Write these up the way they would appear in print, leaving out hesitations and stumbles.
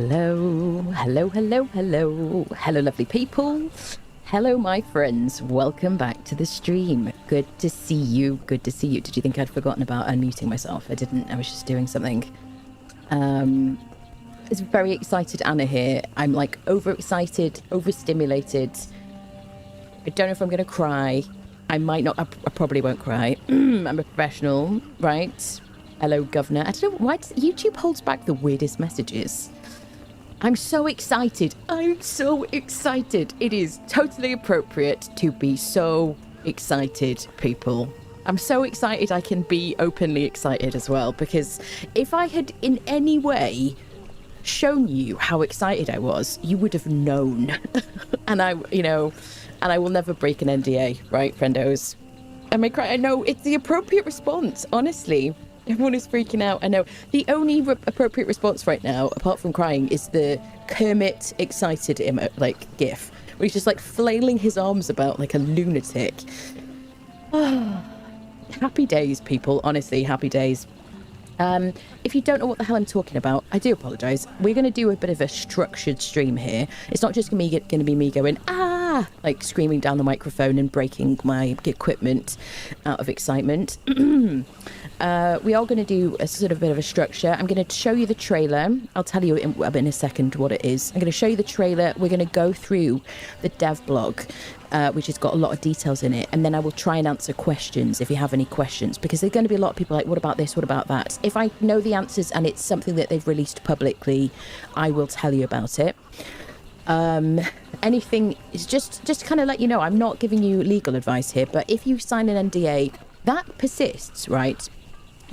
Hello, hello, hello, hello. Hello, lovely people. Hello, my friends. Welcome back to the stream. Good to see you. Good to see you. Did you think I'd forgotten about unmuting myself? I didn't. I was just doing something. It's very excited Anna here. I'm like overexcited, overstimulated. I don't know if I'm going to cry. I might not. I probably won't cry. I'm a professional, right? Hello, Governor. I don't know why YouTube holds back the weirdest messages. I'm so excited. I'm so excited. It is totally appropriate to be so excited, people. I'm so excited I can be openly excited as well, because if I had in any way shown you how excited I was, you would have known. And I will never break an NDA, right, friendos? Am I crying? I know it's the appropriate response, honestly. Everyone is freaking out. I know. The only appropriate response right now, apart from crying, is the Kermit excited gif, where he's just like flailing his arms about like a lunatic. Happy days, people. Honestly, happy days. If you don't know what the hell I'm talking about, I do apologise. We're going to do a bit of a structured stream here. It's not just going to be me going, like screaming down the microphone and breaking my equipment out of excitement. We are going to do a sort of bit of a structure. I'm going to show you the trailer. I'll tell you in a second what it is. I'm going to show you the trailer. We're going to go through the dev blog, which has got a lot of details in it. And then I will try and answer questions if you have any questions, because there's going to be a lot of people like, what about this? What about that? If I know the answers and it's something that they've released publicly, I will tell you about it. Anything is just to kind of let you know, I'm not giving you legal advice here, but if you sign an NDA, that persists, right?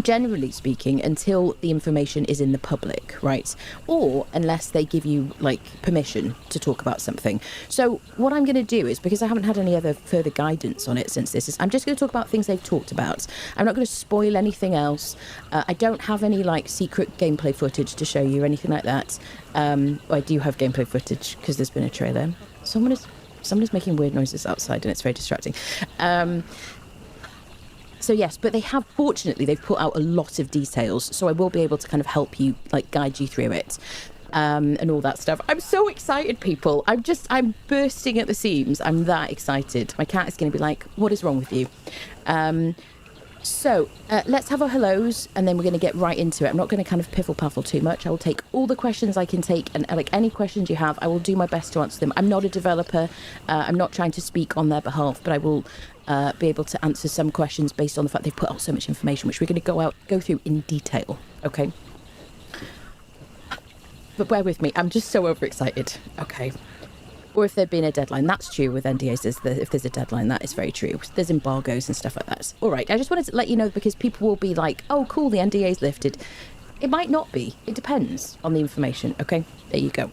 Generally speaking, until the information is in the public, right? Or unless they give you like permission to talk about something. So what I'm going to do is, because I haven't had any other further guidance on it since this is, I'm just going to talk about things they've talked about. I'm not going to spoil anything else. I don't have any like secret gameplay footage to show you or anything like that. I do have gameplay footage because there's been a trailer. Someone is making weird noises outside and it's very distracting. So yes, but fortunately, they've put out a lot of details, so I will be able to kind of help you, like guide you through it, and all that stuff. I'm so excited, people. I'm bursting at the seams. I'm that excited. My cat is going to be like, what is wrong with you? So let's have our hellos, and then we're going to get right into it. I'm not going to kind of piffle-paffle too much. I will take all the questions I can take, and like any questions you have, I will do my best to answer them. I'm not a developer. I'm not trying to speak on their behalf, but I will be able to answer some questions based on the fact they've put out so much information, which we're going to go through in detail, okay? But bear with me. I'm just so overexcited, okay? Or if there'd been a deadline. That's true with NDAs. If there's a deadline, that is very true. There's embargoes and stuff like that. All right, I just wanted to let you know, because people will be like, oh, cool, the NDA's lifted. It might not be. It depends on the information, okay? There you go.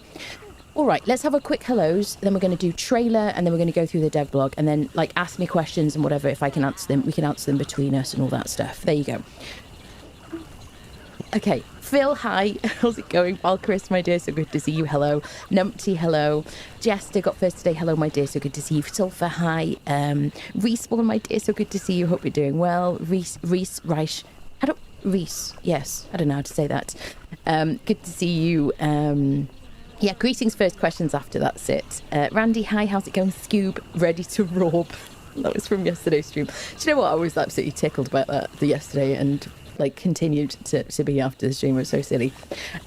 All right, let's have a quick hellos. Then we're going to do trailer, and then we're going to go through the dev blog, and then like ask me questions and whatever. If I can answer them, we can answer them between us and all that stuff. There you go. Okay, Phil, hi. How's it going? Valkyris, my dear, so good to see you. Hello. Numpty, hello. Jester got first today. Hello, my dear, so good to see you. Sulfur, hi. Respawn, my dear, so good to see you. Hope you're doing well. Reese, Reich. Reese, yes. I don't know how to say that. Good to see you. Yeah, greetings first, questions after, that's it. Randy, hi, how's it going? Scoob, ready to rob. That was from yesterday's stream. Do you know what? I was absolutely tickled about that the yesterday, and like continued to be after the stream. It was so silly.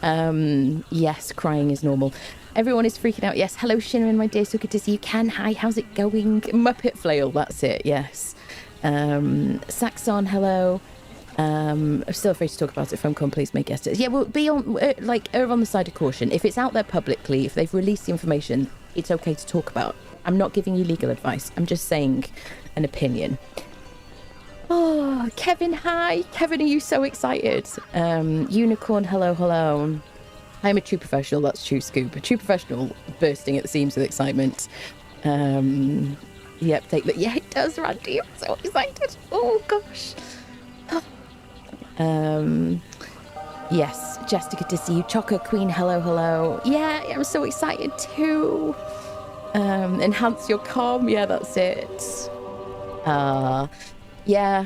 Yes, crying is normal. Everyone is freaking out. Yes, hello, Shinrin, my dear, so good to see you. Ken, hi, how's it going? Muppet Flail, that's it, yes. Saxon, hello. I'm still afraid to talk about it. Funcom, please make guesses. Yeah, well, be on err on the side of caution. If it's out there publicly, if they've released the information, it's okay to talk about. I'm not giving you legal advice. I'm just saying an opinion. Oh, Kevin, hi. Kevin, are you so excited? Unicorn, hello. I'm a true professional. That's true, Scoop. A true professional bursting at the seams with excitement. Yep, take look. Yeah, it does, Randy. I'm so excited. Oh, gosh. Yes, Jester, good to see you. Choco Queen, hello. Yeah, I'm so excited too. Enhance your calm, yeah, that's it. Yeah,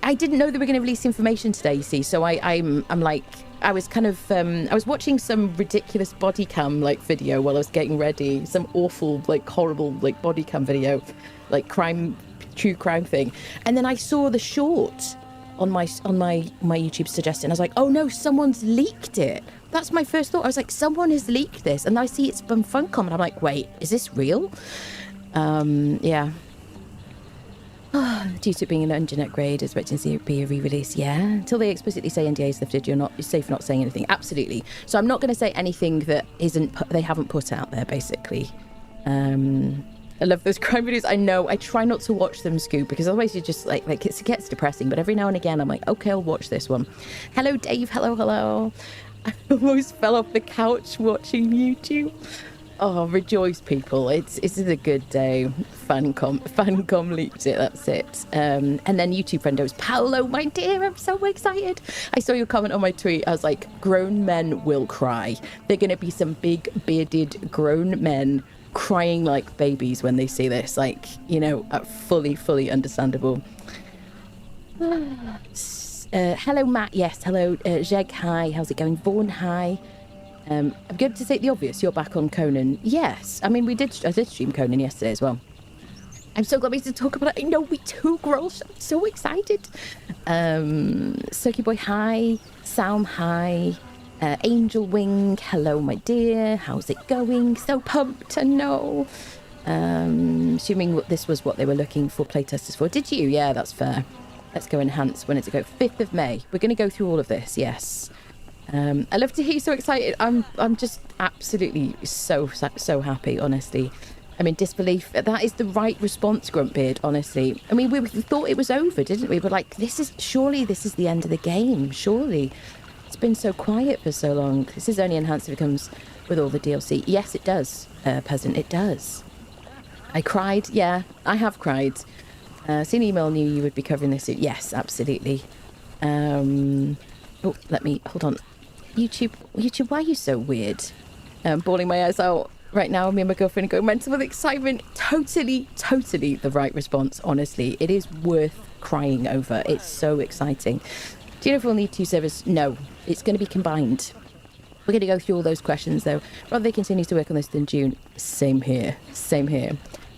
I didn't know they were going to release information today, you see, so I'm like I was kind of I was watching some ridiculous body cam like video while I was getting ready, some awful like horrible like body cam video, like true crime thing, and then I saw the short on my YouTube suggestion. I was like, oh no, someone's leaked it. That's my first thought. I was like, someone has leaked this, and I see it's from Funcom, and I'm like, wait, is this real? Yeah. Due to it being an engine upgrade, expecting to be a re-release, yeah. Until they explicitly say NDA is lifted, you're safe not saying anything. Absolutely. So I'm not going to say anything that they haven't put out there, basically. I love those crime videos. I know. I try not to watch them, Scoop, because otherwise you just like it gets depressing. But every now and again, I'm like, okay, I'll watch this one. Hello, Dave. Hello. I almost fell off the couch watching YouTube. Oh, rejoice, people. It's a good day. Funcom leaked it, that's it. And then YouTube friend goes, Paolo, my dear, I'm so excited. I saw your comment on my tweet. I was like, grown men will cry. They're going to be some big, bearded grown men crying like babies when they see this. Like, you know, fully understandable. Hello, Matt. Yes, hello. Jeg, hi. How's it going? Vaughn, hi. I'm going to state the obvious. You're back on Conan. Yes. I mean, I did stream Conan yesterday as well. I'm so glad we get to talk about it. I know, we too, girls. I'm so excited. Cirky Boy, hi. Salm, hi. Angel Wing, hello, my dear. How's it going? So pumped to know. Assuming this was what they were looking for playtesters for. Did you? Yeah, that's fair. Let's go enhance. When did it go? 5th of May. We're going to go through all of this. Yes. I love to hear you so excited. I'm just absolutely so happy, honestly. I'm in disbelief. That is the right response, Gruntbeard, honestly. I mean, we thought it was over, didn't we? We're like, surely this is the end of the game. Surely. It's been so quiet for so long. This is only enhanced if it comes with all the DLC. Yes, it does, Peasant. It does. I cried. Yeah, I have cried. Seen email, knew you would be covering this. Yes, absolutely. Oh, let me... Hold on. YouTube, why are you so weird? I'm bawling my eyes out right now. Me and my girlfriend are going mental with excitement. Totally the right response, honestly. It is worth crying over. It's so exciting. Do you know if we'll need 2 servers? No, it's going to be combined. We're going to go through all those questions, though. Rather they continue to work on this than June. Same here.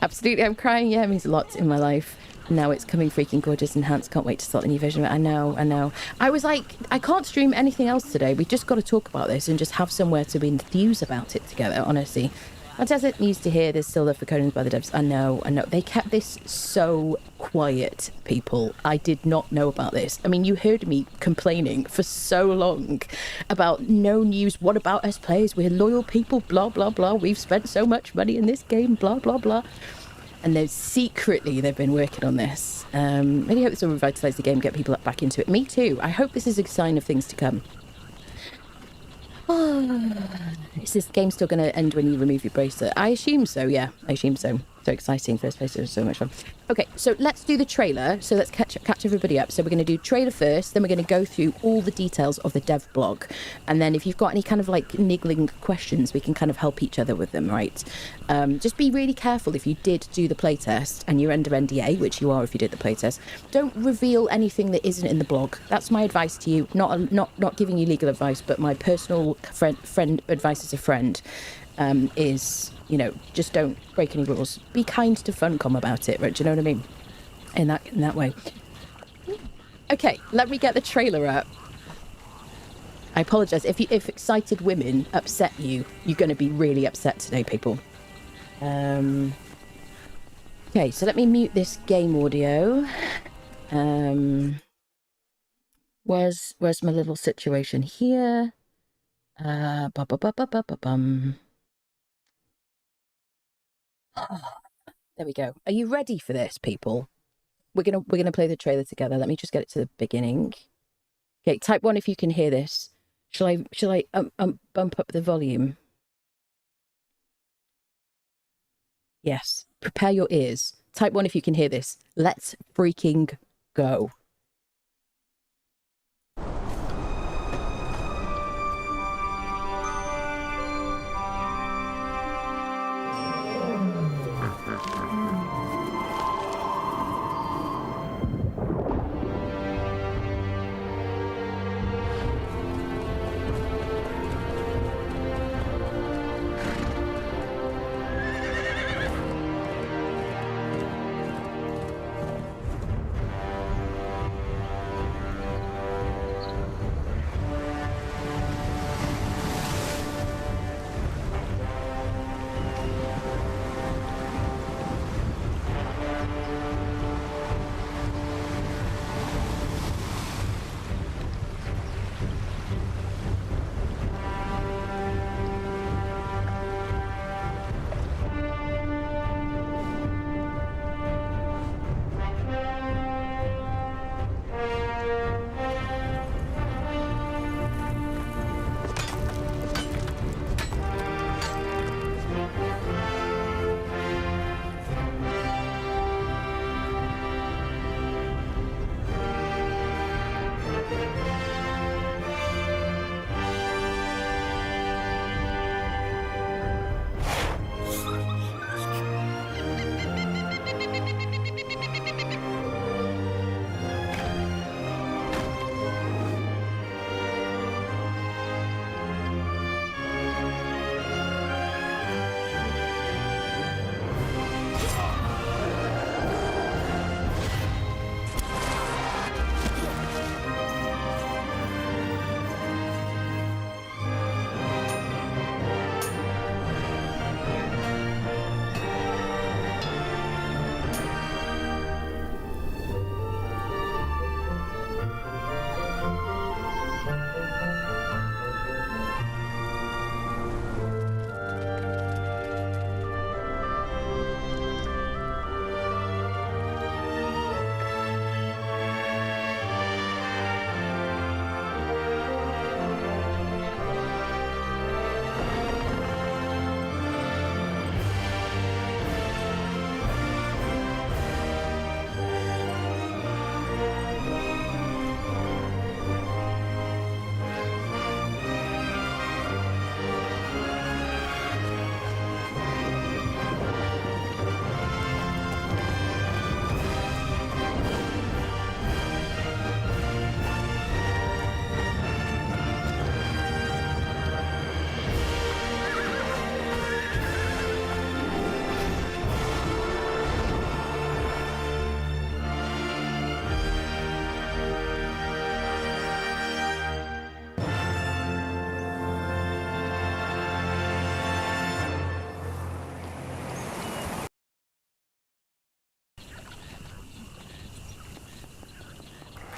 Absolutely, I'm crying. Yeah, it means a lot in my life. Now it's coming freaking gorgeous, enhanced. Can't wait to start the new version of it. I know. I was like, I can't stream anything else today. We just got to talk about this and just have somewhere to enthuse about it together, honestly. Fantastic news to hear. There's still love for Conan by the devs. I know. They kept this so quiet, people. I did not know about this. I mean, you heard me complaining for so long about no news. What about us players? We're loyal people, blah, blah, blah. We've spent so much money in this game, blah, blah, blah. And they've been working on this. Really hope this will revitalise the game, get people back into it. Me too. I hope this is a sign of things to come. Is this game still going to end when you remove your bracelet? I assume so, yeah. I assume so. So exciting. First place, it was so much fun. Okay, so let's do the trailer. So let's catch everybody up. So we're going to do trailer first, then we're going to go through all the details of the dev blog. And then if you've got any kind of like niggling questions, we can kind of help each other with them, right? Just be really careful if you did do the playtest and you're under NDA, which you are if you did the playtest. Don't reveal anything that isn't in the blog. That's my advice to you. Not giving you legal advice, but my personal friend advice as a friend is, you know, just don't break any rules. Be kind to Funcom about it, right? Do you know what I mean? In that way. Okay, let me get the trailer up. I apologise. If excited women upset you, you're going to be really upset today, people. Okay, so let me mute this game audio. Where's my little situation here? There we go. Are you ready for this, people? We're gonna play the trailer together. Let me just get it to the beginning. Okay, type 1 if you can hear this. Shall I bump up the volume? Yes. Prepare your ears. Type 1 if you can hear this. Let's freaking go.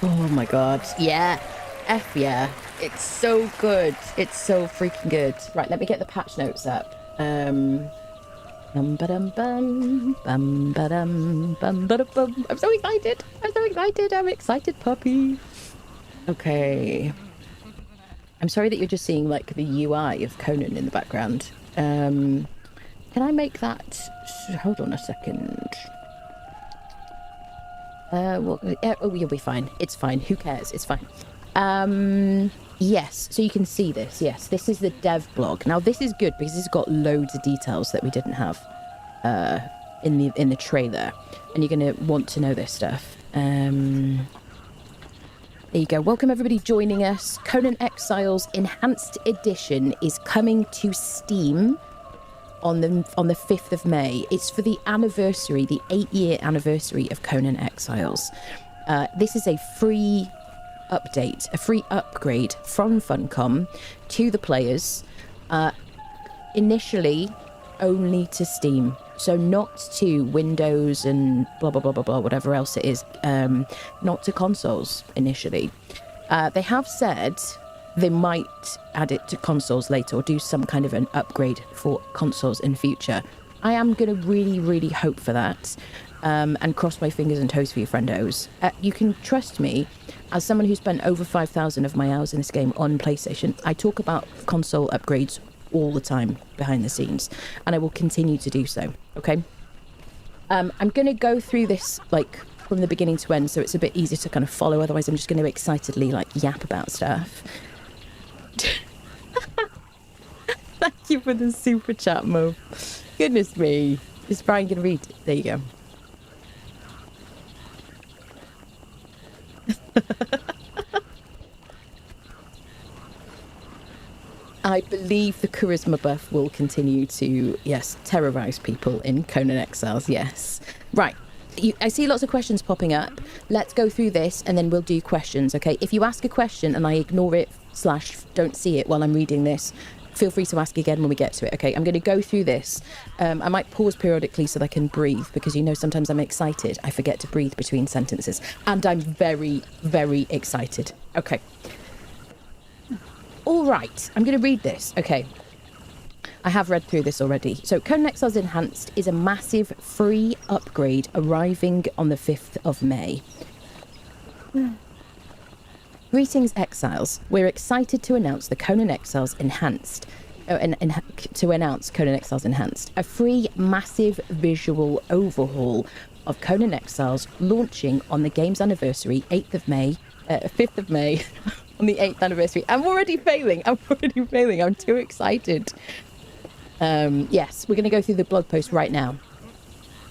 Oh my god. Yeah. F yeah. It's so good. It's so freaking good. Right, let me get the patch notes up. Bum ba dum bum bum ba dum bum ba dum bum. I'm so excited. I'm so excited. I'm excited, puppy. Okay. I'm sorry that you're just seeing like the UI of Conan in the background. Can I make that? Hold on a second. Well, oh, you'll be fine. It's fine. Who cares? It's fine. Yes. So you can see this. Yes, this is the dev blog. Now this is good because it's got loads of details that we didn't have in the trailer, and you're gonna want to know this stuff. There you go. Welcome everybody joining us. Conan Exiles Enhanced Edition is coming to Steam on the 5th of May. It's for the anniversary, the 8-year anniversary of Conan Exiles. This is a free update, a free upgrade from Funcom to the players, initially only to Steam, so not to Windows and blah blah blah blah blah, whatever else it is, not to consoles initially. They have said they might add it to consoles later or do some kind of an upgrade for consoles in future. I am going to really hope for that, and cross my fingers and toes for you, friendos. You can trust me, as someone who spent over 5,000 of my hours in this game on PlayStation, I talk about console upgrades all the time behind the scenes, and I will continue to do so, okay? I'm going to go through this, like, from the beginning to end, so it's a bit easier to kind of follow, otherwise I'm just going to excitedly, like, yap about stuff. Thank you for the super chat, Mo. Goodness me. Is Brian going to read it? There you go. I believe the charisma buff will continue to, yes, terrorize people in Conan Exiles, yes. Right. I see lots of questions popping up. Let's go through this and then we'll do questions, okay? If you ask a question and I ignore it / don't see it while I'm reading this, feel free to ask again when we get to it, okay? I'm going to go through this. I might pause periodically so that I can breathe, because you know sometimes I'm excited. I forget to breathe between sentences. And I'm very excited. Okay. All right. I'm going to read this. Okay. I have read through this already. So Conan Exiles Enhanced is a massive free upgrade arriving on the 5th of May. Greetings, Exiles. We're excited to announce the Conan Exiles Enhanced. To announce Conan Exiles Enhanced, a free massive visual overhaul of Conan Exiles launching on the game's anniversary, 5th of May, on the 8th anniversary. I'm already failing. I'm too excited. Yes, we're going to go through the blog post right now.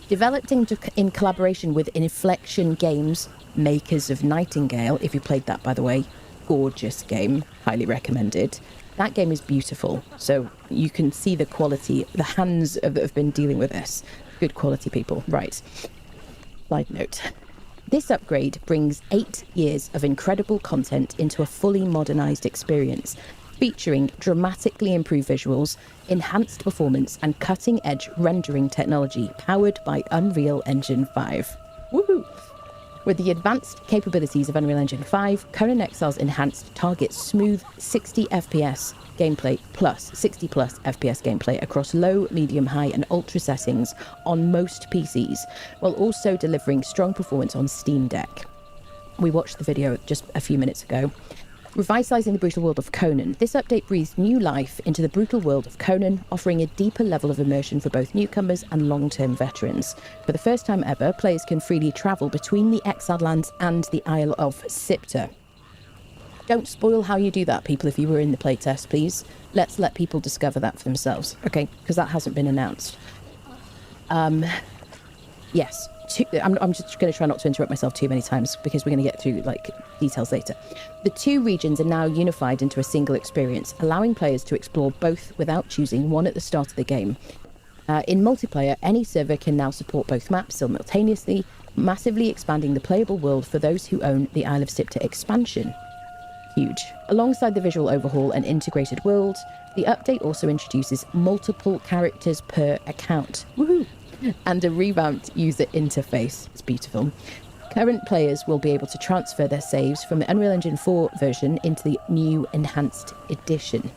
Developed in collaboration with Inflection Games, makers of Nightingale. If you played that, by the way, gorgeous game, highly recommended. That game is beautiful, so you can see the quality, the hands that have been dealing with this. Good quality people. Right. Side note. This upgrade brings 8 years of incredible content into a fully modernised experience, featuring dramatically improved visuals, enhanced performance, and cutting-edge rendering technology powered by Unreal Engine 5. Woohoo! With the advanced capabilities of Unreal Engine 5, Conan Exiles Enhanced targets smooth 60 FPS gameplay plus 60 plus FPS gameplay across low, medium, high and ultra settings on most PCs, while also delivering strong performance on Steam Deck. We watched the video just a few minutes ago. Revitalising the brutal world of Conan, this update breathes new life into the brutal world of Conan, offering a deeper level of immersion for both newcomers and long-term veterans. For the first time ever, players can freely travel between the Exiled Lands and the Isle of Sipta. Don't spoil how you do that, people, if you were in the playtest, please. Let's let people discover that for themselves, okay? Because that hasn't been announced. Yes. I'm just going to try not to interrupt myself too many times, because we're going to get through like details later. The 2 regions are now unified into a single experience, allowing players to explore both without choosing one at the start of the game. In multiplayer, any server can now support both maps simultaneously, massively expanding the playable world for those who own the Isle of Sipta expansion. Huge. Alongside the visual overhaul and integrated world, the update also introduces multiple characters per account. Woohoo! And a revamped user interface. It's beautiful. Current players will be able to transfer their saves from the Unreal Engine 4 version into the new Enhanced Edition.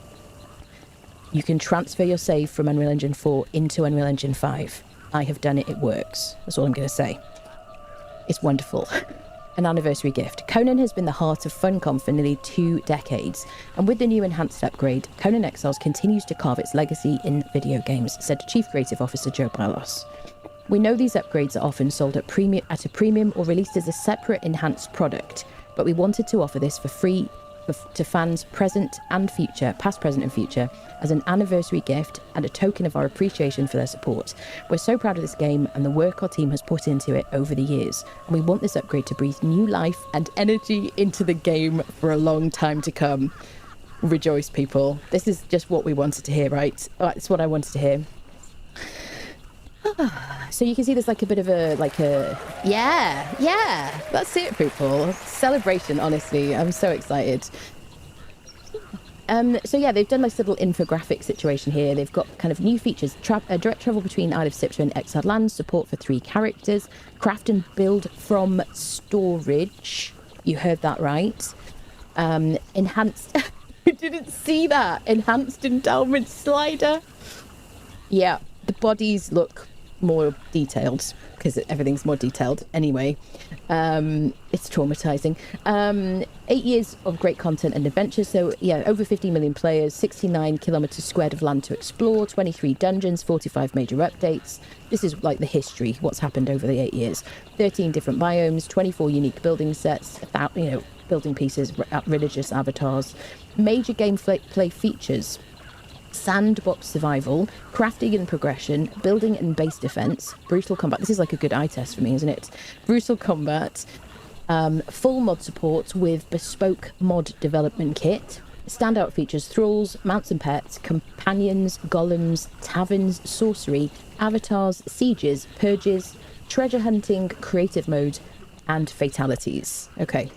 You can transfer your save from Unreal Engine 4 into Unreal Engine 5. I have done it, it works. That's all I'm going to say. It's wonderful. An anniversary gift. Conan has been the heart of Funcom for nearly 2 decades, and with the new enhanced upgrade, Conan Exiles continues to carve its legacy in video games, said Chief Creative Officer Joe Bralos. We know these upgrades are often sold at a premium or released as a separate enhanced product, but we wanted to offer this for free to fans present and future, past, present and future, as an anniversary gift and a token of our appreciation for their support. We're so proud of this game and the work our team has put into it over the years, and we want this upgrade to breathe new life and energy into the game for a long time to come. Rejoice, people. This is just what we wanted to hear, right? It's what I wanted to hear. So you can see there's like a bit of a, yeah, that's it, people. Celebration, honestly. I'm so excited. So yeah, they've done this little infographic situation here. They've got kind of new features, direct travel between Isle of Sipter and Exiled Lands, support for 3 characters, craft and build from storage. You heard that right. Enhanced, you didn't see that, enhanced endowment slider. Yeah, the bodies look more detailed because everything's more detailed anyway. It's traumatizing. 8 years of great content and adventure. So yeah, over 50 million players, 69 kilometers squared of land to explore, 23 dungeons, 45 major updates. This is like the history, what's happened over the 8 years. 13 different biomes, 24 unique building sets, building pieces, religious avatars, major gameplay features. Sandbox survival, crafting and progression, building and base defense, brutal combat. This is like a good eye test for me, isn't it? Brutal combat, full mod support with bespoke mod development kit, standout features, thralls, mounts and pets, companions, golems, taverns, sorcery, avatars, sieges, purges, treasure hunting, creative mode, and fatalities. Okay.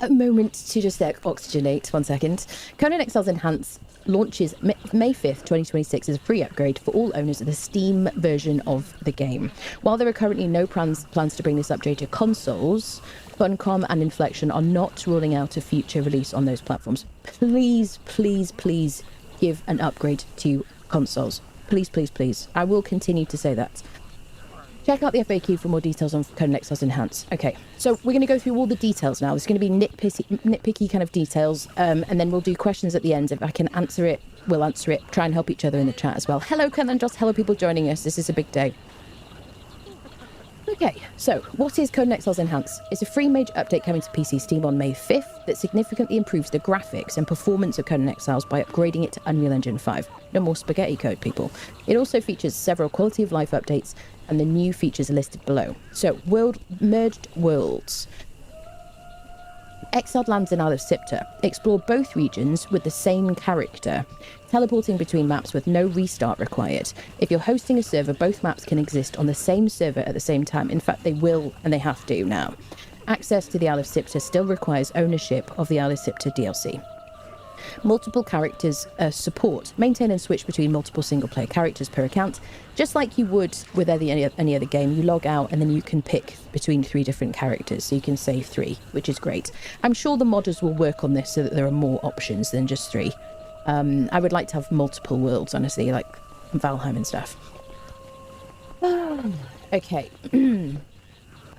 A moment to just oxygenate. 1 second. Conan Exiles Enhanced launches May 5th, 2026 as a free upgrade for all owners of the Steam version of the game. While there are currently no plans to bring this upgrade to consoles, Funcom and Inflection are not ruling out a future release on those platforms. Please, please, please give an upgrade to consoles. Please, please, please. I will continue to say that. Check out the FAQ for more details on Conan Exiles Enhanced. Okay, so we're going to go through all the details now. There's going to be nitpicky kind of details, and then we'll do questions at the end. If I can answer it, we'll answer it. Try and help each other in the chat as well. Hello, Calandros. Hello, people joining us. This is a big day. Okay, so what is Conan Exiles Enhanced? It's a free major update coming to PC Steam on May 5th that significantly improves the graphics and performance of Conan Exiles by upgrading it to Unreal Engine 5. No more spaghetti code, people. It also features several quality of life updates, and the new features are listed below. So, merged worlds. Exiled Lands and Isle of Sipter. Explore both regions with the same character, teleporting between maps with no restart required. If you're hosting a server, both maps can exist on the same server at the same time. In fact, they will, and they have to now. Access to the Isle of Sipter still requires ownership of the Isle of Sipter DLC. Multiple characters support. Maintain and switch between multiple single-player characters per account. Just like you would with any other game, you log out and then you can pick between 3 different characters. So you can save 3, which is great. I'm sure the modders will work on this so that there are more options than just 3. I would like to have multiple worlds, honestly, like Valheim and stuff. Okay.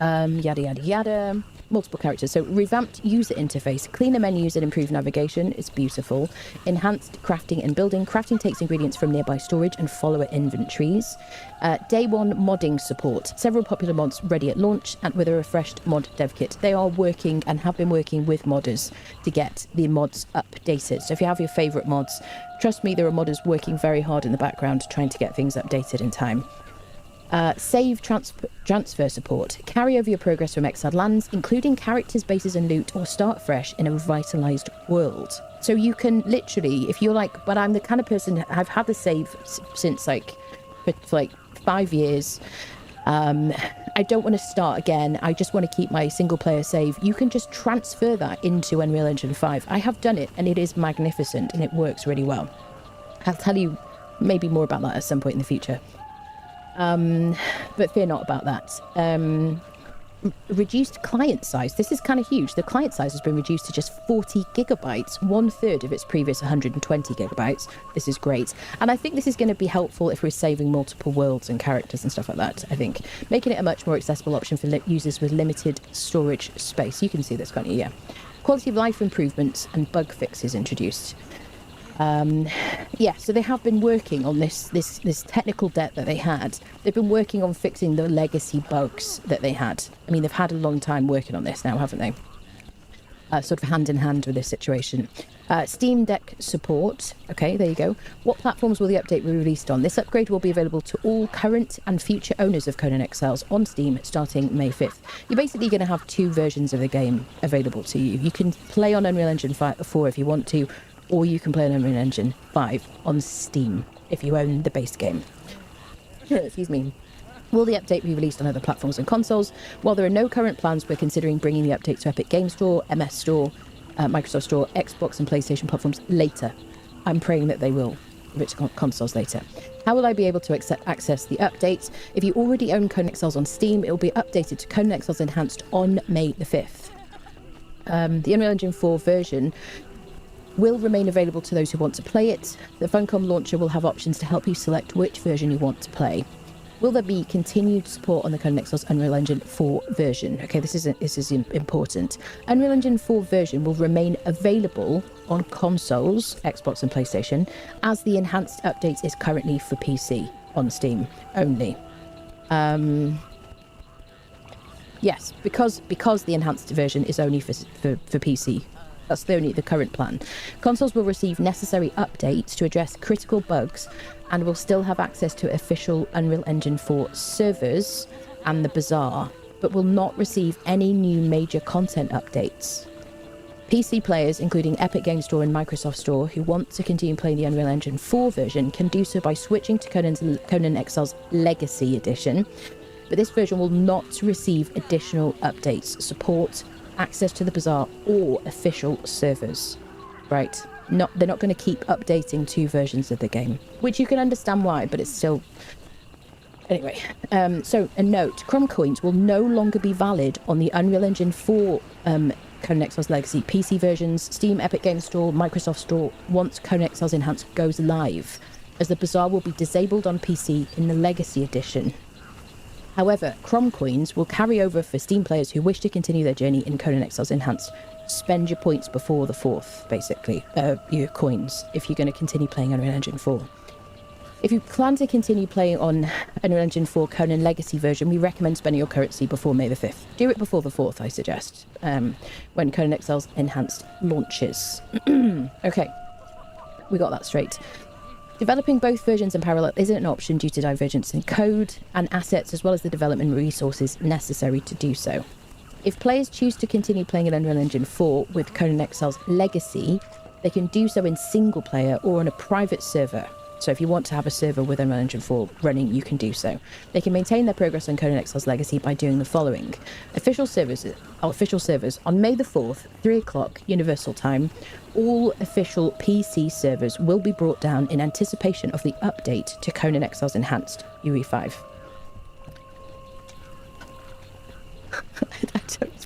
Yada, yada, yada. Multiple characters. So revamped user interface, cleaner menus and improved navigation. It's beautiful. Enhanced crafting and building. Crafting takes ingredients from nearby storage and follower inventories. Day 1 modding support. Several popular mods ready at launch and with a refreshed mod dev kit. They are working and have been working with modders to get the mods updated. So if you have your favourite mods, trust me, there are modders working very hard in the background trying to get things updated in time. Save transfer support. Carry over your progress from Exiled Lands, including characters, bases and loot, or start fresh in a revitalised world. So you can literally, if you're like, but I'm the kind of person, I've had the save since for 5 years. I don't want to start again. I just want to keep my single player save. You can just transfer that into Unreal Engine 5. I have done it and it is magnificent and it works really well. I'll tell you maybe more about that at some point in the future. But fear not about that. Reduced client size. This is kind of huge. The client size has been reduced to just 40 gigabytes, 1/3 of its previous 120 gigabytes. This is great. And I think this is going to be helpful if we're saving multiple worlds and characters and stuff like that, I think. Making it a much more accessible option for users with limited storage space. You can see this, can't you? Yeah. Quality of life improvements and bug fixes introduced. So they have been working on this technical debt that they had. They've been working on fixing the legacy bugs that they had. I mean, they've had a long time working on this now, haven't they? Sort of hand in hand with this situation. Steam Deck support. Okay, there you go. What platforms will the update be released on? This upgrade will be available to all current and future owners of Conan Exiles on Steam starting May 5th. You're basically going to have 2 versions of the game available to you. You can play on Unreal Engine 4 if you want to, or you can play on Unreal Engine 5 on Steam if you own the base game. Excuse me. Will the update be released on other platforms and consoles? While there are no current plans, we're considering bringing the update to Epic Game Store, MS Store, Microsoft Store, Xbox and PlayStation platforms later. I'm praying that they will give it to consoles later. How will I be able to access the update? If you already own Conan Exiles on Steam, it will be updated to Conan Exiles Enhanced on May the 5th. The Unreal Engine 4 version will remain available to those who want to play it. The Funcom launcher will have options to help you select which version you want to play. Will there be continued support on the Conan Exiles Unreal Engine 4 version? Okay, this is important. Unreal Engine 4 version will remain available on consoles, Xbox and PlayStation, as the enhanced update is currently for PC on Steam only. Yes, because the enhanced version is only for PC. That's the current plan. Consoles will receive necessary updates to address critical bugs and will still have access to official Unreal Engine 4 servers and the Bazaar, but will not receive any new major content updates. PC players, including Epic Game Store and Microsoft Store, who want to continue playing the Unreal Engine 4 version can do so by switching to Conan Exiles Legacy Edition, but this version will not receive additional updates, support, access to the Bazaar or official servers. Right. They're not going to keep updating 2 versions of the game, which you can understand why, but it's still... Anyway, so a note, Crumb coins will no longer be valid on the Unreal Engine 4 Conan Exiles Legacy PC versions, Steam, Epic Game Store, Microsoft Store, once Conan Exiles Enhanced goes live, as the Bazaar will be disabled on PC in the Legacy Edition. However, Crom coins will carry over for Steam players who wish to continue their journey in Conan Exiles Enhanced. Spend your points before the 4th, basically, your coins, if you're going to continue playing Unreal Engine 4. If you plan to continue playing on Unreal Engine 4 Conan Legacy version, we recommend spending your currency before May the 5th. Do it before the 4th, I suggest, when Conan Exiles Enhanced launches. Okay, we got that straight. Developing both versions in parallel isn't an option due to divergence in code and assets, as well as the development resources necessary to do so. If players choose to continue playing in Unreal Engine 4 with Conan Exiles Legacy, they can do so in single player or on a private server. So if you want to have a server with Unreal Engine 4 running, you can do so. They can maintain their progress on Conan Exiles Legacy by doing the following. Official servers on May the 4th, 3 o'clock Universal Time. All official PC servers will be brought down in anticipation of the update to Conan Exiles Enhanced, UE5.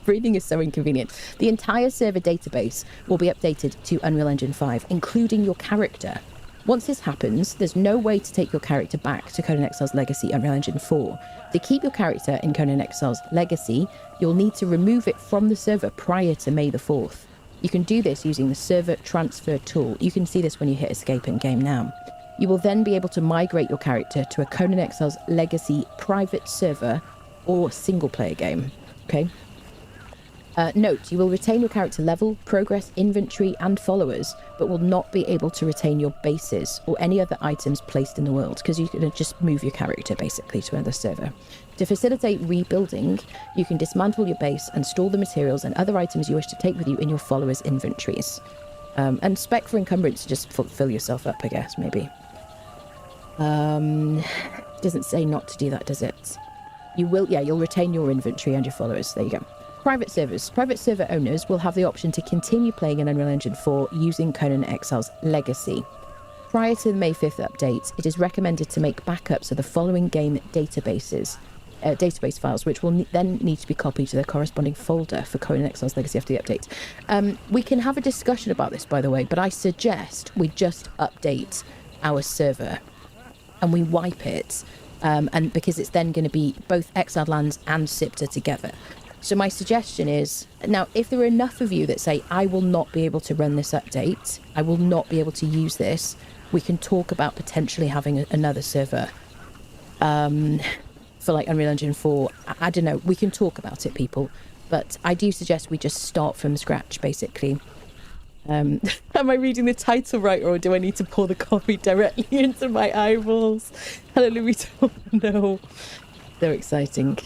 Breathing is so inconvenient. The entire server database will be updated to Unreal Engine 5, including your character. Once this happens, there's no way to take your character back to Conan Exiles Legacy Unreal Engine 4. To keep your character in Conan Exiles Legacy, you'll need to remove it from the server prior to May the 4th. You can do this using the server transfer tool. You can see this when you hit escape in game now. You will then be able to migrate your character to a Conan Exiles Legacy private server or single player game. Okay? Note, you will retain your character level, progress, inventory and followers, but will not be able to retain your bases or any other items placed in the world, because you can just move your character basically to another server. To facilitate rebuilding, you can dismantle your base and store the materials and other items you wish to take with you in your followers' inventories. And spec for encumbrance to just fill yourself up, I guess, maybe. Doesn't say not to do that, does it? You will, yeah, you'll retain your inventory and your followers. There you go. Private servers. Private server owners will have the option to continue playing in Unreal Engine 4 using Conan Exiles Legacy. prior to the May 5th update, it is recommended to make backups of the following game database files, which will then need to be copied to their corresponding folder for Conan Exiles Legacy after the update. We can have a discussion about this, by the way, but I suggest we just update our server and we wipe it, and because it's then going to be both Exiled Lands and Sipta together. So my suggestion is, now, if there are enough of you that say, I will not be able to run this update, I will not be able to use this, we can talk about potentially having another server for like Unreal Engine 4. I don't know, we can talk about it, people, but I do suggest we just start from scratch, basically. Am I reading the title right, or do I need to pour the coffee directly into my eyeballs? Hello, Louisa. Oh, no. So exciting.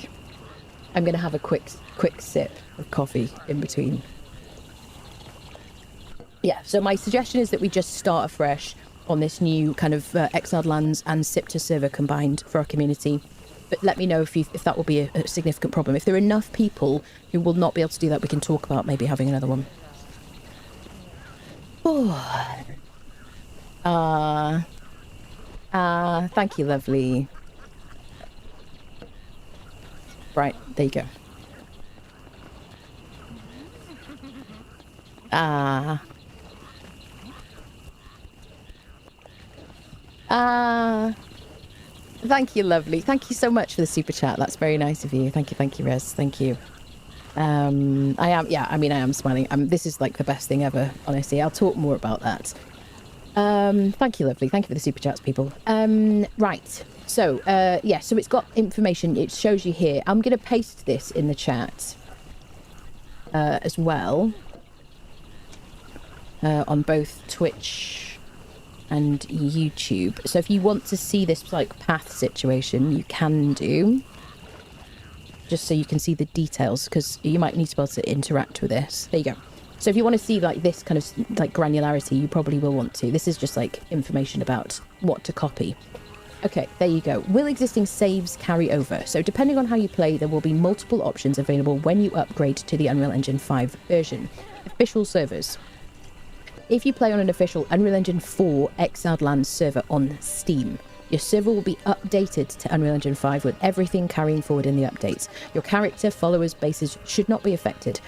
I'm going to have a quick sip of coffee in between. Yeah, so my suggestion is that we just start afresh on this new kind of Exiled Lands and Sipta server combined for our community. But let me know if that will be a significant problem. If there are enough people who will not be able to do that, we can talk about maybe having another one. Oh. Thank you, lovely. Right, there you go. Thank you, lovely. Thank you so much for the super chat. That's very nice of you. Thank you, Rez. Thank you. I am smiling. This is like the best thing ever, honestly. I'll talk more about that. Thank you, lovely. Thank you for the super chats, people. Right. So, yeah, so it's got information. It shows you here. I'm going to paste this in the chat as well on both Twitch and YouTube. So if you want to see this like path situation, you can do. Just so you can see the details, because you might need to be able to interact with this. There you go. So if you want to see like this kind of like granularity, you probably will want to. This is just like information about what to copy. Okay, there you go. Will existing saves carry over? So depending on how you play, there will be multiple options available when you upgrade to the Unreal Engine 5 version. Official servers. If you play on an official Unreal Engine 4 Exiled Lands server on Steam, your server will be updated to Unreal Engine 5 with everything carrying forward in the updates. Your character, followers, bases should not be affected,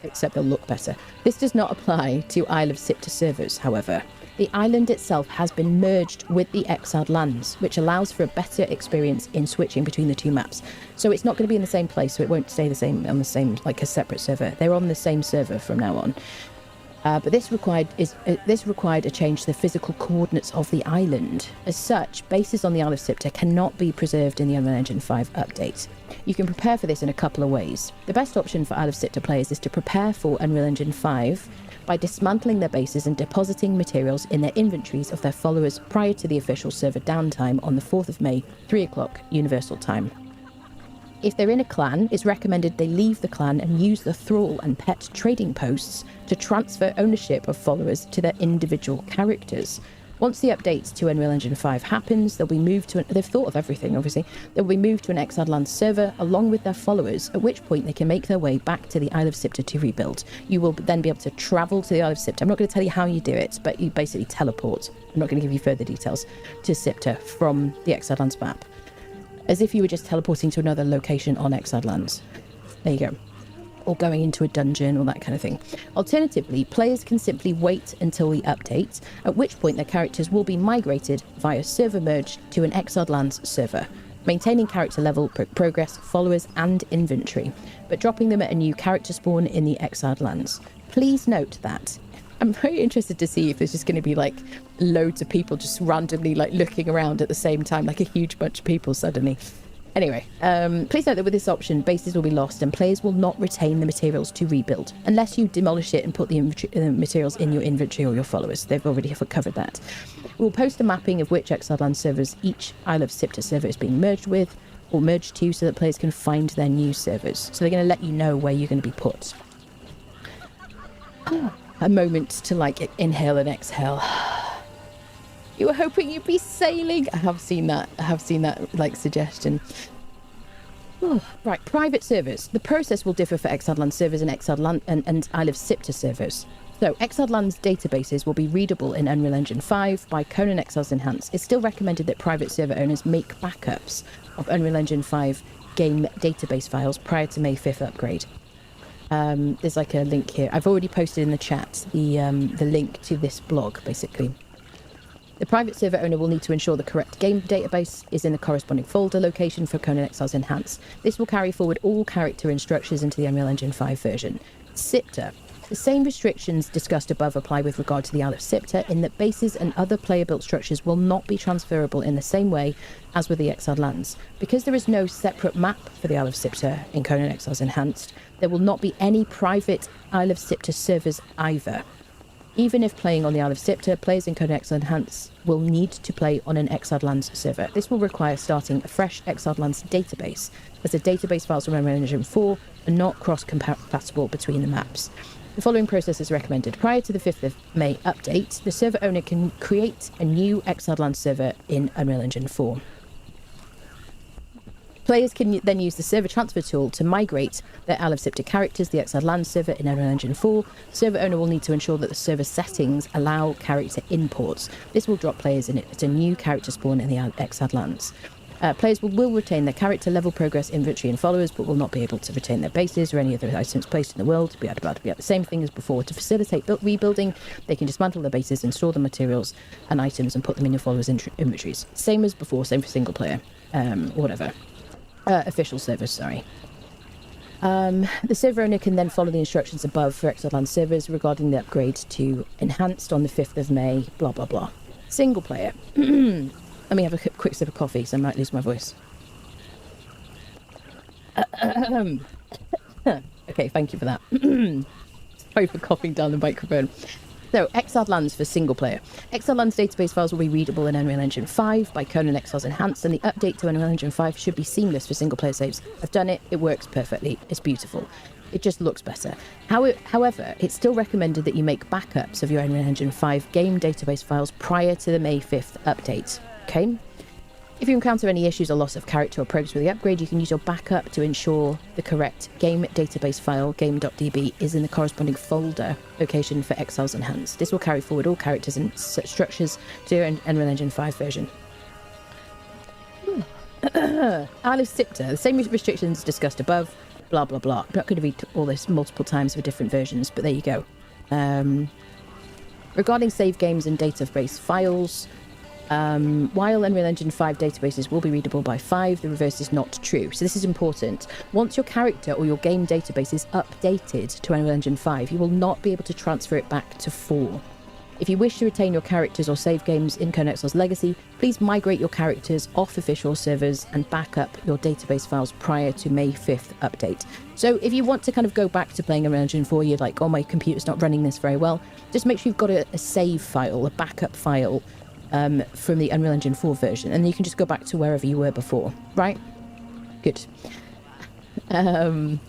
except they'll look better. This does not apply to Isle of Sipta servers, however. The island itself has been merged with the Exiled Lands, which allows for a better experience in switching between the two maps. So it's not going to be in the same place, so it won't stay the same on the same, like a separate server. They're on the same server from now on. But this required a change to the physical coordinates of the island. As such, bases on the Isle of Sipta cannot be preserved in the Unreal Engine 5 update. You can prepare for this in a couple of ways. The best option for Isle of Sipta players is to prepare for Unreal Engine 5 by dismantling their bases and depositing materials in their inventories of their followers prior to the official server downtime on the 4th of May, 3 o'clock Universal Time. If they're in a clan, it's recommended they leave the clan and use the thrall and pet trading posts to transfer ownership of followers to their individual characters. Once the updates to Unreal Engine 5 happens, they'll be moved to they've thought of everything, obviously. They'll be moved to an Exiled Lands server along with their followers, at which point they can make their way back to the Isle of Sipta to rebuild. You will then be able to travel to the Isle of Sipta. I'm not going to tell you how you do it, but you basically teleport. I'm not going to give you further details to Sipta from the Exiled Lands map, as if you were just teleporting to another location on Exiled Lands. There you go. Or going into a dungeon or that kind of thing. Alternatively, players can simply wait until the update, at which point their characters will be migrated via server merge to an Exiled Lands server, maintaining character level, progress, followers and inventory, but dropping them at a new character spawn in the Exiled Lands. Please note that I'm very interested to see if there's just going to be like loads of people just randomly like looking around at the same time, like a huge bunch of people suddenly. Anyway, please note that with this option, bases will be lost and players will not retain the materials to rebuild, unless you demolish it and put the materials in your inventory or your followers. They've already covered that. We'll post a mapping of which Exiled Lands servers each Isle of Sipta server is being merged with, or merged to, so that players can find their new servers. So they're going to let you know where you're going to be put. A moment to like inhale and exhale. You were hoping you'd be sailing. I have seen that like suggestion. Oh, right, private servers. The process will differ for Exiled Land servers and Exiled Land and Isle of Sipta servers. So, Exiled Lands databases will be readable in Unreal Engine 5 by Conan Exiles Enhanced. It's still recommended that private server owners make backups of Unreal Engine 5 game database files prior to May 5th upgrade. There's like a link here. I've already posted in the chat the link to this blog, basically. The private server owner will need to ensure the correct game database is in the corresponding folder location for Conan Exiles Enhanced. This will carry forward all character instructions into the Unreal Engine 5 version. SIPTR. The same restrictions discussed above apply with regard to the Isle of SIPTR in that bases and other player-built structures will not be transferable in the same way as with the Exiled Lands. Because there is no separate map for the Isle of SIPTR in Conan Exiles Enhanced, there will not be any private Isle of SIPTR servers either. Even if playing on the Isle of SIPTR, players in Conan Exiles Enhanced will need to play on an Exiled Lands server. This will require starting a fresh Exiled Lands database, as the database files from Unreal Engine 4 are not cross-compatible between the maps. The following process is recommended. Prior to the 5th of May update, the server owner can create a new Exiled Lands server in Unreal Engine 4. Players can then use the server transfer tool to migrate their Isle of SIPTR characters, the Exiled Lands server in Unreal Engine 4. Server owner will need to ensure that the server settings allow character imports. This will drop players in it to new character spawn in the Exiled Lands. Players will retain their character, level, progress, inventory and followers, but will not be able to retain their bases or any other items placed in the world. The same thing as before. To facilitate rebuilding, they can dismantle their bases and store the materials and items and put them in your followers' inventories. Same as before, same for single player, whatever. Official servers, sorry. The server owner can then follow the instructions above for Exiled Lands servers regarding the upgrade to Enhanced on the 5th of May, blah, blah, blah. Single player. Let me have a quick sip of coffee, so I might lose my voice. Okay, thank you for that. Sorry for coughing down the microphone. So, Exiled Lands for single player. Exiled Lands database files will be readable in Unreal Engine 5 by Conan Exiles Enhanced, and the update to Unreal Engine 5 should be seamless for single player saves. I've done it, it works perfectly, it's beautiful. It just looks better. However, it's still recommended that you make backups of your Unreal Engine 5 game database files prior to the May 5th update. Okay? If you encounter any issues or loss of character or progress with the upgrade, you can use your backup to ensure the correct game database file, game.db, is in the corresponding folder location for Exiles Enhanced. This will carry forward all characters and structures to your Unreal Engine 5 version. Isle of SIPTR, the same restrictions discussed above, blah, blah, blah. I'm not going to read all this multiple times for different versions, but there you go. Regarding save games and database files, while Unreal Engine 5 databases will be readable by 5, the reverse is not true. So this is important. Once your character or your game database is updated to Unreal Engine 5, you will not be able to transfer it back to 4. If you wish to retain your characters or save games in Conan Exiles Legacy, please migrate your characters off official servers and back up your database files prior to May 5th update. So if you want to kind of go back to playing Unreal Engine 4, you're like, oh, my computer's not running this very well, just make sure you've got a save file, a backup file, from the Unreal Engine 4 version, and you can just go back to wherever you were before, right? Good. Unreal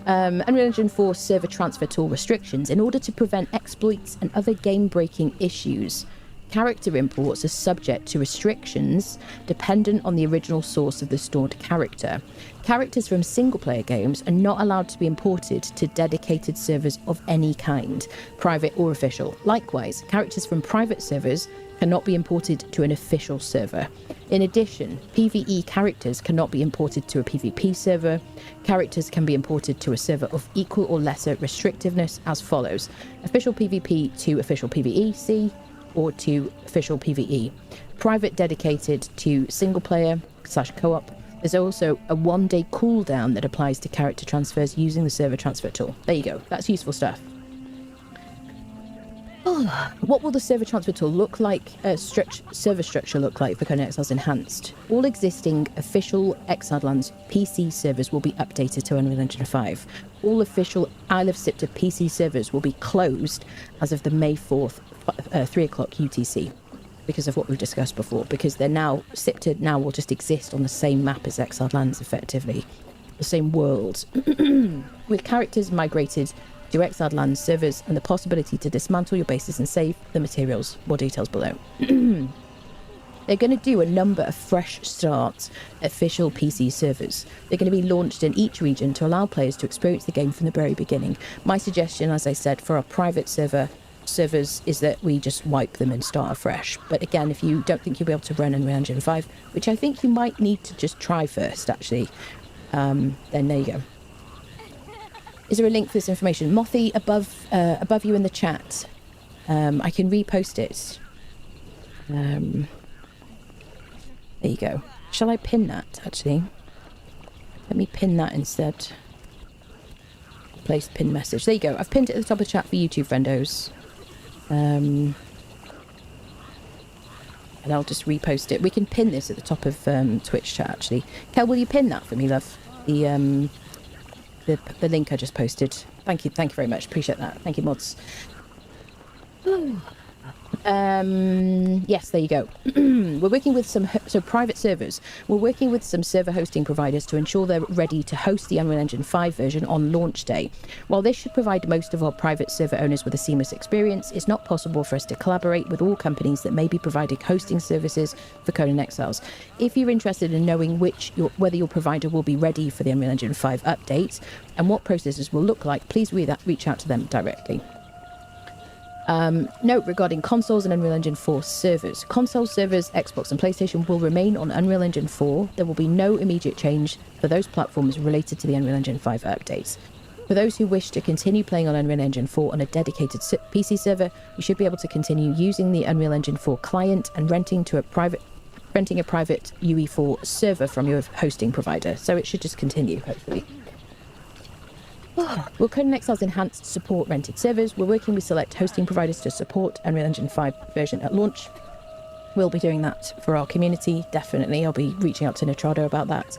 Engine 4 server transfer tool restrictions. In order to prevent exploits and other game-breaking issues, character imports are subject to restrictions dependent on the original source of the stored character. Characters from single-player games are not allowed to be imported to dedicated servers of any kind, private or official. Likewise, characters from private servers cannot be imported to an official server. In addition, PvE characters cannot be imported to a PvP server. Characters can be imported to a server of equal or lesser restrictiveness as follows: official PvP to official PvE, or to official PvE. Private dedicated to single player / co-op. There's also a 1-day cooldown that applies to character transfers using the server transfer tool. There you go. That's useful stuff. What will the server transfer tool look like? Server structure look like for Conan Exiles Enhanced? All existing official Exiled Lands PC servers will be updated to Unreal Engine 5. All official Isle of SIPTR PC servers will be closed as of the May 4th, 3 o'clock UTC, because of what we've discussed before, because they're now, SIPTR now will just exist on the same map as Exiled Lands, effectively. The same world. With characters migrated to Exiled Lands servers and the possibility to dismantle your bases and save the materials. More details below. they're going to do a number of fresh start official PC servers. They're going to be launched in each region to allow players to experience the game from the very beginning. My suggestion, as I said, for our private servers is that we just wipe them and start afresh. But again, if you don't think you'll be able to run Unreal Engine 5, which I think you might need to just try first, actually, then there you go. Is there a link for this information? Mothy, above you in the chat. I can repost it. There you go. Shall I pin that, actually? Let me pin that instead. Place pin message. There you go. I've pinned it at the top of the chat for you two friendos. And I'll just repost it. We can pin this at the top of Twitch chat, actually. Kel, will you pin that for me, love? The link I just posted. Thank you very much. Appreciate that. Thank you, mods. Yes, there you go. We're working with some private servers. We're working with some server hosting providers to ensure they're ready to host the Unreal Engine 5 version on launch day. While this should provide most of our private server owners with a seamless experience, it's not possible for us to collaborate with all companies that may be providing hosting services for Conan Exiles. If you're interested in knowing whether your provider will be ready for the Unreal Engine 5 update and what processes will look like, please reach out to them directly. Note regarding consoles and Unreal Engine 4 servers. Console servers, Xbox and PlayStation will remain on Unreal Engine 4. There will be no immediate change for those platforms related to the Unreal Engine 5 updates. For those who wish to continue playing on Unreal Engine 4 on a dedicated PC server, you should be able to continue using the Unreal Engine 4 client and renting a private UE4 server from your hosting provider. So it should just continue, hopefully. Will Conan Exiles Enhanced support rented servers? We're working with select hosting providers to support Unreal Engine 5 version at launch. We'll be doing that for our community, definitely. I'll be reaching out to Nitrado about that.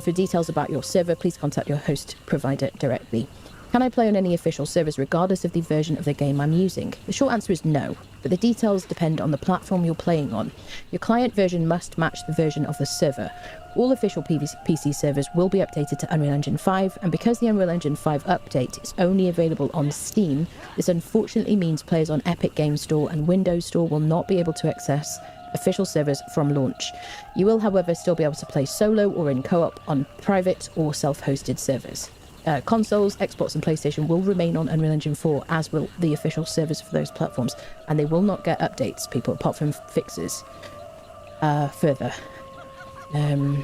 For details about your server, please contact your host provider directly. Can I play on any official servers regardless of the version of the game I'm using? The short answer is no, but the details depend on the platform you're playing on. Your client version must match the version of the server. All official PC servers will be updated to Unreal Engine 5, and because the Unreal Engine 5 update is only available on Steam, this unfortunately means players on Epic Games Store and Windows Store will not be able to access official servers from launch. You will, however, still be able to play solo or in co-op on private or self-hosted servers. Consoles, Xbox and PlayStation will remain on Unreal Engine 4, as will the official servers for those platforms, and they will not get updates, people, apart from fixes. Further. They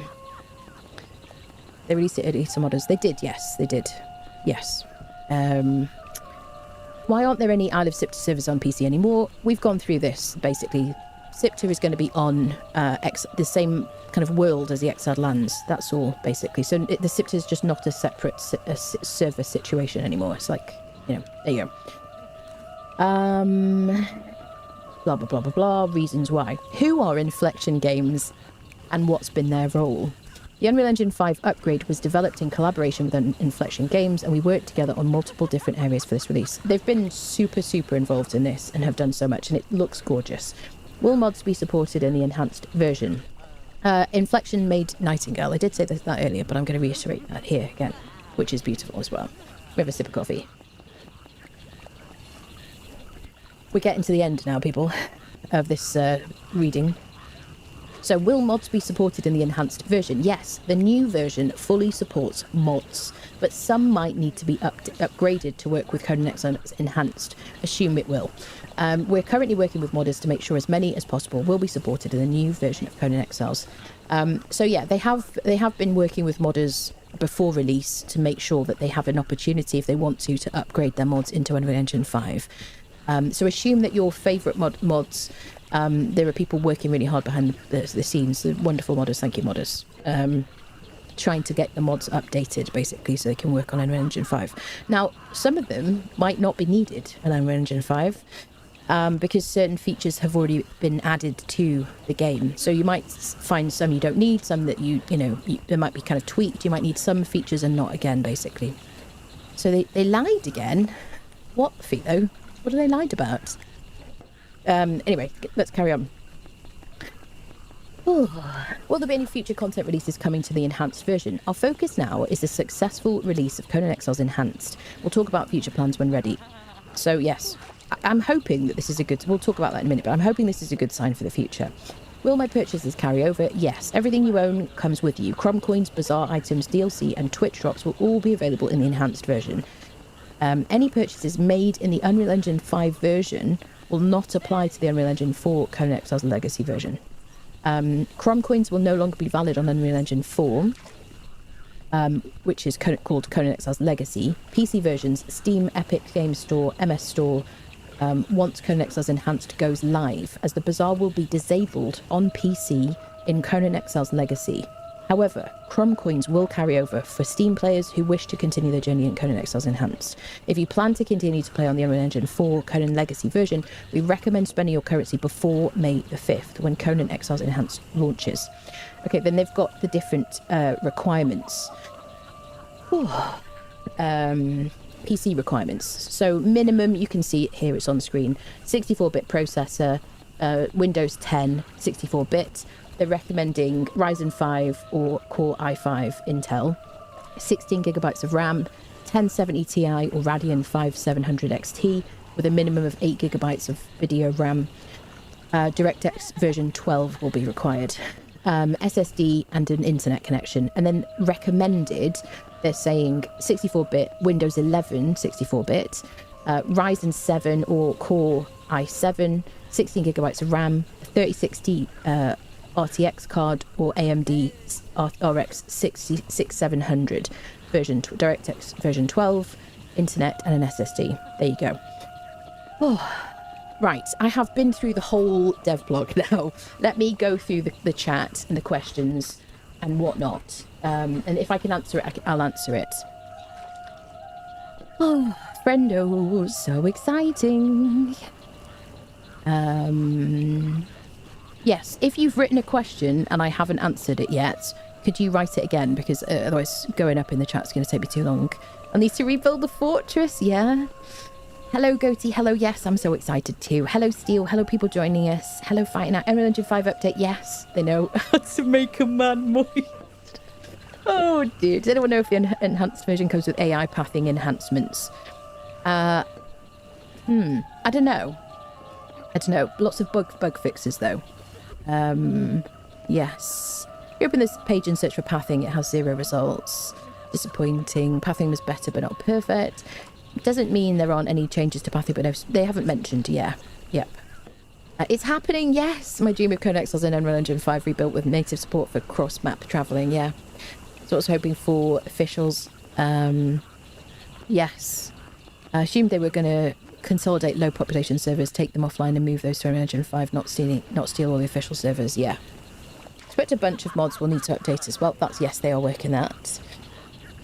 released it early, some modders. They did, yes, they did. Yes. Why aren't there any Isle of Sipter servers on PC anymore? We've gone through this, basically. Sipter is going to be on the same kind of world as the Exiled Lands. That's all, basically. So the Sipter is just not a separate server situation anymore. It's like, there you go. Blah, blah, blah, blah, blah. Reasons why. Who are Inflection Games and what's been their role? The Unreal Engine 5 upgrade was developed in collaboration with Inflection Games, and we worked together on multiple different areas for this release. They've been super, super involved in this and have done so much, and it looks gorgeous. Will mods be supported in the enhanced version? Inflection made Nightingale. I did say that earlier, but I'm going to reiterate that here again, which is beautiful as well. We have a sip of coffee. We're getting to the end now, people, of this reading. So, will mods be supported in the enhanced version? Yes, the new version fully supports mods, but some might need to be upgraded to work with Conan Exiles Enhanced. Assume it will. We're currently working with modders to make sure as many as possible will be supported in the new version of Conan Exiles. So yeah, they have been working with modders before release to make sure that they have an opportunity, if they want to upgrade their mods into Unreal Engine 5. So assume that your favourite mods, there are people working really hard behind the scenes, the wonderful modders, thank you modders, trying to get the mods updated basically so they can work on Unreal Engine 5. Now, some of them might not be needed in Unreal Engine 5 because certain features have already been added to the game. So you might find some you don't need, some that they might be kind of tweaked. You might need some features and not again, basically. So they lied again. What, Philo? What have they lied about? Anyway, let's carry on. Will there be any future content releases coming to the enhanced version? Our focus now is the successful release of Conan Exiles Enhanced. We'll talk about future plans when ready. So yes, I'm hoping that this is a good... We'll talk about that in a minute, but I'm hoping this is a good sign for the future. Will my purchases carry over? Yes. Everything you own comes with you. Crom coins, bazaar items, DLC, and Twitch drops will all be available in the enhanced version. Any purchases made in the Unreal Engine 5 version will not apply to the Unreal Engine 4 Conan Exiles Legacy version. Crom coins will no longer be valid on Unreal Engine 4, which is called Conan Exiles Legacy. PC versions, Steam, Epic Games Store, MS Store, once Conan Exiles Enhanced goes live, as the bazaar will be disabled on PC in Conan Exiles Legacy. However, Crom coins will carry over for Steam players who wish to continue their journey in Conan Exiles Enhanced. If you plan to continue to play on the Unreal Engine 4 Conan Legacy version, we recommend spending your currency before May the 5th, when Conan Exiles Enhanced launches. Okay, then they've got the different requirements. PC requirements. So minimum, you can see it here, it's on the screen, 64-bit processor, Windows 10, 64-bit. They're recommending Ryzen 5 or Core i5 Intel, 16 gigabytes of RAM, 1070 Ti or Radeon 5700 XT with a minimum of 8 gigabytes of video RAM. DirectX version 12 will be required. SSD and an internet connection. And then recommended, they're saying 64-bit, Windows 11 64-bit, Ryzen 7 or Core i7, 16 gigabytes of RAM, 3060 RTX card or AMD RX 6700 version, DirectX version 12, internet and an SSD. There you go. Right, I have been through the whole dev blog now. Let me go through the chat and the questions and whatnot. And if I can answer it, I'll answer it. Oh, friendo, so exciting. Yes, if you've written a question and I haven't answered it yet, could you write it again? Because otherwise going up in the chat's going to take me too long. I need to rebuild the fortress, yeah. Hello, Goatee. Hello, yes, I'm so excited too. Hello, Steel. Hello, people joining us. Hello, Fighting Out. Unreal Engine 5 update, yes. They know how to make a man moist. Oh, dear. Does anyone know if the enhanced version comes with AI pathing enhancements? I don't know. Lots of bug fixes, though. Yes. If you open this page and search for pathing, it has 0 results. Disappointing. Pathing was better, but not perfect. It doesn't mean there aren't any changes to pathing, but no, they haven't mentioned, yeah. Yep. It's happening, yes. My dream of Conan Exiles in Unreal Engine 5 rebuilt with native support for cross-map travelling, yeah. So I was hoping for officials. Yes. I assumed they were going to consolidate low population servers, take them offline and move those to Unreal Engine 5, not steal all the official servers, yeah. Expect a bunch of mods will need to update as well. That's yes, they are working that.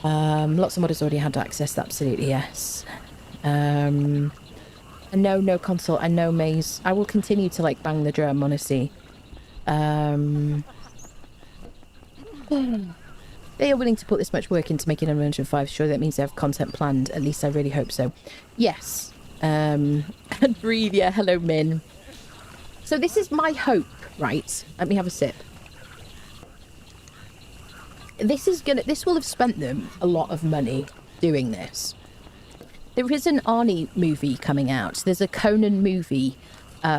Lots of modders already had access, absolutely yes. And no console, and no maze. I will continue to like bang the drum, honestly. They are willing to put this much work into making Unreal Engine 5. Sure, that means they have content planned. At least I really hope so. Yes. And breathe, yeah. Hello, Min. So this is my hope, right? Let me have a sip. This will have spent them a lot of money doing this. There is an Arnie movie coming out. There's a Conan movie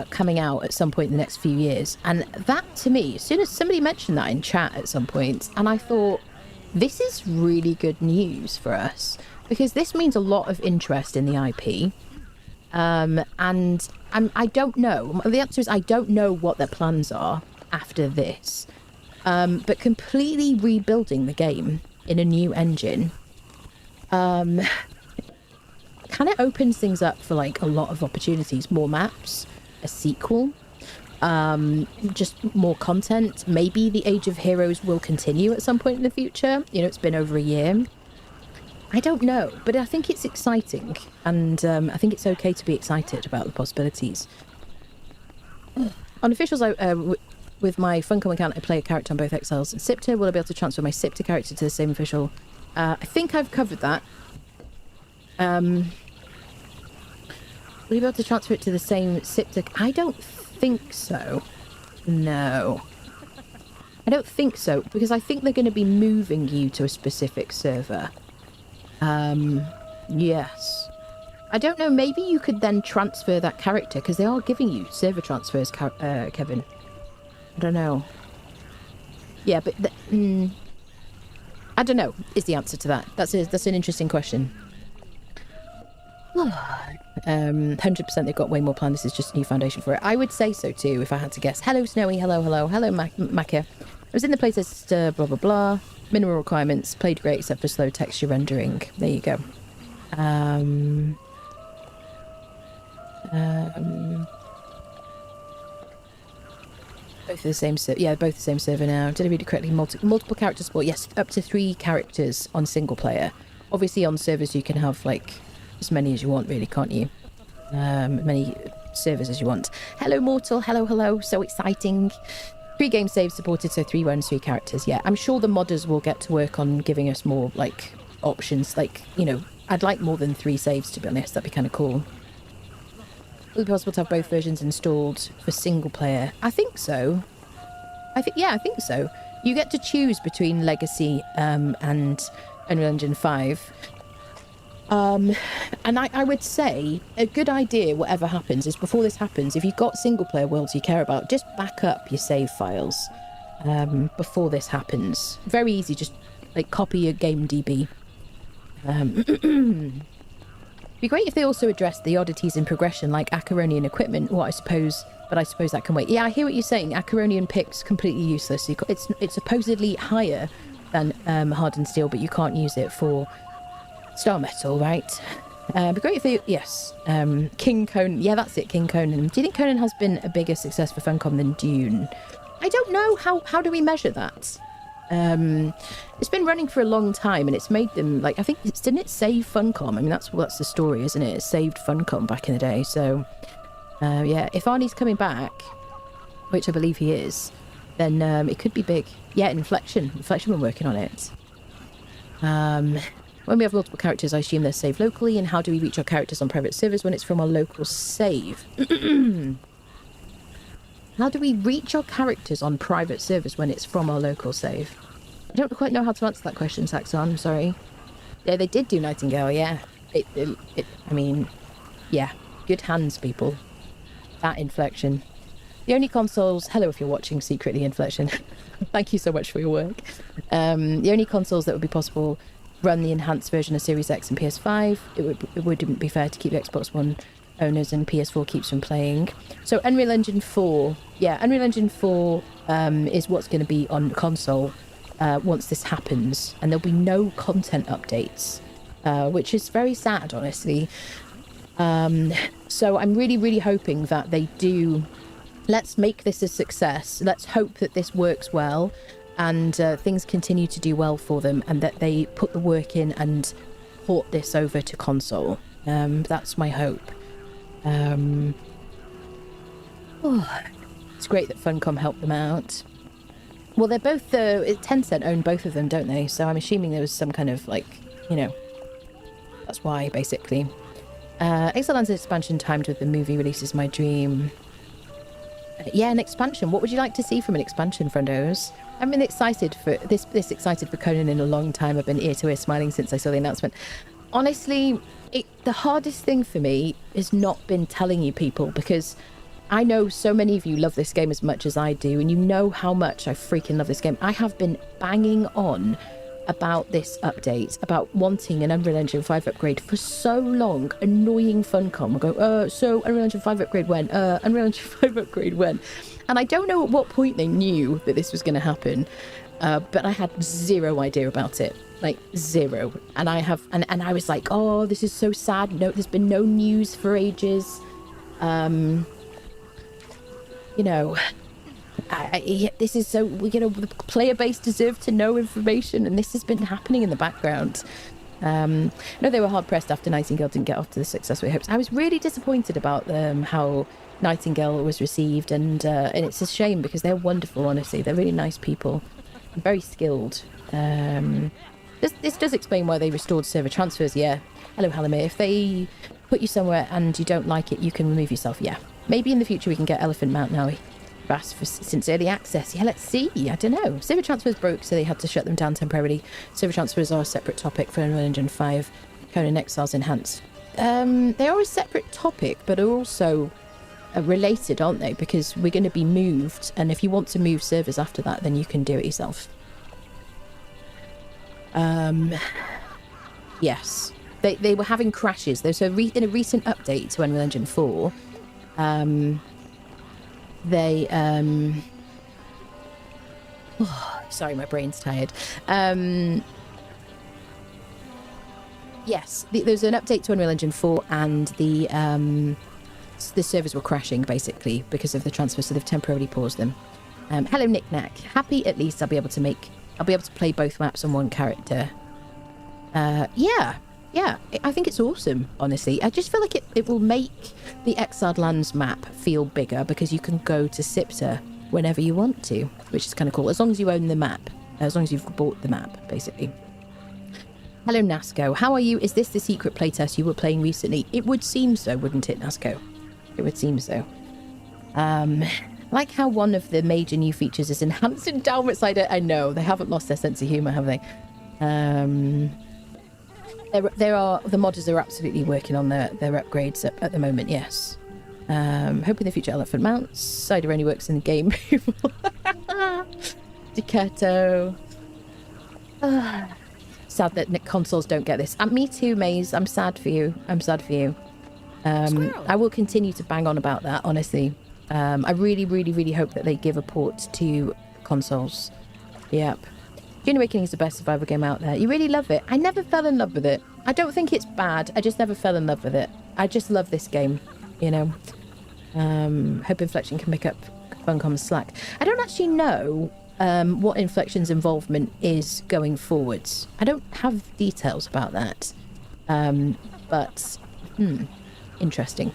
coming out at some point in the next few years. And that, to me, as soon as somebody mentioned that in chat at some point, and I thought, this is really good news for us, because this means a lot of interest in the IP. And I don't know. The answer is I don't know what their plans are after this. But completely rebuilding the game in a new engine kind of opens things up for like a lot of opportunities. More maps, a sequel, just more content. Maybe the Age of Heroes will continue at some point in the future. You know, it's been over a year. I don't know, but I think it's exciting, and I think it's okay to be excited about the possibilities. On officials, with my Funcom account, I play a character on both Exiles and Sipter. Will I be able to transfer my Sipter character to the same official? I think I've covered that. Will you be able to transfer it to the same Sipter? I don't think so. No. I don't think so, because I think they're going to be moving you to a specific server. Yes. I don't know, maybe you could then transfer that character, because they are giving you server transfers, Kevin. I don't know. Yeah, but I don't know is the answer to that. That's an interesting question. 100% they've got way more planned. This is just a new foundation for it. I would say so too, if I had to guess. Hello, Snowy. Hello, Maka. I was in the playtest, blah, blah, blah. Minimal requirements. Played great, except for slow texture rendering. There you go. Both the same server. Yeah, both the same server now. Did I read it correctly? Multiple character support. Yes, up to 3 characters on single player. Obviously, on servers you can have like as many as you want, really, can't you? Many servers as you want. Hello, Mortal. Hello. So exciting. 3 game saves supported, so 3 runs, 3 characters. Yeah, I'm sure the modders will get to work on giving us more like options. Like, you know, I'd like more than 3 saves, to be honest. That'd be kind of cool. Will it be possible to have both versions installed for single player? I think so. I think so. You get to choose between Legacy and Unreal Engine 5. And I would say a good idea, whatever happens, is before this happens, if you've got single player worlds you care about, just back up your save files before this happens. Very easy, just like copy your game DB. Be great if they also addressed the oddities in progression, like Acheronian equipment. But I suppose that can wait. Yeah, I hear what you're saying. Acheronian pick's completely useless. It's supposedly higher than hardened steel, but you can't use it for star metal, right? Be great if they... Yes. King Conan. Yeah, that's it, King Conan. Do you think Conan has been a bigger success for Funcom than Dune? I don't know. How do we measure that? It's been running for a long time, and it's made them, like, I think, didn't it save Funcom? I mean, that's the story, isn't it? It saved Funcom back in the day, so... yeah, if Arnie's coming back, which I believe he is, then it could be big. Yeah, Inflection. Inflection been working on it. When we have multiple characters, I assume they're saved locally, and how do we reach our characters on private servers when it's from our local save? How do we reach our characters on private servers when it's from our local save? I don't quite know how to answer that question, Saxon. I'm sorry. Yeah, they did do Nightingale, yeah. I mean, yeah. Good hands, people. That Inflection. The only consoles... Hello, if you're watching secretly, Inflection. Thank you so much for your work. The only consoles that would be possible run the enhanced version of Series X and PS5. It wouldn't be fair to keep the Xbox One owners and PS4 keeps from playing. So Unreal Engine 4... Yeah, Unreal Engine 4 is what's going to be on console once this happens. And there'll be no content updates, which is very sad, honestly. So I'm really, really hoping that they do... Let's make this a success. Let's hope that this works well and things continue to do well for them, and that they put the work in and port this over to console. That's my hope. It's great that Funcom helped them out. Well, they're both... Tencent own both of them, don't they? So I'm assuming there was some kind of, like, you know... That's why, basically. Exiles expansion timed with the movie release is my dream. Yeah, an expansion. What would you like to see from an expansion, friendos? I've been excited for this excited for Conan in a long time. I've been ear to ear smiling since I saw the announcement. Honestly, the hardest thing for me has not been telling you people, because I know so many of you love this game as much as I do, and you know how much I freaking love this game. I have been banging on about this update, about wanting an Unreal Engine 5 upgrade for so long. Annoying Funcom. I go, so Unreal Engine 5 upgrade when? Unreal Engine 5 upgrade when? And I don't know at what point they knew that this was going to happen, but I had zero idea about it. Like, zero. And I was like, oh, this is so sad. No, there's been no news for ages. You know... this is so, you know, the player base deserved to know information, and this has been happening in the background. I know they were hard pressed after Nightingale didn't get off to the success we hoped. I was really disappointed about how Nightingale was received, and it's a shame because they're wonderful. Honestly, they're really nice people, very skilled. This does explain why they restored server transfers. Yeah, hello Halimir. If they put you somewhere and you don't like it, you can remove yourself. Yeah, maybe in the future we can get Elephant Mount now. Since early access. Yeah, let's see. I don't know. Server transfers broke, so they had to shut them down temporarily. Server transfers are a separate topic for Unreal Engine 5. Conan Exiles Enhanced. They are a separate topic, but are also related, aren't they? Because we're going to be moved, and if you want to move servers after that, then you can do it yourself. Yes, they were having crashes. There's in a recent update to Unreal Engine 4. Sorry, my brain's tired. Yes, there's an update to Unreal Engine 4, and the servers were crashing basically because of the transfer, so they've temporarily paused them. Hello, Knick-Knack. Happy at least I'll be able to play both maps on one character. Yeah, I think it's awesome, honestly. I just feel like it will make the Exiled Lands map feel bigger because you can go to Sipta whenever you want to, which is kind of cool, as long as you own the map, as long as you've bought the map, basically. Hello, Nasco. How are you? Is this the secret playtest you were playing recently? It would seem so, wouldn't it, Nasco? It would seem so. Like how one of the major new features is enhanced endowment slider. I know, they haven't lost their sense of humour, have they? The modders are absolutely working on their upgrades at the moment, yes. Hoping the future elephant mounts. Cider only works in the game. Ducato. Sad that consoles don't get this. Me too, Maze. I'm sad for you. I will continue to bang on about that, honestly. I really, really, really hope that they give a port to consoles. Yep. Dune Awakening is the best survival game out there. You really love it. I never fell in love with it. I don't think it's bad. I just never fell in love with it. I just love this game, you know. Hope Inflection can pick up Funcom's slack. I don't actually know what Inflection's involvement is going forwards. I don't have details about that. But, interesting.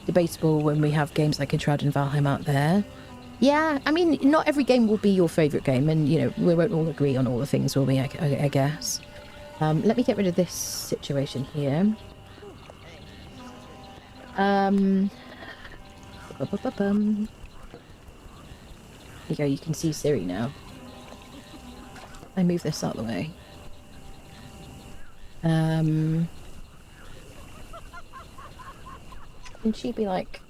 Debatable when we have games like Enshrouded and Valheim out there. Yeah, I mean, not every game will be your favourite game, and, you know, we won't all agree on all the things, will we, I guess. Let me get rid of this situation here. There you go, you can see Siri now. I move this out of the way. Can she be like...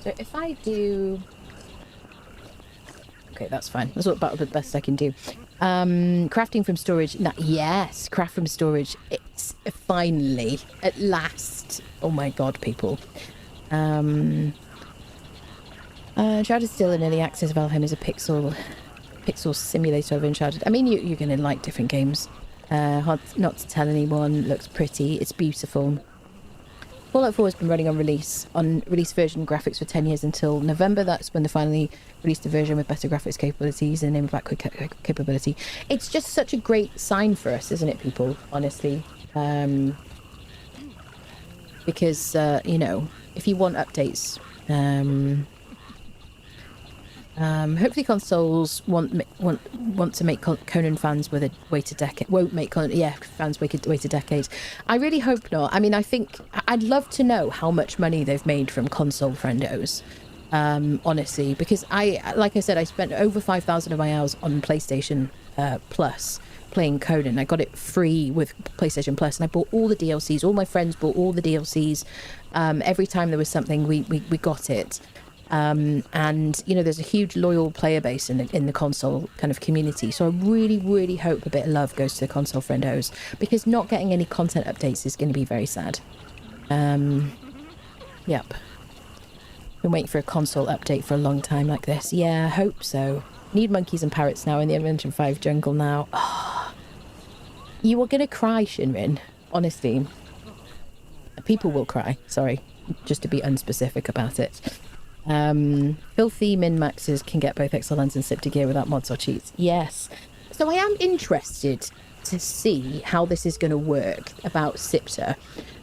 So if I do... Okay, that's fine. That's about the best I can do. Crafting from storage. Yes, craft from storage. It's finally, at last. Oh my god, people. Enshrouded still in early access. Valheim is a pixel simulator of Enshrouded. I mean, you're going to like different games. Hard not to tell anyone. Looks pretty. It's beautiful. Fallout 4 has been running on release version graphics for 10 years until November. That's when they finally released a version with better graphics capabilities and name backward capability. It's just such a great sign for us, isn't it, people? Honestly. Because, you know, if you want updates... hopefully consoles want to make Conan fans wait a decade. Won't make fans wait a decade. I really hope not. I mean, I think I'd love to know how much money they've made from console friendos. Honestly, because like I said, I spent over 5,000 of my hours on PlayStation Plus playing Conan. I got it free with PlayStation Plus, and I bought all the DLCs. All my friends bought all the DLCs. Every time there was something, we got it. And you know, there's a huge loyal player base in the console kind of community, so I really, really hope a bit of love goes to the console friendos, because not getting any content updates is going to be very sad. Yep, been waiting for a console update for a long time like this. Yeah, I hope so. Need monkeys and parrots now in the Unreal Engine 5 jungle now. Oh, you are gonna cry, Shinrin, honestly. People will cry, sorry, just to be unspecific about it. Filthy min-maxers can get both Exiled Lands and Sipta gear without mods or cheats. Yes. So I am interested to see how this is going to work about Sipta,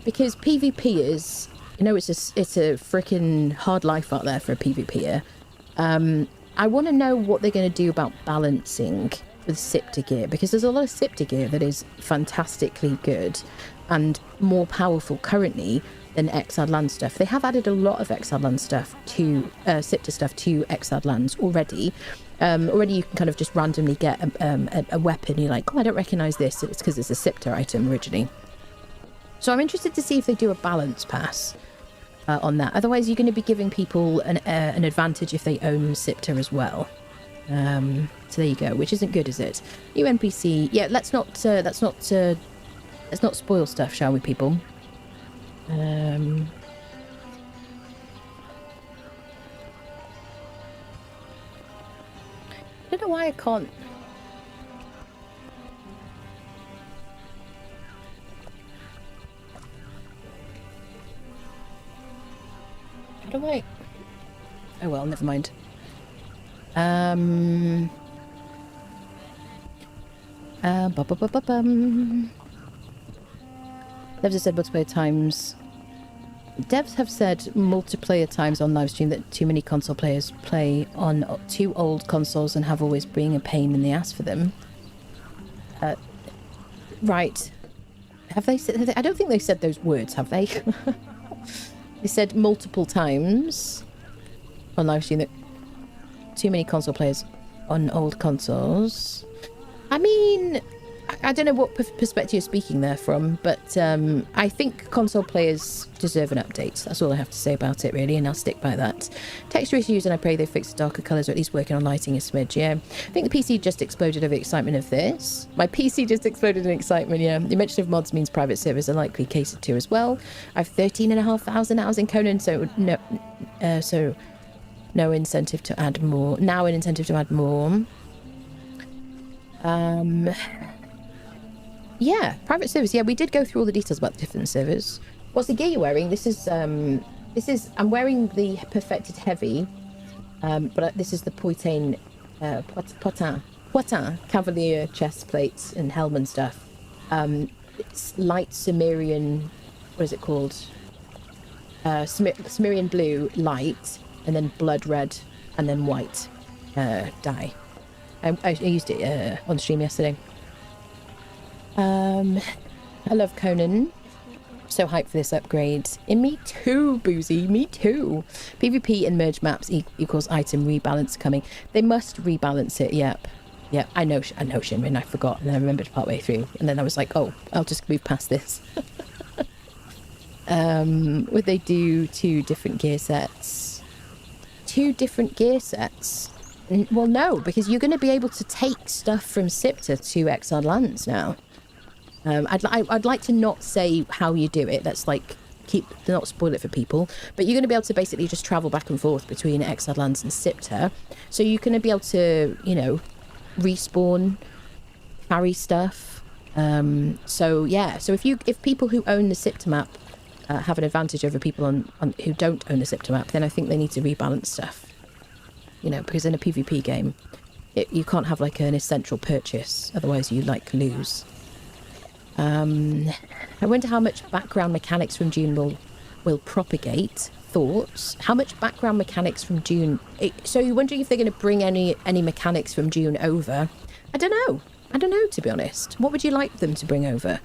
because PvPers, you know, it's a freaking hard life out there for a PvPer. I want to know what they're going to do about balancing with Sipta gear, because there's a lot of Sipta gear that is fantastically good and more powerful currently than Exiled Lands stuff. They have added a lot of Exiled Lands stuff to Sipta stuff to Exiled Lands already. Already you can kind of just randomly get a weapon. You're like, oh, I don't recognise this. It's because it's a Sipta item originally. So I'm interested to see if they do a balance pass. on that. Otherwise, you're going to be giving people an advantage if they own Sipta as well. So there you go, which isn't good, is it? New NPC. Yeah, let's not spoil stuff, shall we, people? I don't know why I can't. How do I? Oh well, never mind. Devs have said multiplayer times. Devs have said multiplayer times on live stream that too many console players play on too old consoles and have always been a pain in the ass for them. Right. Have they said? I don't think they said those words, have they? They said multiple times on live stream that too many console players on old consoles. I mean, I don't know what perspective you're speaking there from, but I think console players deserve an update. That's all I have to say about it, really, and I'll stick by that. Texture issues, and I pray they fix the darker colours, or at least working on lighting a smidge, yeah. I think the PC just exploded over excitement of this. My PC just exploded in excitement, yeah. The mention of mods means private servers are likely catered to as well. I have 13,500 hours in Conan, so no incentive to add more. Now an incentive to add more. Yeah, private servers. Yeah, we did go through all the details about the different servers. What's the gear you're wearing? This is I'm wearing the Perfected Heavy, but this is the Poitin Poitin Cavalier chest plates and helm and stuff. It's light Sumerian, what is it called? Sumerian blue light, and then blood red, and then white dye. I used it on stream yesterday. I love Conan. So hyped for this upgrade. And me too, Boozy. Me too. PvP and merge maps equals item rebalance coming. They must rebalance it. Yep. Yeah, I know, Shinrin. I forgot, and then I remembered partway through, and then I was like, oh, I'll just move past this. Would they do 2 different gear sets? 2 different gear sets? Well, no, because you're going to be able to take stuff from Sipta to Exiled Lands now. I'd like to not say how you do it. That's like not spoil it for people. But you're going to be able to basically just travel back and forth between Exiled Lands and Sipta. So you're going to be able to, you know, respawn, carry stuff. So yeah. So if people who own the Sipta map have an advantage over people on who don't own the Sipta map, then I think they need to rebalance stuff. You know, because in a PvP game, you can't have like an essential purchase, otherwise you like lose. I wonder how much background mechanics from June will propagate. Thoughts? How much background mechanics from June? So you're wondering if they're going to bring any mechanics from June over? I don't know, to be honest. What would you like them to bring over?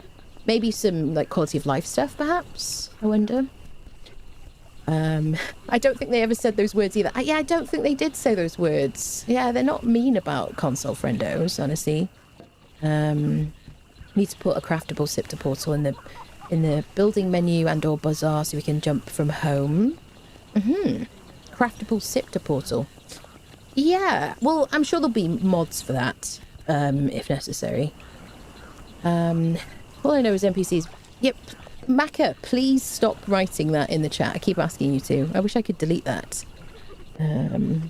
Maybe some like quality of life stuff, perhaps? I wonder. I don't think they ever said those words either. I don't think they did say those words. Yeah, they're not mean about console friendos, honestly. Need to put a craftable Sipta portal in the building menu and or bazaar so we can jump from home. Craftable Sipta portal. Yeah, well, I'm sure there'll be mods for that, if necessary. All I know is NPCs. Yep. Maka, please stop writing that in the chat. I keep asking you to. I wish I could delete that. There we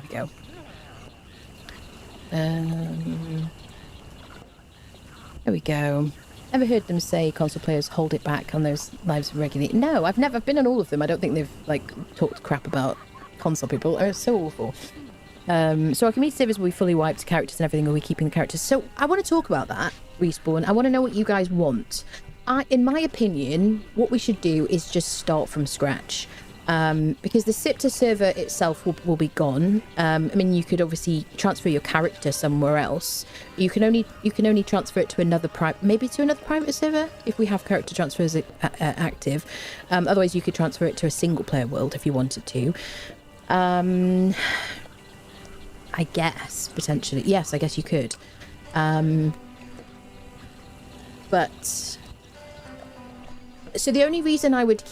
go. There we go. Ever heard them say console players hold it back on those lives regularly? No, I've been on all of them. I don't think they've like talked crap about console people. Oh, it's so awful. So our community servers will be fully wiped, characters and everything, or are we keeping the characters? So I want to talk about that, Respawn. I want to know what you guys want. In my opinion, what we should do is just start from scratch. Because the SIPTA server itself will be gone. I mean, you could obviously transfer your character somewhere else. You can only transfer it to another private server if we have character transfers active. Otherwise, you could transfer it to a single player world if you wanted to. I guess potentially, yes, I guess you could. But so the only reason I would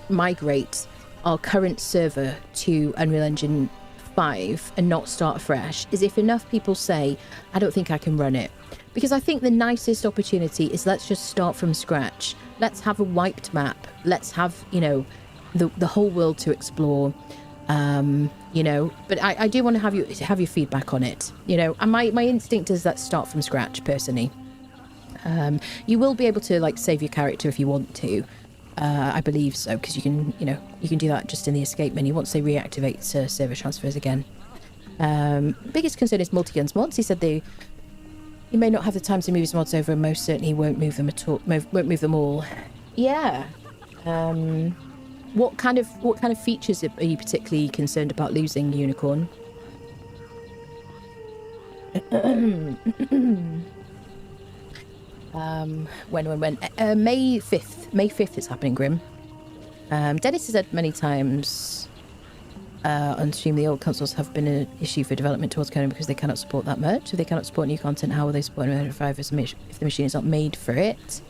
migrate our current server to Unreal Engine 5 and not start afresh is if enough people say, I don't think I can run it. Because I think the nicest opportunity is let's just start from scratch. Let's have a wiped map. Let's have, the whole world to explore. But I do want to have your feedback on it. And my instinct is let's start from scratch, personally. You will be able to save your character if you want to. I believe so, because you can do that just in the escape menu once they reactivate server transfers again. Biggest concern is multi-guns mods. He said you may not have the time to move his mods over, and most certainly won't move them at all. Won't move them all. Yeah. What kind of features are you particularly concerned about losing, Unicorn? When? May 5th. May 5th it's happening, Grim. Dennis has said many times on stream the old consoles have been an issue for development towards Conan because they cannot support that much. If they cannot support new content, how will they support Unreal 5 if the machine is not made for it?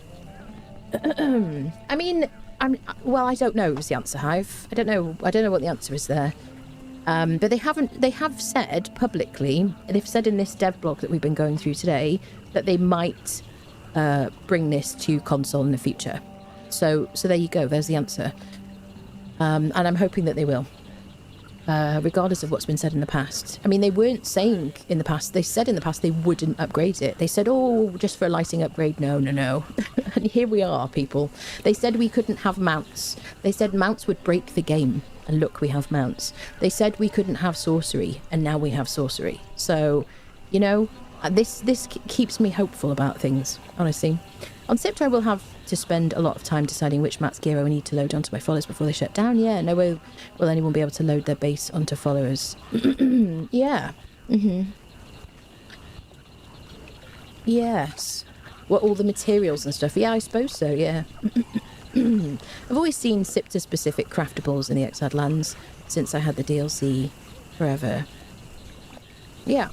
I mean, I don't know is the answer, Hive. I don't know what the answer is there. But they have said publicly, they've said in this dev blog that we've been going through today, that they might bring this to console in the future. So there you go, there's the answer. And I'm hoping that they will. Regardless of what's been said in the past. I mean, they weren't saying in the past, they said in the past they wouldn't upgrade it. They said, oh, just for a lighting upgrade. No. And here we are, people. They said we couldn't have mounts. They said mounts would break the game. And look, we have mounts. They said we couldn't have sorcery. And now we have sorcery. So, this keeps me hopeful about things, honestly. On SIPTA, I will have to spend a lot of time deciding which mats gear I need to load onto my followers before they shut down. Yeah, no way will anyone be able to load their base onto followers. Yeah. Yes. What, all the materials and stuff? Yeah, I suppose so, yeah. I've always seen SIPTA-specific craftables in the Exiled Lands since I had the DLC forever. Yeah.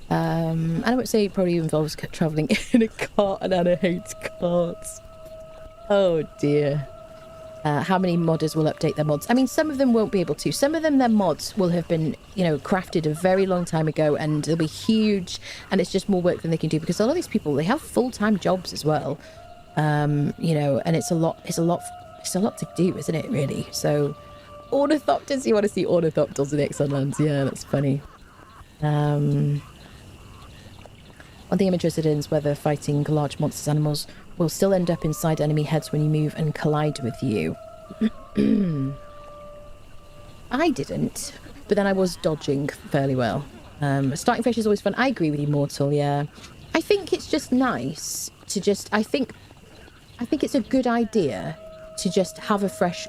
And I would say it probably involves travelling in a cart, and Anna hates carts. Oh dear. How many modders will update their mods? I mean, some of them won't be able to. Some of them, their mods will have been, crafted a very long time ago, and they'll be huge, and it's just more work than they can do, because a lot of these people, they have full-time jobs as well. And it's a lot to do, isn't it, really? So, Ornithopters, you want to see Ornithopters in Exiled Lands? Yeah, that's funny. One thing I'm interested in is whether fighting large monsters animals will still end up inside enemy heads when you move and collide with you. I didn't, but then I was dodging fairly well. Starting fresh is always fun. I agree with you, Mortal, yeah. I think it's just nice to just... I think it's a good idea to just have a fresh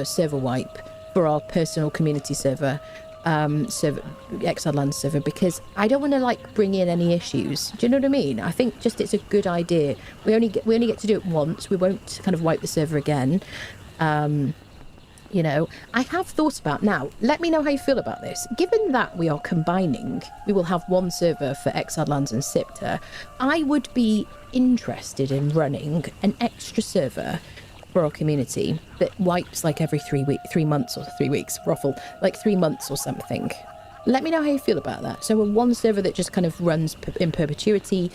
server wipe for our personal community server. Exiled Lands server, because I don't want to bring in any issues. Do you know what I mean? I think just it's a good idea. We only get to do it once. We won't kind of wipe the server again. I have thought about now. Let me know how you feel about this. Given that we are combining, we will have one server for Exiled Lands and SIPTA. I would be interested in running an extra server for our community that wipes every 3 months or 3 weeks, ruffle, 3 months or something. Let me know how you feel about that. So one server that just kind of runs in perpetuity,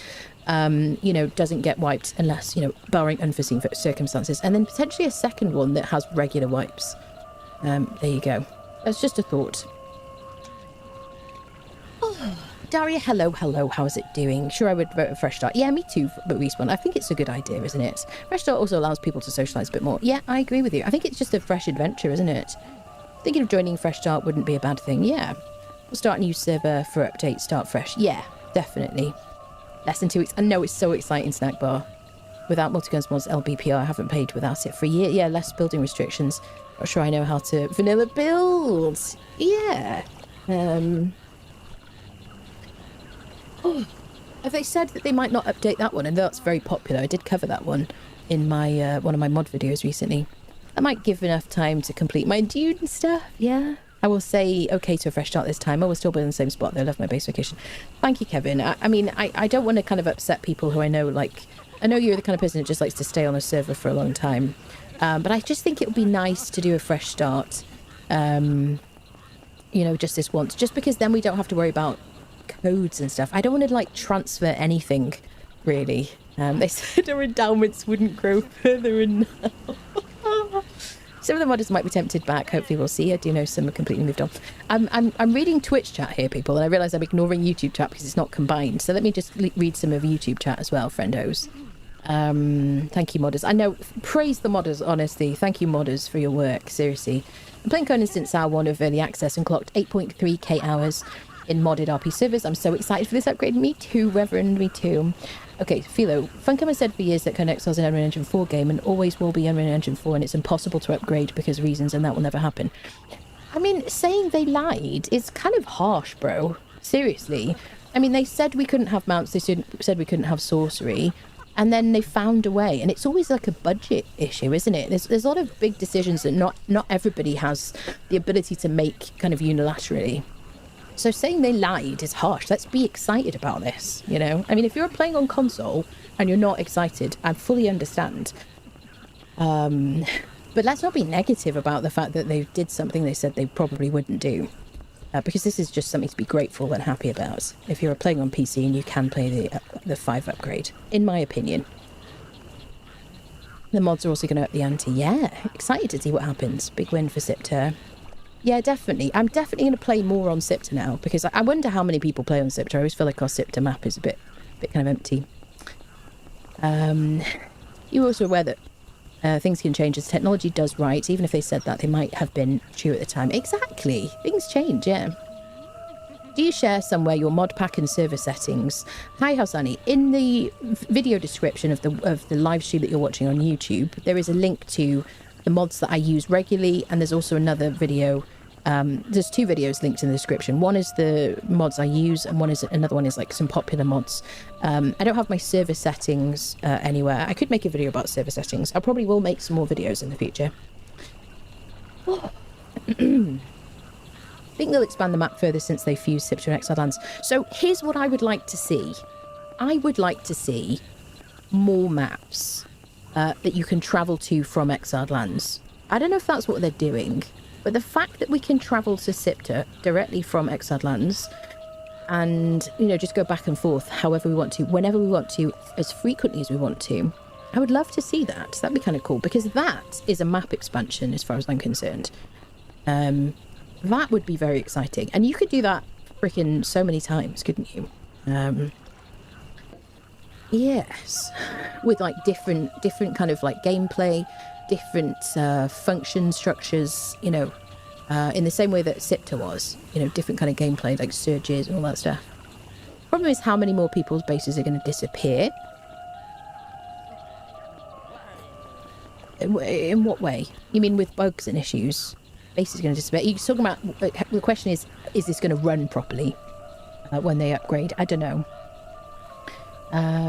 doesn't get wiped unless, barring unforeseen circumstances, and then potentially a second one that has regular wipes. There you go. That's just a thought. Oh. Daria, hello, how's it doing? Sure, I would vote a fresh start. Yeah, me too, but Respawn. I think it's a good idea, isn't it? Fresh start also allows people to socialise a bit more. Yeah, I agree with you. I think it's just a fresh adventure, isn't it? Thinking of joining fresh start wouldn't be a bad thing. Yeah. We'll start a new server for update, start fresh. Yeah, definitely. Less than 2 weeks. I know, it's so exciting, Snack Bar. without multi-guns mods LBPR. I haven't played without it for a year. Yeah, less building restrictions. Not sure I know how to vanilla build. Yeah. Oh, have they said that they might not update that one? And that's very popular. I did cover that one in my one of my mod videos recently. That might give enough time to complete my Dune and stuff. Yeah. I will say okay to a fresh start this time. I will still be in the same spot though. I love my base location. Thank you, Kevin. I mean, I don't want to kind of upset people who I know, like, I know you're the kind of person that just likes to stay on a server for a long time. But I just think it would be nice to do a fresh start. You know, just this once. Just because then we don't have to worry about codes and stuff. I don't want to, like, transfer anything, really. They said our endowments wouldn't grow further enough. Some of the modders might be tempted back. Hopefully we'll see. I do know some are completely moved on. I'm reading Twitch chat here, people, and I realise I'm ignoring YouTube chat because it's not combined. So let me just read some of YouTube chat as well, friendos. Thank you, modders. I know, praise the modders, honestly. Thank you, modders, for your work. Seriously. I'm playing Conan since hour 1 of early access and clocked 8.3k hours in modded RP servers. I'm so excited for this upgrade. Me too, Reverend, me too. Okay, Philo. Funcom has said for years that Conan Exiles is an Unreal Engine 4 game and always will be Unreal Engine 4, and it's impossible to upgrade because of reasons, and that will never happen. I mean, saying they lied is kind of harsh, bro. Seriously. I mean, they said we couldn't have mounts, they said we couldn't have sorcery, and then they found a way. And it's always like a budget issue, isn't it? There's a lot of big decisions that not everybody has the ability to make kind of unilaterally. So saying they lied is harsh. Let's be excited about this, you know? I mean, if you're playing on console and you're not excited, I fully understand. But let's not be negative about the fact that they did something they said they probably wouldn't do. Because this is just something to be grateful and happy about. If you're playing on PC and you can play the 5 upgrade, in my opinion. The mods are also going to up the ante. Yeah, excited to see what happens. Big win for Sipter. Yeah, definitely. I'm definitely going to play more on Sipter now, because I wonder how many people play on Sipter. I always feel like our Sipter map is a bit kind of empty. You're also aware that things can change as technology does, right? Even if they said that, they might have been true at the time. Exactly. Things change, yeah. Do you share somewhere your mod pack and server settings? Hi, Hausani. In the video description of the live stream that you're watching on YouTube, there is a link to the mods that I use regularly, and there's also another video. There's 2 videos linked in the description. One is the mods I use, and another one is like some popular mods. I don't have my server settings anywhere. I could make a video about server settings. I probably will make some more videos in the future. I think they'll expand the map further since they fused Sipter and Exiled Lands. So here's what I would like to see. I would like to see more maps that you can travel to from Exiled Lands. I don't know if that's what they're doing, but the fact that we can travel to Sipter directly from Exiled Lands and, you know, just go back and forth however we want to, whenever we want to, as frequently as we want to, I would love to see that. That'd be kind of cool, because that is a map expansion as far as I'm concerned. That would be very exciting. And you could do that freaking so many times, couldn't you? Yes, with like different kind of like gameplay, different function structures, you know, in the same way that Sipter was, you know, different kind of gameplay, like surges and all that stuff. Problem is, how many more people's bases are going to disappear? In what way? You mean with bugs and issues? Base is going to disappear. You're talking about, the question is this going to run properly when they upgrade? I don't know.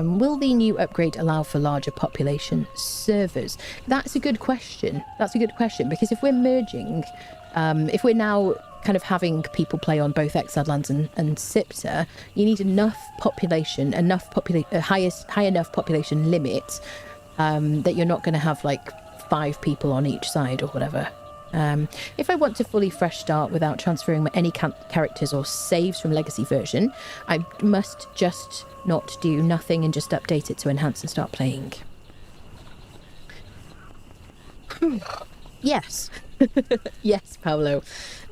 Will the new upgrade allow for larger population servers? That's a good question. That's a good question, because if we're merging, if we're now kind of having people play on both Exiled Lands and Sipter, you need enough population, high enough population limit that you're not going to have like 5 people on each side or whatever. If I want to fully fresh start without transferring any characters or saves from legacy version, I must just not do nothing and just update it to enhance and start playing. Yes. Yes, Paolo.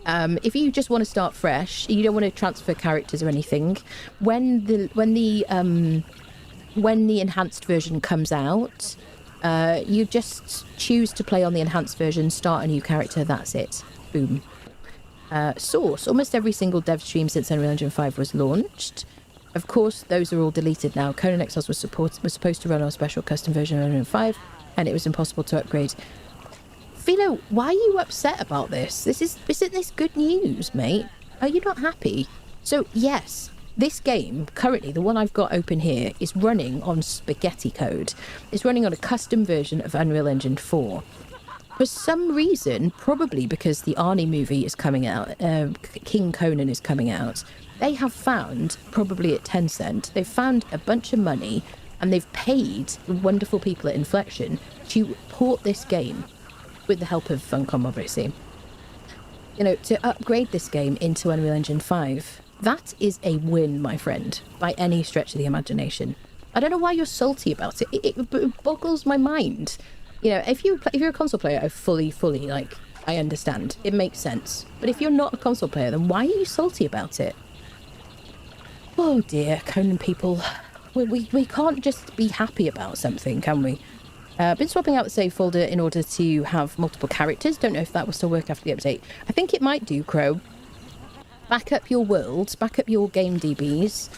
If you just want to start fresh, you don't want to transfer characters or anything, when the enhanced version comes out, you just choose to play on the enhanced version, start a new character, that's it. Boom. Source. Almost every single dev stream since Unreal Engine 5 was launched Of course, those are all deleted now. Conan Exiles was supposed to run on a special custom version of Unreal 5, and it was impossible to upgrade. Philo, why are you upset about this? Isn't this good news, mate? Are you not happy? So, yes, this game, currently, the one I've got open here, is running on spaghetti code. It's running on a custom version of Unreal Engine 4. For some reason, probably because the Arnie movie is coming out, King Conan is coming out, they have found, probably at Tencent, they've found a bunch of money and they've paid the wonderful people at Inflection to port this game, with the help of Funcom, obviously. You know, to upgrade this game into Unreal Engine 5, that is a win, my friend, by any stretch of the imagination. I don't know why you're salty about it. It boggles my mind. You know, if you're a console player, I fully, like, I understand. It makes sense. But if you're not a console player, then why are you salty about it? Oh dear, Conan people. We can't just be happy about something, can we? Been swapping out the save folder in order to have multiple characters. Don't know if that will still work after the update. I think it might do, Crow. Back up your worlds, back up your game DBs,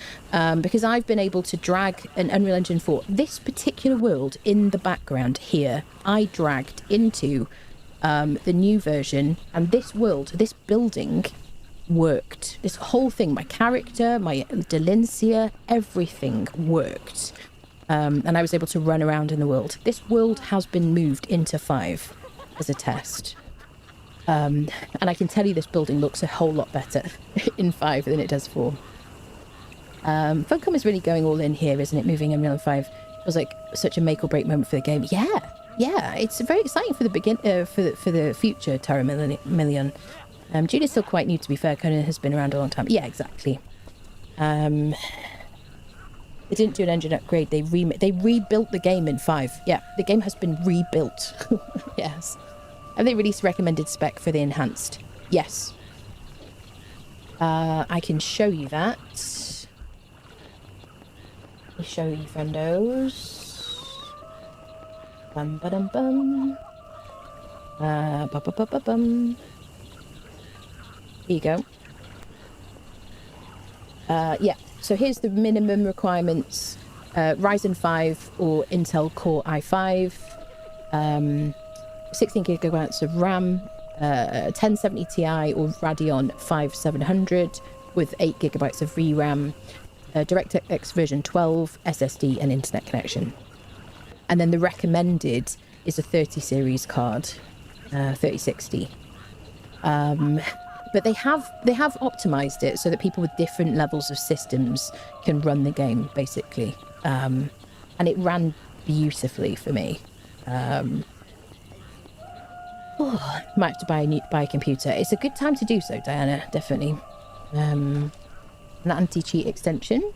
because I've been able to drag an Unreal Engine 4. This particular world in the background here, I dragged into the new version, and this world, this building worked. This whole thing, my character, my Delincia, everything worked. And I was able to run around in the world. This world has been moved into 5 as a test. And I can tell you this building looks a whole lot better in 5 than it does 4. Funcom is really going all in here, isn't it? Moving Unreal 5 was like such a make or break moment for the game. Yeah, it's very exciting for the for the future Terra Million. Julia's still quite new, to be fair. Conan has been around a long time. Yeah, exactly. They didn't do an engine upgrade. They rebuilt the game in 5. Yeah, the game has been rebuilt. Yes. Have they released recommended spec for the enhanced? Yes. I can show you that. Let me show you, friendos. Bum ba dum bum. Bum. Here you go. Yeah, so here's the minimum requirements. Ryzen 5 or Intel Core i5. 16 gigabytes of RAM. 1070 Ti or Radeon 5700 with 8 gigabytes of VRAM. DirectX version 12, SSD and internet connection. And then the recommended is a 30 series card. 3060. But they have optimized it so that people with different levels of systems can run the game, basically. And it ran beautifully for me. Might have to buy a computer. It's a good time to do so, Diana, definitely. An anti-cheat extension.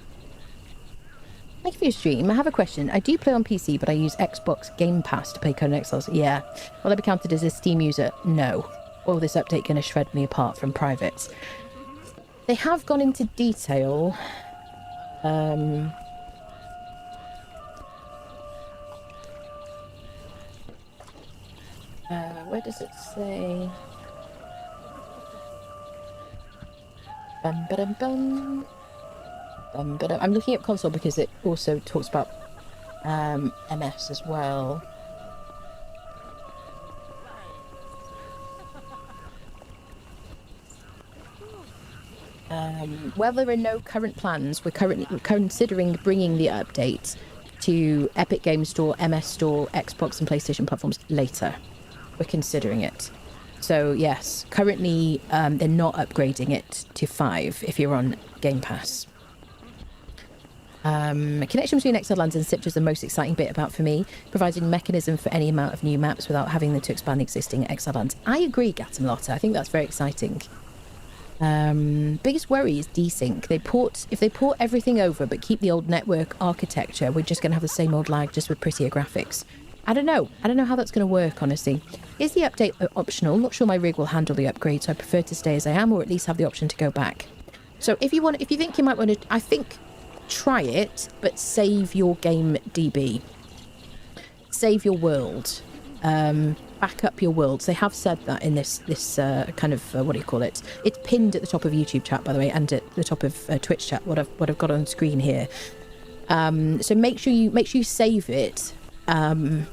Thank you for your stream. I have a question. I do play on PC, but I use Xbox Game Pass to play Conan Exiles. Yeah. Will I be counted as a Steam user? No. Or this update going to shred me apart from privates? They have gone into detail. Where does it say? Bum. I'm looking at console because it also talks about MS as well. Well, there are no current plans. We're currently considering bringing the update to Epic Games Store, MS Store, Xbox and PlayStation platforms later. We're considering it. So yes, currently they're not upgrading it to 5 if you're on Game Pass. Connection between Exiled Lands and Sipt is the most exciting bit about for me, providing a mechanism for any amount of new maps without having to expand existing Exiled Lands. I agree, Gattamlotta. I think that's very exciting. Biggest worry is desync. If they port everything over but keep the old network architecture, we're just going to have the same old lag just with prettier graphics. I don't know how that's going to work, honestly. Is the update optional? Not sure my rig will handle the upgrade, so I prefer to stay as I am, or at least have the option to go back. So if you think you might want to, I think try it, but save your game DB. Save your world. back up your worlds. They have said that in this kind of what do you call it? It's pinned at the top of YouTube chat, by the way, and at the top of Twitch chat. What I've got on screen here. So make sure you save it, and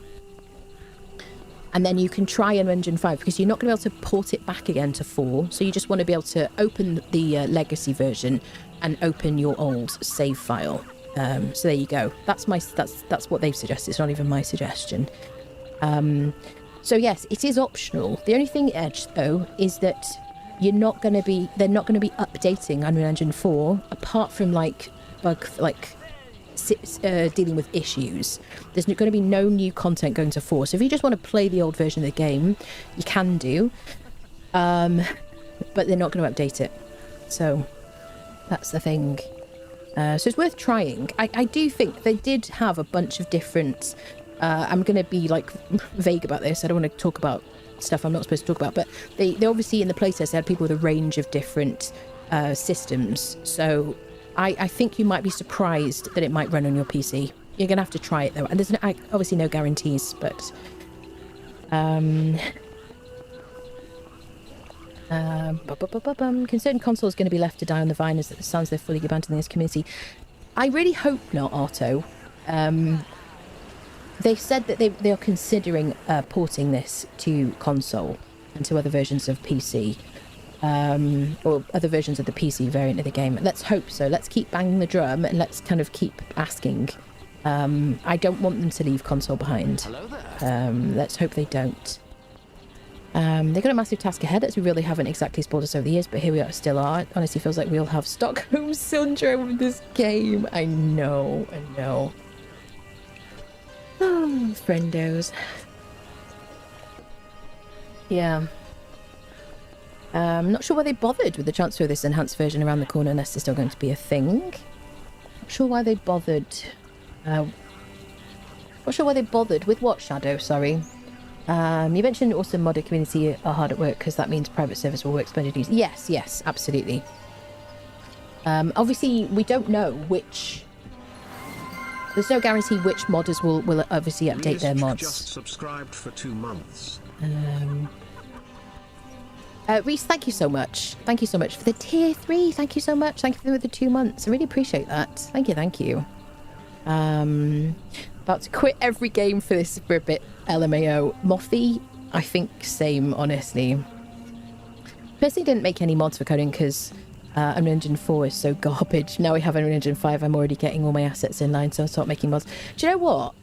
then you can try Unreal Engine 5, because you're not going to be able to port it back again to 4. So you just want to be able to open the legacy version and open your old save file. So there you go. That's what they've suggested. It's not even my suggestion. So yes, it is optional. The only thing, Edge, though, is that they're not going to be updating Unreal Engine 4 apart from dealing with issues. There's going to be no new content going to 4. So if you just want to play the old version of the game, you can do, but they're not going to update it. So that's the thing. So it's worth trying. I do think they did have a bunch of different I'm going to be vague about this. I don't want to talk about stuff I'm not supposed to talk about, but they obviously in the playtest they had people with a range of different systems. So I think you might be surprised that it might run on your PC. You're going to have to try it though, and there's obviously no guarantees, but concerned console is going to be left to die on the vine as it sounds they're fully abandoning this community. I really hope not, Otto. They said that they are considering porting this to console and to other versions of PC, or other versions of the PC variant of the game. Let's hope so. Let's keep banging the drum and let's kind of keep asking. I don't want them to leave console behind. Hello there. Let's hope they don't. They've got a massive task ahead, as we really haven't exactly spoiled us over the years, but here we are, still are. It honestly feels like we all have Stockholm Syndrome with this game. I know. Oh, friendos. Yeah. I'm not sure why they bothered with the transfer of this enhanced version around the corner unless it's still going to be a thing. Not sure why they bothered. Not sure why they bothered with what, Shadow, sorry. You mentioned also modder community are hard at work because that means private service will work splendidly. Yes, absolutely. Obviously, we don't know which... There's no guarantee which modders will obviously update their mods. Just subscribed for 2 months. Reese, thank you so much. Thank you so much for the tier 3. Thank you so much. Thank you for the 2 months. I really appreciate that. Thank you. About to quit every game for a bit. LMAO. Mothy, I think same, honestly. Personally didn't make any mods for Conan because Unreal Engine 4 is so garbage. Now we have Unreal Engine 5, I'm already getting all my assets in line, so I'll start making mods. Do you know what?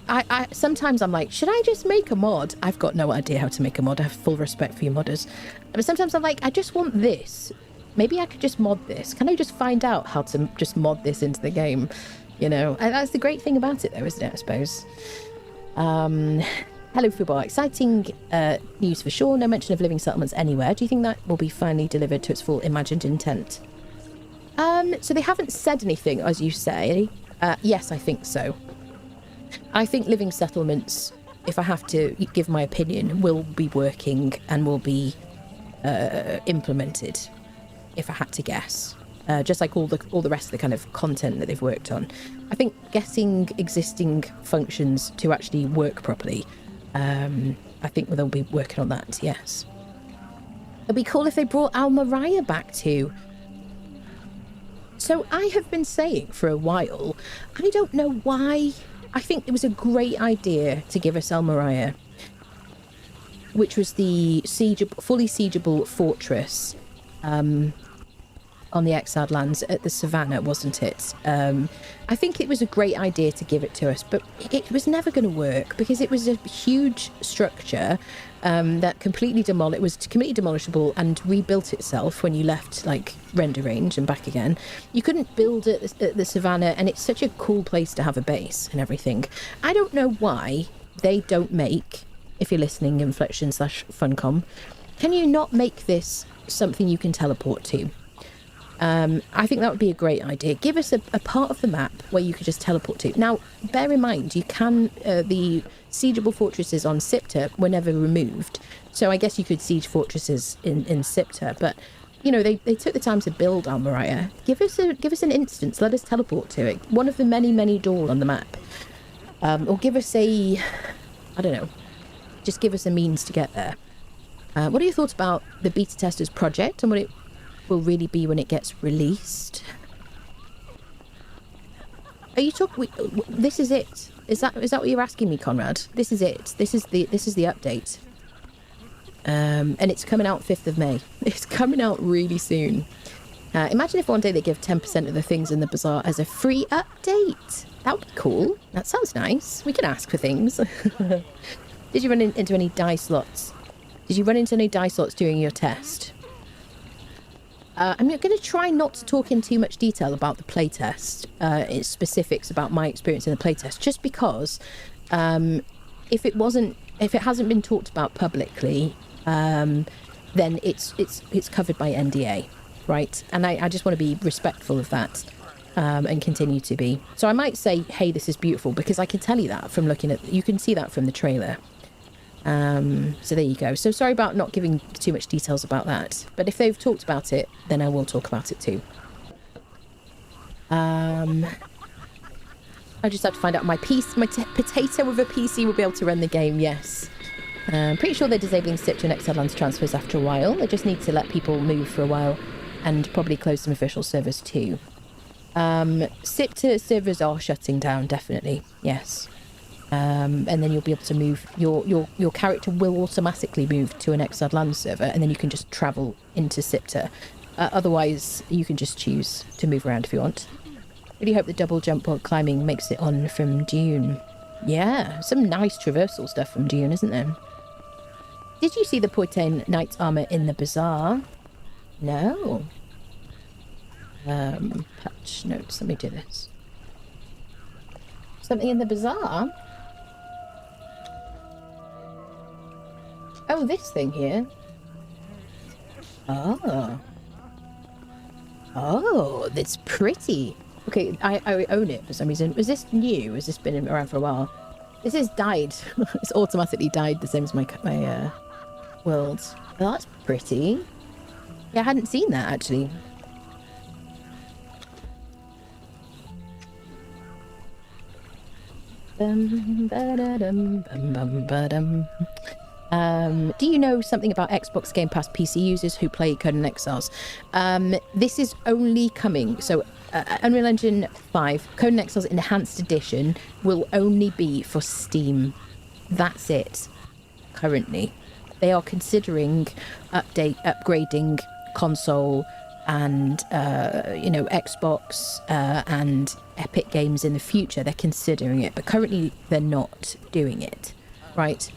I sometimes I'm like, should I just make a mod? I've got no idea how to make a mod. I have full respect for you modders. But sometimes I'm like, I just want this. Maybe I could just mod this. Can I just find out how to just mod this into the game? You know, and that's the great thing about it though, isn't it, I suppose? Hello, Football. Exciting news for sure. No mention of living settlements anywhere. Do you think that will be finally delivered to its full imagined intent? So they haven't said anything, as you say. Yes, I think so. I think living settlements, if I have to give my opinion, will be working and will be implemented, if I had to guess. Just like all the rest of the kind of content that they've worked on. I think getting existing functions to actually work properly, I think they'll be working on that, yes. It'd be cool if they brought Almaria back too. So I have been saying for a while, I don't know why, I think it was a great idea to give us Almaria, which was the fully siegeable fortress on the exiled lands at the savannah, wasn't it? I think it was a great idea to give it to us, but it was never going to work because it was a huge structure that completely demolishable and rebuilt itself when you left like render range and back again. You couldn't build it at the savannah, and it's such a cool place to have a base and everything. I don't know why they don't make, if you're listening, Inflection/Funcom, can you not make this something you can teleport to? I think that would be a great idea. Give us a part of the map where you could just teleport to. Now, bear in mind, you can, the siegeable fortresses on Sipta were never removed. So I guess you could siege fortresses in Sipta. But, you know, they took the time to build Almaria. Give us an instance. Let us teleport to it. One of the many, many doors on the map. Or give us a, I don't know, just give us a means to get there. What are your thoughts about the beta testers project and what it will really be when it gets released? Are you talking? This is it. Is that what you're asking me, Conrad? This is it. This is the update. And it's coming out 5th of May. It's coming out really soon. Imagine if one day they give 10% of the things in the bazaar as a free update. That would be cool. That sounds nice. We can ask for things. Did you run into any die slots? Did you run into any die slots during your test? I'm going to try not to talk in too much detail about the playtest, its specifics about my experience in the playtest, just because if it hasn't been talked about publicly, then it's covered by NDA, right? And I just want to be respectful of that and continue to be. So I might say, hey, this is beautiful, because I can tell you that from looking at, you can see that from the trailer. So there you go. So sorry about not giving too much details about that. But if they've talked about it, then I will talk about it too. I just have to find out my potato with a PC will be able to run the game, yes. Pretty sure they're disabling SIP to Excel's transfers after a while. They just need to let people move for a while and probably close some official servers too. SIP to servers are shutting down, definitely, yes. And then you'll be able to move, your character will automatically move to an Exiled Lands server, and then you can just travel into SIPTA. Otherwise, you can just choose to move around if you want. Really hope the double jump while climbing makes it on from Dune. Yeah, some nice traversal stuff from Dune, isn't there? Did you see the Poitain Knight's armour in the bazaar? No. Patch notes, let me do this. Something in the bazaar? Oh, this thing here. Oh. Oh, that's pretty. Okay, I own it for some reason. Was this new? Has this been around for a while? This is dyed. It's automatically dyed the same as my world. Oh, that's pretty. Yeah, I hadn't seen that actually. Do you know something about Xbox Game Pass PC users who play Conan Exiles? This is only coming, so Unreal Engine 5 Conan Exiles Enhanced Edition will only be for Steam. That's it. Currently, they are considering upgrading console and Xbox and Epic Games in the future. They're considering it, but currently they're not doing it, right?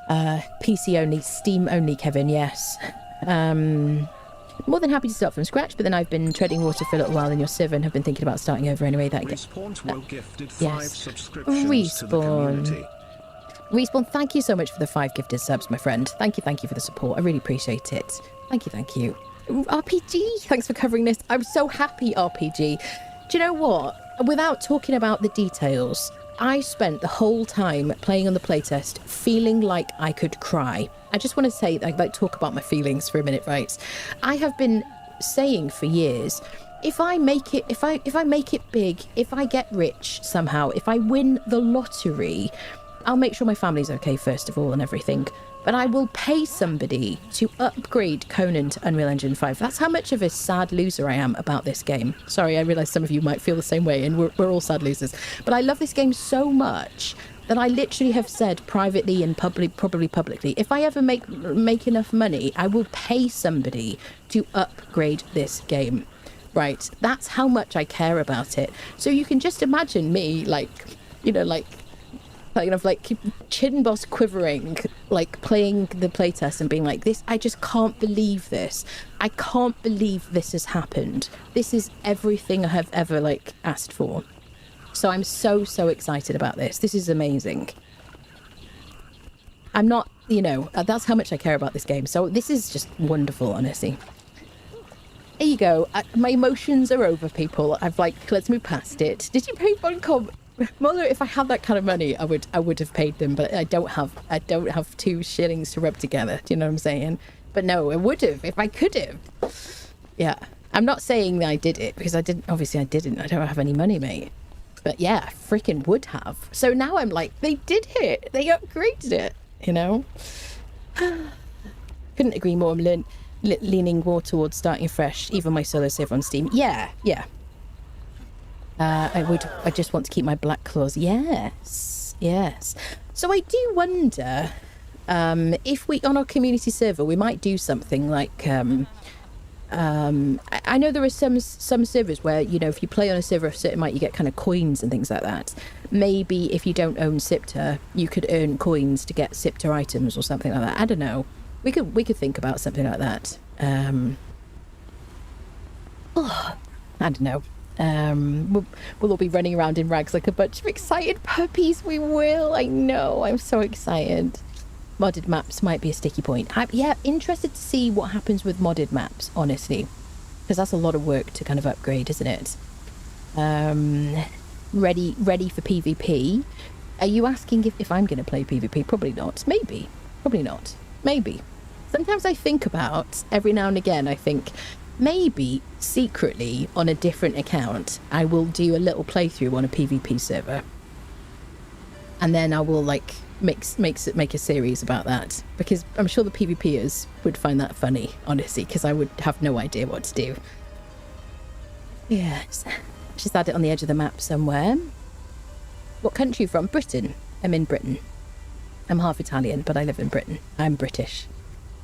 PC only, Steam only, Kevin, yes. More than happy to start from scratch, but then I've been treading water for a little while in your server and have been thinking about starting over anyway. That gifted 5 yes. subscriptions to the community. Respawn, thank you so much for the 5 gifted subs, my friend. Thank you for the support. I really appreciate it. Thank you. RPG, thanks for covering this. I'm so happy, RPG. Do you know what? Without talking about the details, I spent the whole time playing on the playtest feeling like I could cry. I just want to say, talk about my feelings for a minute, right? I have been saying for years, if I make it big, if I get rich somehow, if I win the lottery, I'll make sure my family's okay first of all and everything. But I will pay somebody to upgrade Conan to Unreal Engine 5. That's how much of a sad loser I am about this game. Sorry, I realise some of you might feel the same way, and we're all sad losers. But I love this game so much that I literally have said privately and probably publicly, if I ever make enough money, I will pay somebody to upgrade this game. Right? That's how much I care about it. So you can just imagine me, chin boss quivering, playing the playtest and being like, this, I just can't believe this. I can't believe this has happened. This is everything I have ever asked for. So I'm so excited about this. This is amazing. I'm not, that's how much I care about this game. So this is just wonderful, honestly. There you go. My emotions are over, people. Let's move past it. Did you pay Funcom? Mother, if I had that kind of money, I would have paid them, but I don't have 2 shillings to rub together. Do you know what I'm saying? But no, I would have if I could have. Yeah, I'm not saying that I did it because I didn't. Obviously, I didn't. I don't have any money, mate. But yeah, freaking would have. So now I'm like, they did it. They upgraded it, you know? Couldn't agree more. I'm leaning more towards starting fresh, even my solo save on Steam. Yeah. I just want to keep my black claws. Yes. So I do wonder if we, on our community server, we might do something like... I know there are some servers where, you know, if you play on a server of a certain amount, you get kind of coins and things like that. Maybe if you don't own Sipter, you could earn coins to get Sipter items or something like that. I don't know. We could think about something like that. I don't know. We'll all be running around in rags like a bunch of excited puppies. We will. I know. I'm so excited. Modded maps might be a sticky point. Yeah, interested to see what happens with modded maps, honestly, because that's a lot of work to kind of upgrade, isn't it? Ready for PvP. Are you asking if I'm going to play PvP? Probably not. Maybe. Probably not. Maybe. Sometimes I think about, every now and again, I think maybe secretly on a different account, I will do a little playthrough on a PvP server, and then I will like make a series about that, because I'm sure the PvPers would find that funny, honestly, because I would have no idea what to do. Yes, just add it on the edge of the map somewhere. What country are you from? Britain. I'm in Britain. I'm half Italian, but I live in Britain. I'm British.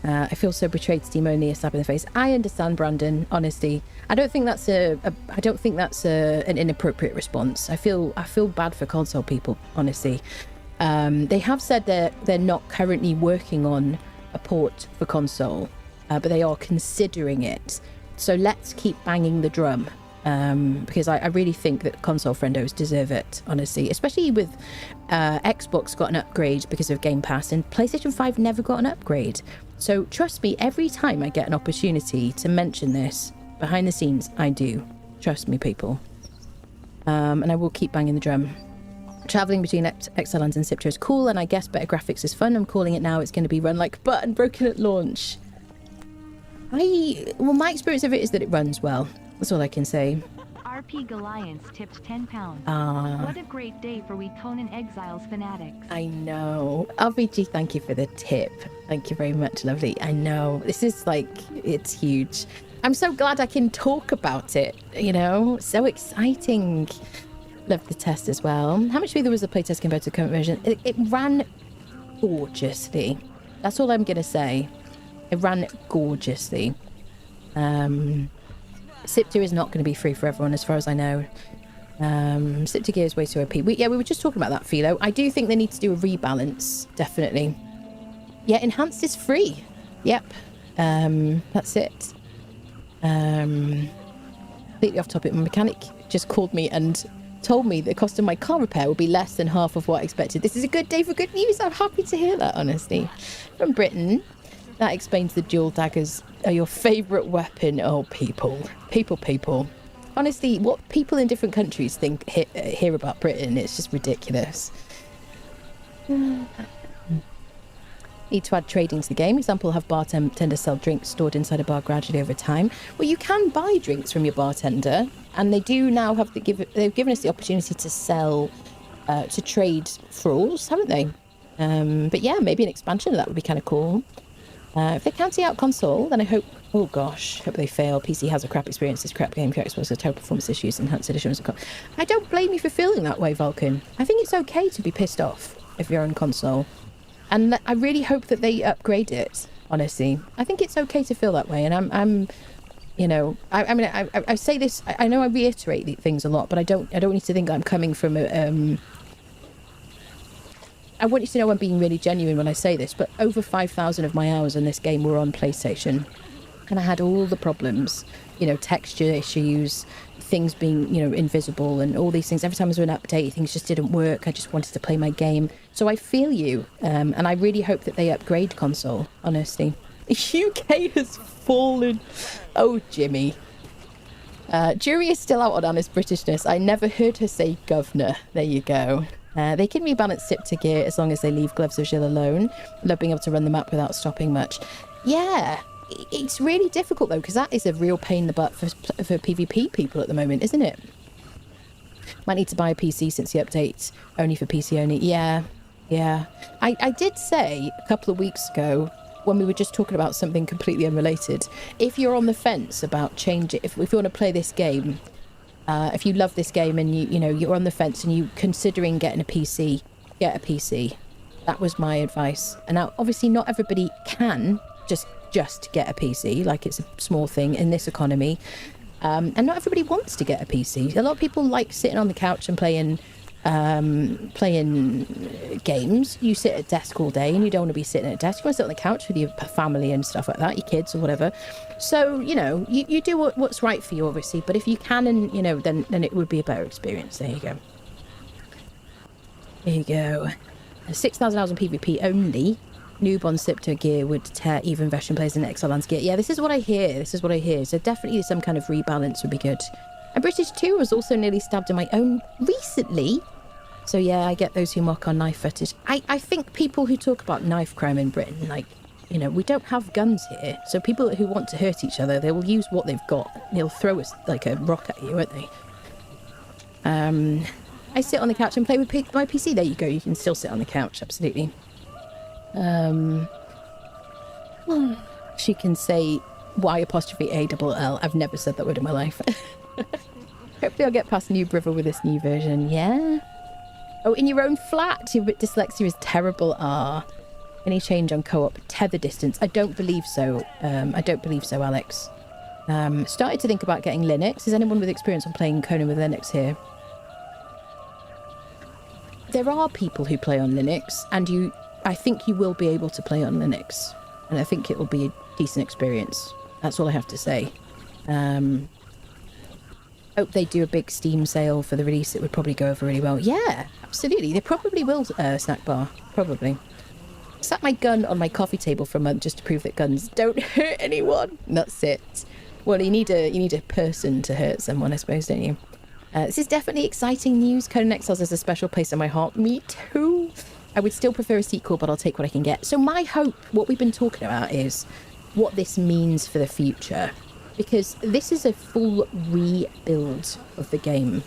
I feel so betrayed, Steam only a slap in the face. I understand, Brandon, honestly. I don't think that's an inappropriate response. I feel bad for console people, honestly. They have said they're not currently working on a port for console, but they are considering it. So let's keep banging the drum, because I really think that console friendos deserve it, honestly, especially with Xbox got an upgrade because of Game Pass, and PlayStation 5 never got an upgrade. So trust me, every time I get an opportunity to mention this behind the scenes, I do. Trust me, people. And I will keep banging the drum. Traveling between Exiles and Sipter is cool, and I guess better graphics is fun. I'm calling it now. It's going to be run like butt and broken at launch. My experience of it is that it runs well. That's all I can say. RP Golians tipped £10. What a great day for we Conan Exiles fanatics. I know. RVG, thank you for the tip. Thank you very much, lovely. I know. This is like, it's huge. I'm so glad I can talk about it, you know? So exciting. Love the test as well. How much smoother was the playtest compared to the current version? It ran gorgeously. That's all I'm going to say. It ran gorgeously. Sipter is not going to be free for everyone, as far as I know. Sipter gear is way too OP. We were just talking about that, Philo. I do think they need to do a rebalance, definitely. Yeah, Enhanced is free. Yep. That's it. Completely off topic. My mechanic just called me and told me the cost of my car repair will be less than half of what I expected. This is a good day for good news. I'm happy to hear that, honestly. From Britain. That explains the dual daggers are your favourite weapon. Oh, people. Honestly, what people in different countries think hear about Britain, it's just ridiculous. Need to add trading to the game. Example, have bartenders sell drinks stored inside a bar gradually over time. Well, you can buy drinks from your bartender, and they do now have they've given us the opportunity to sell, to trade frawls, haven't they? But yeah, maybe an expansion of that would be kind of cool. If they're counting out console, then I hope, oh gosh, hope they fail. PC has a crap experience, this crap game, Xbox has terrible performance issues, Enhanced Edition. I don't blame you for feeling that way, Vulcan. I think it's okay to be pissed off if you're on console. And I really hope that they upgrade it, honestly. I think it's okay to feel that way. And I'm you know, I say this, I know I reiterate things a lot, but I don't want you to think I'm coming from I want you to know I'm being really genuine when I say this, but over 5,000 of my hours in this game were on PlayStation. And I had all the problems, you know, texture issues, things being, you know, invisible and all these things. Every time there was an update, things just didn't work. I just wanted to play my game. So I feel you. And I really hope that they upgrade console, honestly. UK has fallen. Oh, Jimmy. Jury is still out on Anna's Britishness. I never heard her say governor. There you go. They can rebalance Sipter gear as long as they leave Gloves of Gil alone. Love being able to run the map without stopping much. Yeah, it's really difficult though, because that is a real pain in the butt for PvP people at the moment, isn't it? Might need to buy a PC since the update's only for PC only. Yeah. I did say a couple of weeks ago when we were just talking about something completely unrelated, if you're on the fence about changing, if you want to play this game, if you love this game and you're on the fence and you're considering getting a PC, get a PC. That was my advice. And now, obviously, not everybody can just get a PC, like it's a small thing in this economy. And not everybody wants to get a PC. A lot of people like sitting on the couch and playing games. You sit at a desk all day and you don't want to be sitting at a desk. You want to sit on the couch with your family and stuff like that, your kids or whatever. So, you do what's right for you, obviously. But if you can, and then it would be a better experience. There you go. There you go. 6,000 hours on PvP only. Noob on Sipto gear would tear even veteran players in Exiles gear. Yeah, this is what I hear. So definitely some kind of rebalance would be good. And British 2 was also nearly stabbed in my own recently. So yeah, I get those who mock on knife fetish. I think people who talk about knife crime in Britain, we don't have guns here. So people who want to hurt each other, they will use what they've got. They'll throw us like a rock at you, won't they? I sit on the couch and play with my PC. There you go. You can still sit on the couch. Absolutely. She can say Y''ALL. I've never said that word in my life. Hopefully I'll get past New Brother with this new version. Yeah. Oh, in your own flat? Your dyslexia is terrible. Any change on co-op tether distance? I don't believe so. Alex. Started to think about getting Linux. Is anyone with experience on playing Conan with Linux here? There are people who play on Linux, and I think you will be able to play on Linux, and I think it will be a decent experience. That's all I have to say. Hope they do a big Steam sale for the release. It would probably go over really well. Yeah, absolutely. They probably will, Snack Bar. Probably. Sat my gun on my coffee table for a month just to prove that guns don't hurt anyone. That's it. Well, you need a person to hurt someone, I suppose, don't you? This is definitely exciting news. Conan Exiles has a special place in my heart. Me too. I would still prefer a sequel, but I'll take what I can get. So my hope, what we've been talking about, is what this means for the future. Because this is a full rebuild of the game.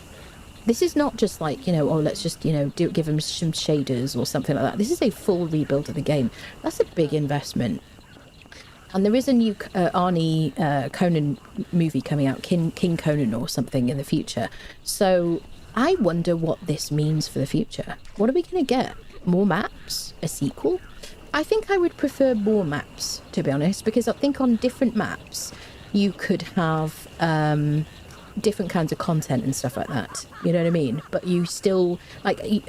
This is not just like, let's just, give them some shaders or something like that. This is a full rebuild of the game. That's a big investment. And there is a new Arnie Conan movie coming out, King Conan or something in the future. So I wonder what this means for the future. What are we going to get? More maps? A sequel? I think I would prefer more maps, to be honest, because I think on different maps you could have different kinds of content and stuff like that. You know what I mean? But you still,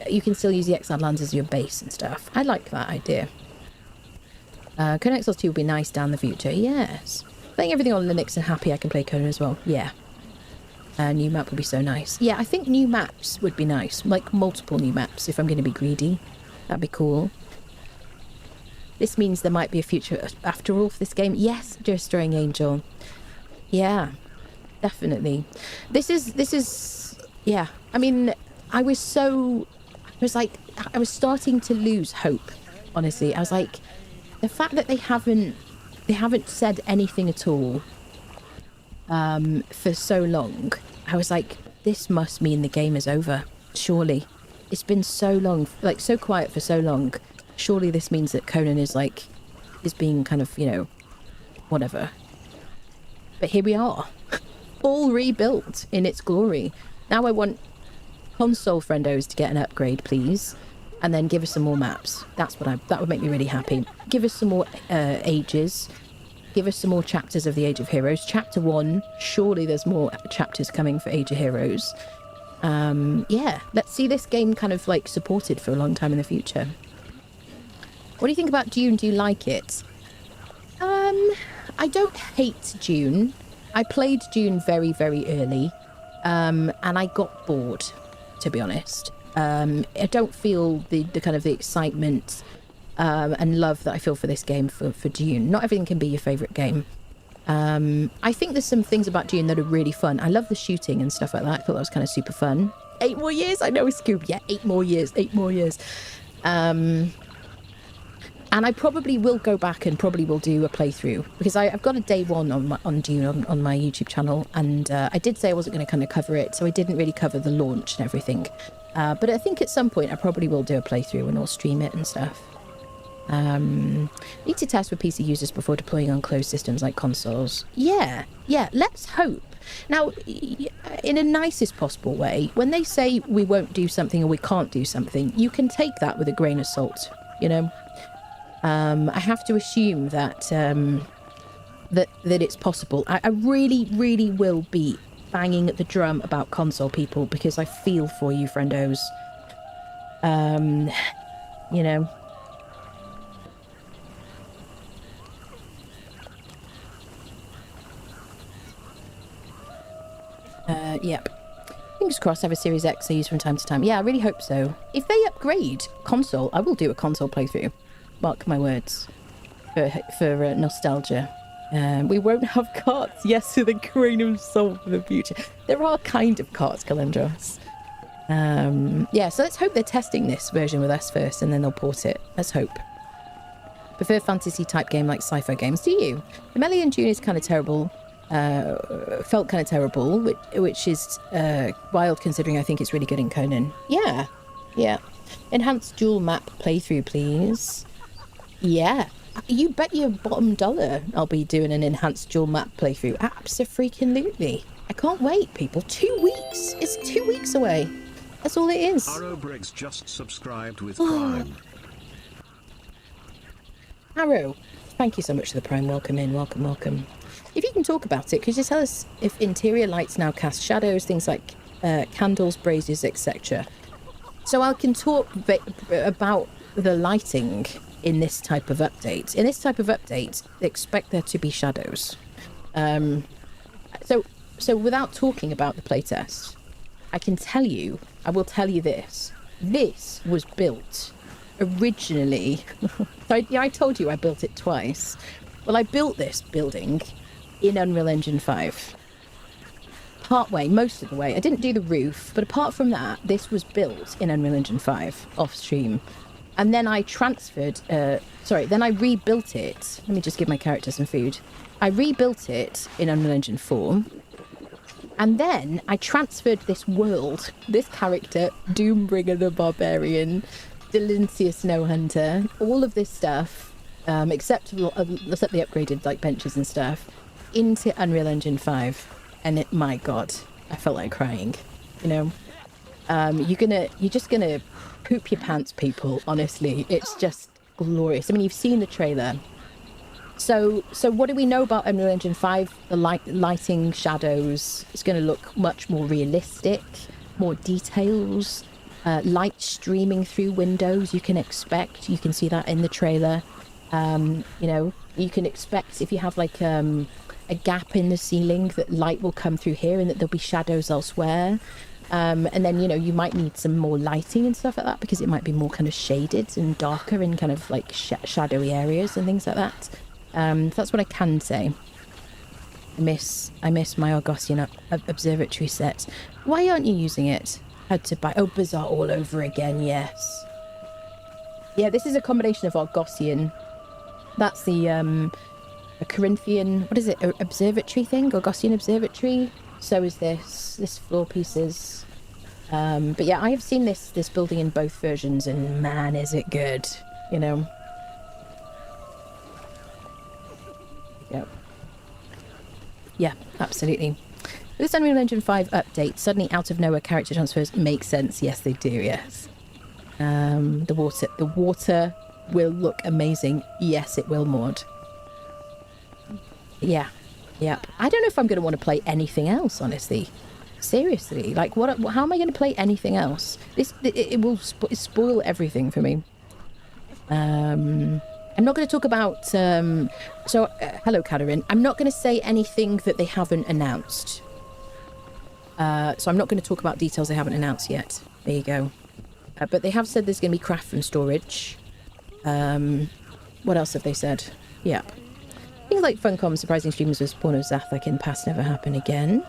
you can still use the Exiled Lands as your base and stuff. I like that idea. Conan Exiles 2 would be nice down the future. Yes. Playing everything on Linux and happy I can play Conan as well. Yeah. New map would be so nice. Yeah, I think new maps would be nice. Like multiple new maps if I'm going to be greedy. That'd be cool. This means there might be a future after all for this game. Yes, Dear Straying Angel. Yeah, definitely. This is yeah. I mean, I was starting to lose hope, honestly. I was like, the fact that they haven't said anything at all for so long, I was like, this must mean the game is over. Surely. It's been so long, so quiet for so long. Surely this means that Conan is being kind of, whatever. But here we are. All rebuilt in its glory. Now I want console friendos to get an upgrade, please. And then give us some more maps. That would make me really happy. Give us some more ages. Give us some more chapters of the Age of Heroes. Chapter 1. Surely there's more chapters coming for Age of Heroes. Yeah, let's see this game kind of supported for a long time in the future. What do you think about Dune? Do you like it? I don't hate Dune. I played Dune very, very early. And I got bored, to be honest. I don't feel the kind of the excitement and love that I feel for this game for Dune. Not everything can be your favourite game. I think there's some things about Dune that are really fun. I love the shooting and stuff like that. I thought that was kind of super fun. 8 more years? I know, Scoob. Yeah, 8 more years. 8 more years. And I probably will go back and probably will do a playthrough, because I've got a day one on Dune on my YouTube channel, and I did say I wasn't going to kind of cover it, so I didn't really cover the launch and everything. But I think at some point I probably will do a playthrough and I'll stream it and stuff. Need to test with PC users before deploying on closed systems like consoles. Yeah, let's hope. Now, in a nicest possible way, when they say we won't do something or we can't do something, you can take that with a grain of salt, you know? I have to assume that that it's possible. I really, really will be banging at the drum about console people, because I feel for you, friendos. You know. Yep. Fingers crossed I have a Series X I use from time to time. Yeah, I really hope so. If they upgrade console, I will do a console playthrough. Mark my words. For nostalgia. We won't have carts. Yes, with a grain of salt for the future. There are kind of carts, Calendros. Yeah, so let's hope they're testing this version with us first, and then they'll port it. Let's hope. Prefer fantasy type game like sci-fi games. Do you? The Melee and June is kind of terrible. Felt kind of terrible, which is wild considering I think it's really good in Conan. Yeah. Enhanced dual map playthrough, please. Yeah. You bet your bottom dollar I'll be doing an enhanced dual map playthrough. Abso-freaking-lutely. I can't wait, people. 2 weeks. It's 2 weeks away. That's all it is. Arrow Briggs just subscribed with Prime. Arrow, thank you so much for the Prime. Welcome in. Welcome. If you can talk about it, could you tell us if interior lights now cast shadows, things like candles, braziers, etc.? So I can talk about the lighting in this type of update. In this type of update, expect there to be shadows. So without talking about the playtest, I will tell you this. This was built originally... I told you I built it twice. Well, I built this building in Unreal Engine 5. Partway, most of the way. I didn't do the roof, but apart from that, this was built in Unreal Engine 5 off stream. And then I transferred, then I rebuilt it. Let me just give my character some food. I rebuilt it in Unreal Engine 4. And then I transferred this world, this character, Doombringer the Barbarian, Delincia Snowhunter, all of this stuff, except the upgraded like benches and stuff, into Unreal Engine 5. And my God, I felt like crying, you know. You're just gonna poop your pants, people. Honestly, it's just glorious. I mean, you've seen the trailer. So what do we know about Unreal Engine 5? The lighting, shadows. It's going to look much more realistic, more details, light streaming through windows. You can see that in the trailer. You know, you can expect if you have like a gap in the ceiling that light will come through here and that there'll be shadows elsewhere. And then, you know, you might need some more lighting and stuff like that because it might be more kind of shaded and darker in kind of like shadowy areas and things like that. That's what I can say. I miss my Argosian observatory set. Why aren't you using it? Had to buy... Oh, Bazaar all over again, yes. Yeah, this is a combination of Argosian. That's the a Corinthian... What is it? Observatory thing? Argosian observatory? So is this floor pieces. But yeah, I have seen this building in both versions, and man, is it good, you know. Yep. Yeah, absolutely. This Unreal Engine 5 update, suddenly out of nowhere character transfers make sense. Yes, they do, yes. The water will look amazing. Yes, it will, Maud. Yeah. Yep. I don't know if I'm going to want to play anything else, honestly. Seriously. Like, how am I going to play anything else? It will spoil everything for me. I'm not going to talk about... hello, Katerin. I'm not going to say anything that they haven't announced. So I'm not going to talk about details they haven't announced yet. There you go. But they have said there's going to be craft from storage. What else have they said? Yeah. Things like Funcom surprising streamers with Spawn of Zathak in the past never happen again.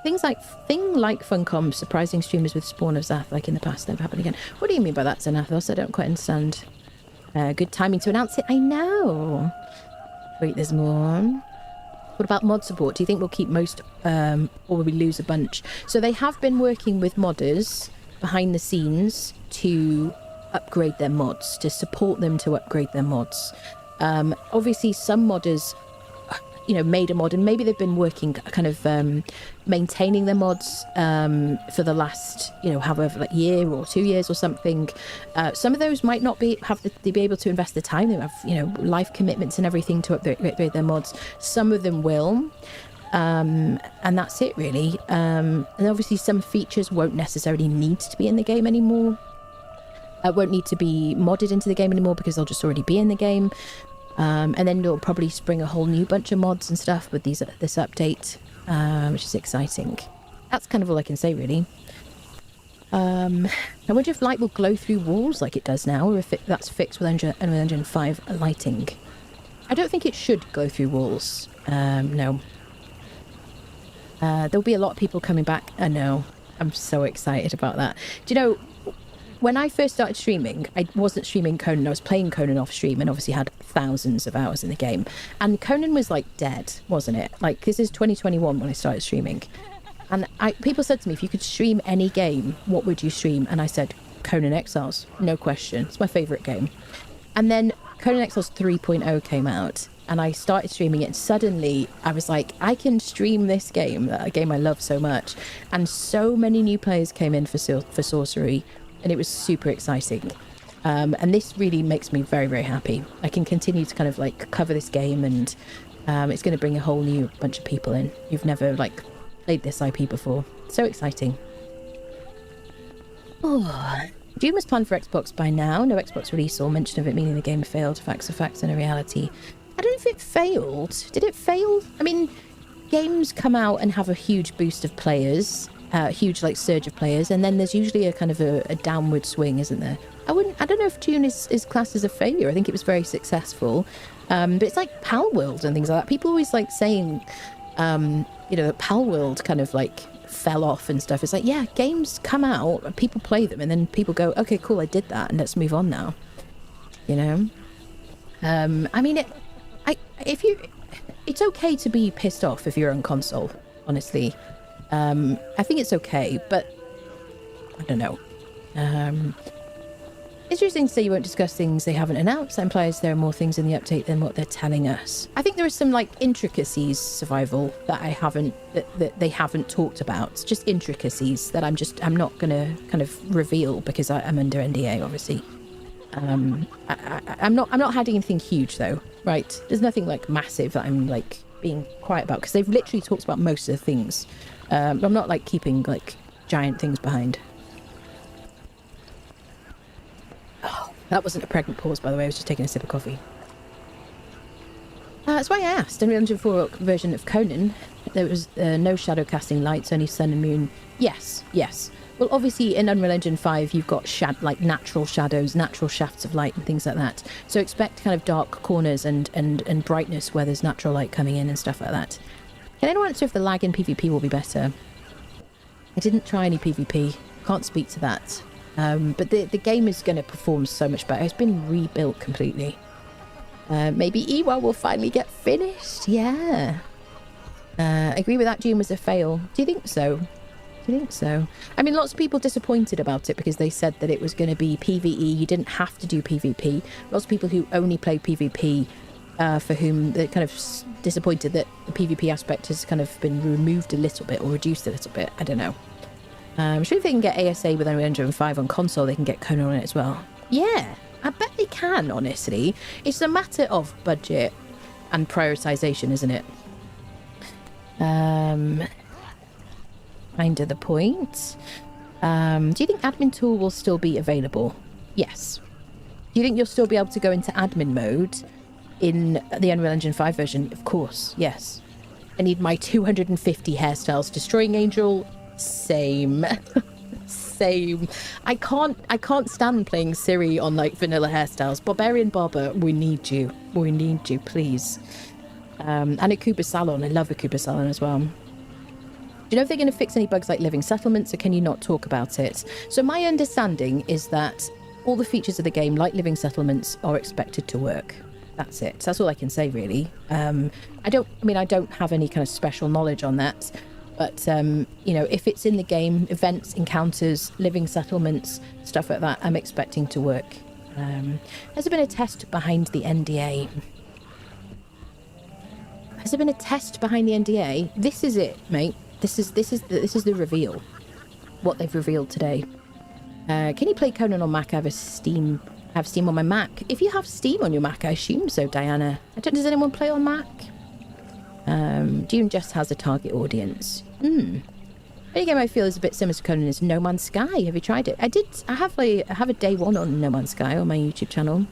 Thing like Funcom surprising streamers with Spawn of Zathak in the past never happen again. What do you mean by that, Xanathos? I don't quite understand. Good timing to announce it. I know. Wait, there's more. What about mod support? Do you think we'll keep most or will we lose a bunch? So they have been working with modders behind the scenes to upgrade their mods, to support them to upgrade their mods. Obviously, some modders, made a mod and maybe they've been working kind of maintaining their mods for the last, however, like year or 2 years or something. Some of those might not be able to invest the time. They have, life commitments and everything to upgrade their mods. Some of them will. And that's it, really. And obviously, some features won't necessarily need to be in the game anymore. Won't need to be modded into the game anymore because they'll just already be in the game. And then they'll probably spring a whole new bunch of mods and stuff with this update, which is exciting. That's kind of all I can say, really. I wonder if light will glow through walls like it does now, or if that's fixed with Unreal Engine 5 lighting. I don't think it should glow through walls. No. There'll be a lot of people coming back. I know. I'm so excited about that. Do you know, when I first started streaming, I wasn't streaming Conan. I was playing Conan off stream and obviously had thousands of hours in the game. And Conan was like dead, wasn't it? Like, this is 2021 when I started streaming. And people said to me, if you could stream any game, what would you stream? And I said, Conan Exiles. No question. It's my favourite game. And then Conan Exiles 3.0 came out and I started streaming it. And suddenly I was like, I can stream this game, a game I love so much. And so many new players came in for Sorcery. And it was super exciting. And this really makes me very, very happy. I can continue to kind of like cover this game and it's going to bring a whole new bunch of people in who've never like played this IP before. So exciting. Oh, Doom was planned for Xbox by now. No Xbox release or mention of it meaning the game failed. Facts are facts and a reality. I don't know if it failed. Did it fail? I mean, games come out and have a huge boost of players. Huge like surge of players, and then there's usually a kind of a downward swing, isn't there? I don't know if Dune is classed as a failure. I think it was very successful, but it's like Palworld and things like that. People always like saying that Palworld kind of like fell off and stuff. It's like, yeah, games come out, people play them, and then people go, okay, cool, I did that, and let's move on now. I mean, it's okay to be pissed off if you're on console, honestly. I think it's okay, but I don't know. It's interesting to say you won't discuss things they haven't announced. That implies there are more things in the update than what they're telling us. I think there are some like intricacies, Survival, that they haven't talked about. Just intricacies that I'm not gonna kind of reveal because I'm under NDA, obviously. I'm not hiding anything huge though, right? There's nothing like massive that I'm like being quiet about because they've literally talked about most of the things. I'm not like keeping like giant things behind. Oh, that wasn't a pregnant pause, by the way. I was just taking a sip of coffee. That's why I asked. Unreal Engine 4 version of Conan, there was no shadow casting lights, only sun and moon. Yes. Well, obviously in Unreal Engine 5 you've got like natural shadows, natural shafts of light and things like that. So expect kind of dark corners and brightness where there's natural light coming in and stuff like that. Can anyone answer if the lag in PvP will be better? I didn't try any PvP. Can't speak to that. But the game is going to perform so much better. It's been rebuilt completely. Maybe Ewa will finally get finished. Yeah. Agree with that. June was a fail. Do you think so? I mean, lots of people disappointed about it because they said that it was going to be PvE. You didn't have to do PvP. Lots of people who only play PvP, for whom they're kind of disappointed that the PvP aspect has kind of been removed a little bit or reduced a little bit. I don't know. Sure, if they can get ASA with Unreal Engine 5 on console, they can get Conan on it as well. Yeah, I bet they can, honestly. It's a matter of budget and prioritization, isn't it? Kind of the point. Do you think admin tool will still be available? Yes. Do you think you'll still be able to go into admin mode in the Unreal Engine 5 version? Of course, yes. I need my 250 hairstyles. Destroying Angel, same. Same. I can't stand playing Siri on like vanilla hairstyles. Barbarian Barber, we need you, please. And Akuba Salon, I love Akuba Salon as well. Do you know if they're going to fix any bugs like living settlements, or can you not talk about it? So my understanding is that all the features of the game, like living settlements, are expected to work. That's it. That's all I can say, really. I don't have any kind of special knowledge on that, but if it's in the game, events, encounters, living settlements, stuff like that, I'm expecting to work. Has there been a test behind the NDA? Has there been a test behind the NDA? This is it, mate. This is the reveal. What they've revealed today. Can you play Conan on Mac? I have Steam on my Mac. If you have Steam on your Mac, I assume so, Diana. Does anyone play on Mac? Dune just has a target audience. Only game I feel is a bit similar to Conan is No Man's Sky. Have you tried it? I have a day one on No Man's Sky on my YouTube channel.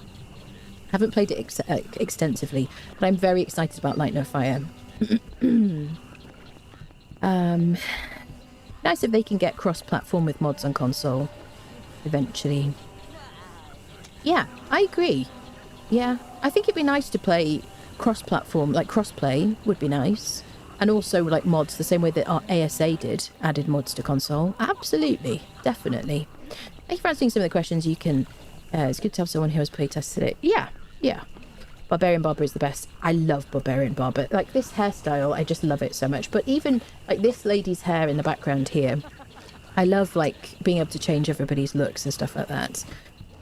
Haven't played it extensively, but I'm very excited about Light No Fire. Nice if they can get cross-platform with mods on console eventually. Yeah, I agree. Yeah, I think it'd be nice to play cross-platform, like cross-play would be nice. And also like mods, the same way that our ASA did, added mods to console. Absolutely, definitely. Thank you for answering some of the questions. You can, it's good to have someone who has playtested it. Yeah. Barbarian Barber is the best. I love Barbarian Barber. Like this hairstyle, I just love it so much. But even like this lady's hair in the background here, I love like being able to change everybody's looks and stuff like that.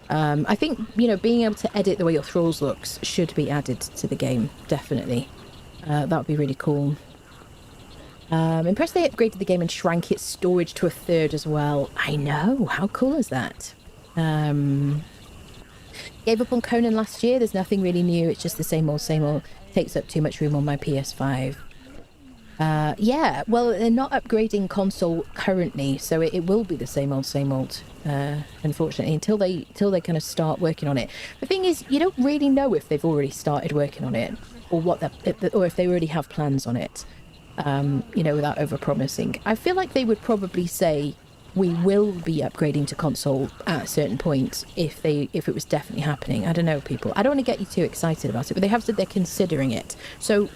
I think, being able to edit the way your thralls looks should be added to the game, definitely. That would be really cool. Impressed they upgraded the game and shrank its storage to a third as well. I know, how cool is that? Gave up on Conan last year. There's nothing really new. It's just the same old. Takes up too much room on my PS5. Yeah, well, they're not upgrading console currently, so it will be the same old, unfortunately, until they kind of start working on it. The thing is, you don't really know if they've already started working on it, or or if they already have plans on it, without over-promising. I feel like they would probably say, we will be upgrading to console at a certain point if it was definitely happening. I don't know, people. I don't want to get you too excited about it, but they have said they're considering it. So,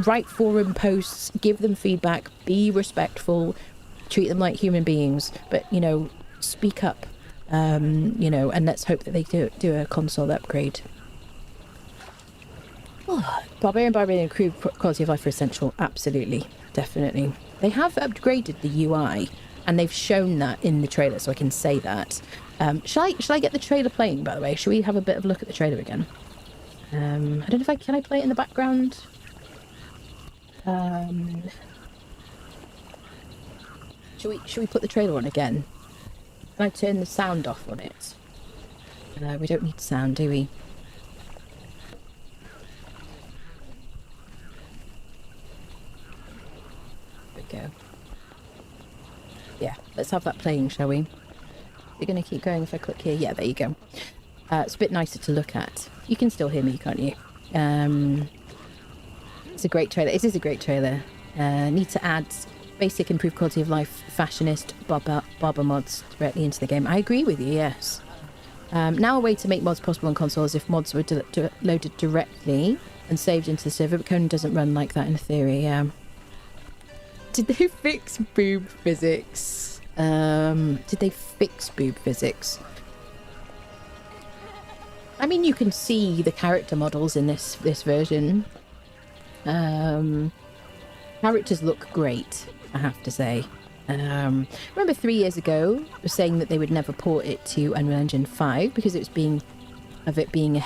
write forum posts, give them feedback, be respectful, treat them like human beings, but, speak up, and let's hope that they do a console upgrade. Oh, Barbarian improved quality of life for Essential. Absolutely. Definitely. They have upgraded the UI, and they've shown that in the trailer, so I can say that. Shall I get the trailer playing, by the way? Shall we have a bit of a look at the trailer again? I don't know if can I play it in the background? Should we put the trailer on again? Can I turn the sound off on it? We don't need sound, do we? There we go. Yeah, let's have that playing, shall we? We're going to keep going if I click here. Yeah, there you go. It's a bit nicer to look at. You can still hear me, can't you? It's a great trailer. It is a great trailer. Need to add basic improved quality of life, fashionist, barber mods directly into the game. I agree with you, yes. Now a way to make mods possible on consoles if mods were loaded directly and saved into the server, but Conan doesn't run like that in theory, yeah. Did they fix boob physics? I mean, you can see the character models in this version. Characters look great, I have to say. Remember 3 years ago, was saying that they would never port it to Unreal Engine 5 because it was being a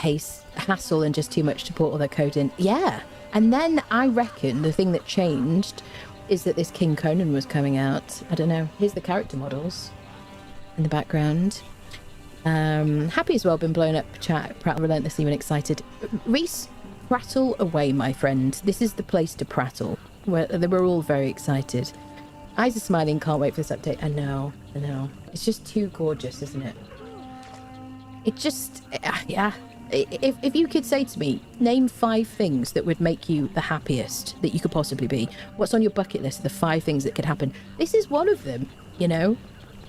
hassle and just too much to port all their code in. Yeah, and then I reckon the thing that changed is that this King Conan was coming out. I don't know. Here's the character models in the background. Happy as well, been blown up chat, relentlessly when excited. Reese, prattle away, my friend. This is the place to prattle. We're all very excited. Eyes are smiling, can't wait for this update. I know. It's just too gorgeous, isn't it? It just, yeah. If you could say to me, name 5 things that would make you the happiest that you could possibly be, what's on your bucket list of the 5 things that could happen? This is one of them,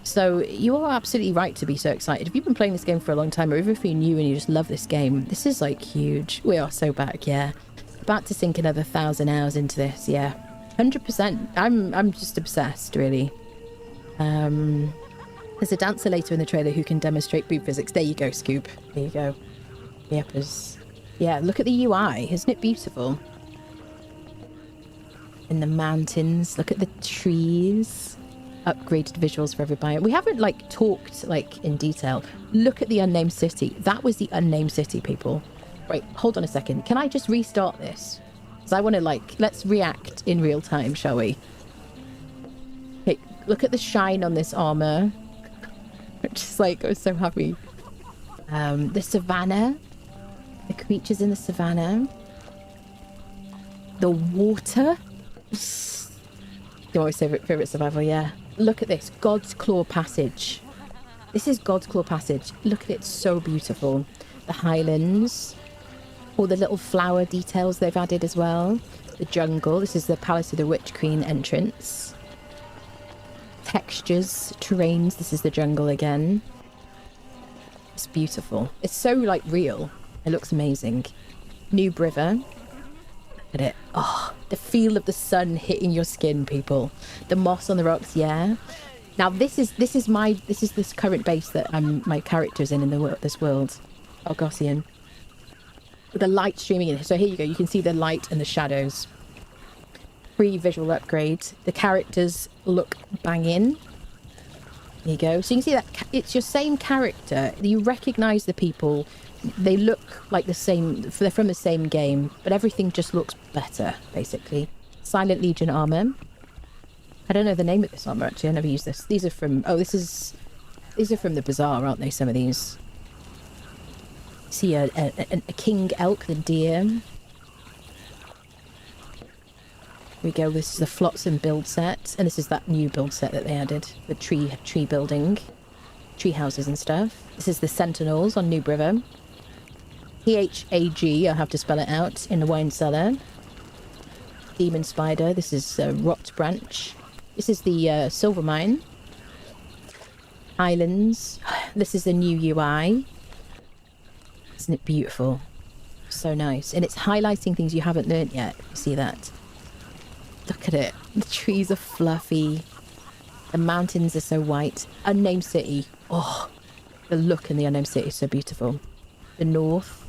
So you are absolutely right to be so excited. If you've been playing this game for a long time, or even if you're new and you just love this game, this is like huge. We are so back, yeah. About to sink another 1,000 hours into this, yeah. 100%. I'm just obsessed, really. There's a dancer later in the trailer who can demonstrate boob physics. There you go, Scoop. There you go. Yep. Yeah, look at the UI. Isn't it beautiful? In the mountains. Look at the trees. Upgraded visuals for every biome. We haven't like talked like in detail. Look at the unnamed city. That was the unnamed city, people. Wait, hold on a second. Can I just restart this? Because I want to like, let's react in real time, shall we? Okay, look at the shine on this armor. Just like, I was so happy. The savannah. The creatures in the savannah. The water. Always favorite survival, yeah. Look at this. God's Claw Passage. This is God's Claw Passage. Look at it. So beautiful. The highlands. All the little flower details they've added as well. The jungle. This is the Palace of the Witch Queen entrance. Textures, terrains. This is the jungle again. It's beautiful. It's so like real. It looks amazing. Noob River. Look at it. Oh, the feel of the sun hitting your skin, people. The moss on the rocks, yeah. Now this is this current base that my character's in this world. Argosian. With the light streaming in. So here you go. You can see the light and the shadows. Free visual upgrade. The characters look banging. There you go. So you can see that it's your same character. You recognise the people. They look like the same. They're from the same game, but everything just looks better, basically. Silent Legion armor. I don't know the name of this armor actually. I never used this. These are from. Oh, these are from the bazaar, aren't they? Some of these. See a king elk, the deer. Here we go. This is the Flotsam build set, and this is that new build set that they added. The tree building, tree houses and stuff. This is the Sentinels on Noob River. PHAG, I'll have to spell it out, in the wine cellar. Demon Spider. This is Rot Branch. This is the Silver Mine. Islands. This is the new UI. Isn't it beautiful? So nice. And it's highlighting things you haven't learnt yet. You see that? Look at it. The trees are fluffy. The mountains are so white. Unnamed city. Oh, the look in the unnamed city is so beautiful. The north.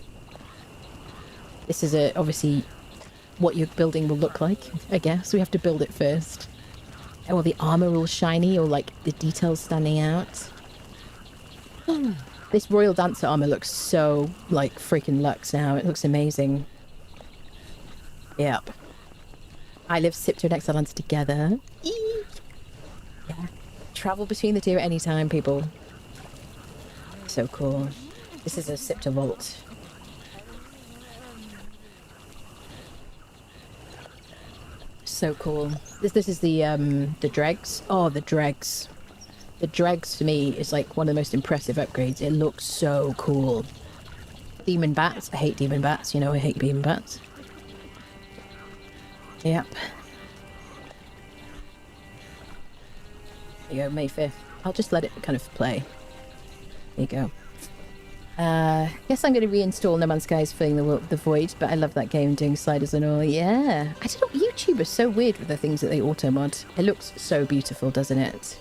This is obviously what your building will look like, I guess. We have to build it first. Oh, the armor all shiny or like the details standing out. This Royal Dancer armor looks so like freaking luxe now. It looks amazing. Yep. I live Scepter and Exilance together. Yeah. Travel between the two at any time, people. So cool. This is a Scepter Vault. So cool. This is the dregs. Oh, the dregs. The dregs to me is like one of the most impressive upgrades. It looks so cool. Demon bats. I hate demon bats. You know I hate demon bats. Yep. There you go, May 5th. I'll just let it kind of play. There you go. Guess I'm going to reinstall No Man's Skies Filling the Void, but I love that game, doing sliders and all. Yeah. I don't know, YouTube is so weird with the things that they auto-mod. It looks so beautiful, doesn't it?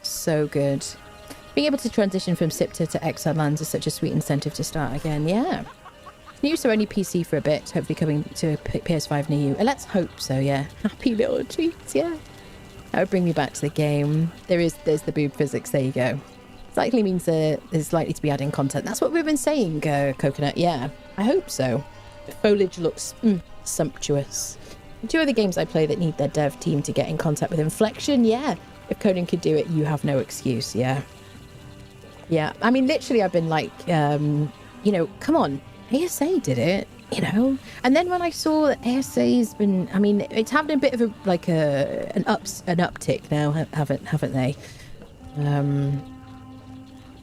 So good. Being able to transition from Scepter to Exile Lands is such a sweet incentive to start again. Yeah. New so only PC for a bit, hopefully coming to PS5 near you. Let's hope so, yeah. Happy little treats, yeah. That would bring me back to the game. There's the boob physics, there you go. Likely means there's likely to be adding content. That's what we've been saying, Coconut. Yeah, I hope so. The foliage looks sumptuous. 2 other games I play that need their dev team to get in contact with Inflection. Yeah, if Conan could do it, you have no excuse. Yeah. Yeah, I mean, literally, I've been like, you know, come on, ASA did it, you know. And then when I saw that ASA's been, I mean, it's having a bit of an uptick now, haven't they?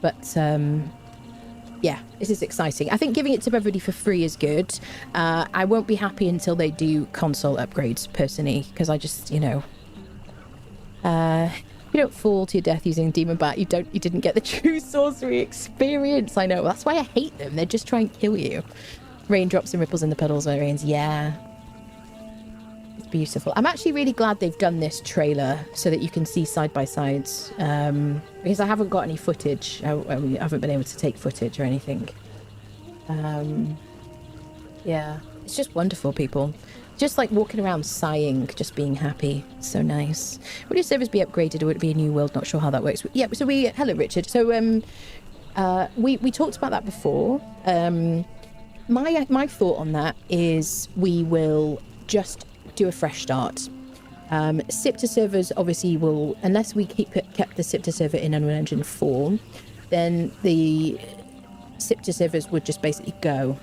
But yeah, this is exciting. I think giving it to everybody for free is good. I won't be happy until they do console upgrades, personally, because I just, you know, you don't fall to your death using Demon Bat. You didn't get the true sorcery experience. I know. That's why I hate them. They're just trying to kill you. Raindrops and ripples in the puddles where it rains. Yeah. It's beautiful. I'm actually really glad they've done this trailer so that you can see side by sides, because I haven't got any footage. I haven't been able to take footage or anything. Yeah, it's just wonderful, people. Just like walking around sighing, just being happy. So nice. Would your servers be upgraded or would it be a new world? Not sure how that works. Yeah, so hello Richard. So we talked about that before. My thought on that is we will just do a fresh start. Sipter servers obviously will, unless we kept the Sipter server in Unreal Engine 4, then the Sipter servers would just basically go.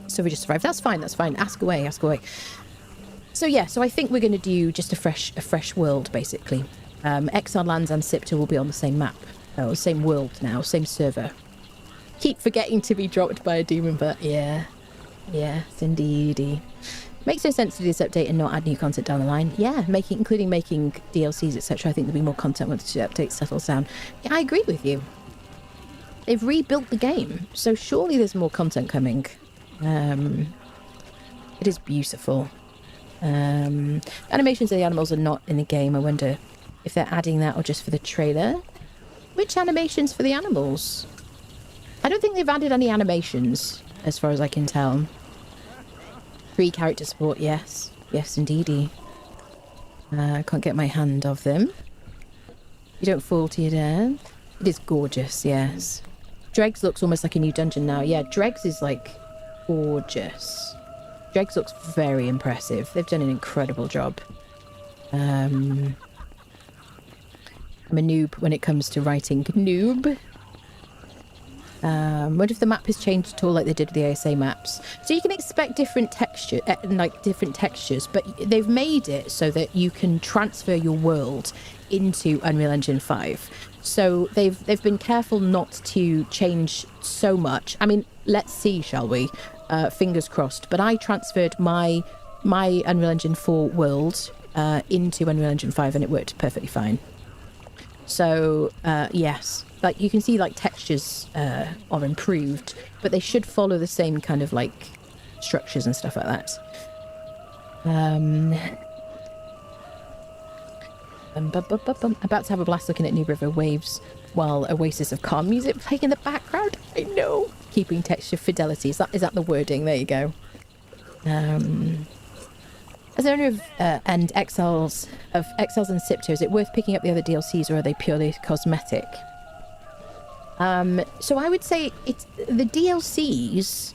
So we just survive. That's fine. Ask away. So yeah, so I think we're going to do just a fresh world, basically. Exile Lands and Sipter will be on the same map. Oh, same world now, same server. Keep forgetting to be dropped by a demon, but yeah. Yes, indeedy. Makes no sense to do this update and not add new content down the line. Yeah, including making DLCs, etc. I think there'll be more content once the update settles down. Yeah, I agree with you. They've rebuilt the game, so surely there's more content coming. It is beautiful. Animations of the animals are not in the game. I wonder if they're adding that or just for the trailer. Which animations for the animals? I don't think they've added any animations, as far as I can tell. 3 character support, yes. Yes, indeedy. I can't get my hand off them. You don't fall to your death. It is gorgeous, yes. Dregs looks almost like a new dungeon now. Yeah, Dregs is like gorgeous. Dregs looks very impressive. They've done an incredible job. I'm a noob when it comes to writing. Noob. Wonder if the map has changed at all like they did with the ASA maps. So you can expect different textures, but they've made it so that you can transfer your world into Unreal Engine 5. So they've been careful not to change so much. I mean, let's see, shall we? Fingers crossed. But I transferred my Unreal Engine 4 world into Unreal Engine 5 and it worked perfectly fine. So, yes. Like, you can see, like, textures are improved, but they should follow the same kind of, like, structures and stuff like that. I'm about to have a blast looking at New River waves while Oasis of Calm music playing in the background. I know. Keeping texture fidelity. Is that the wording? There you go. As owner of and Exiles and Sipter, is it worth picking up the other DLCs or are they purely cosmetic? So I would say the DLCs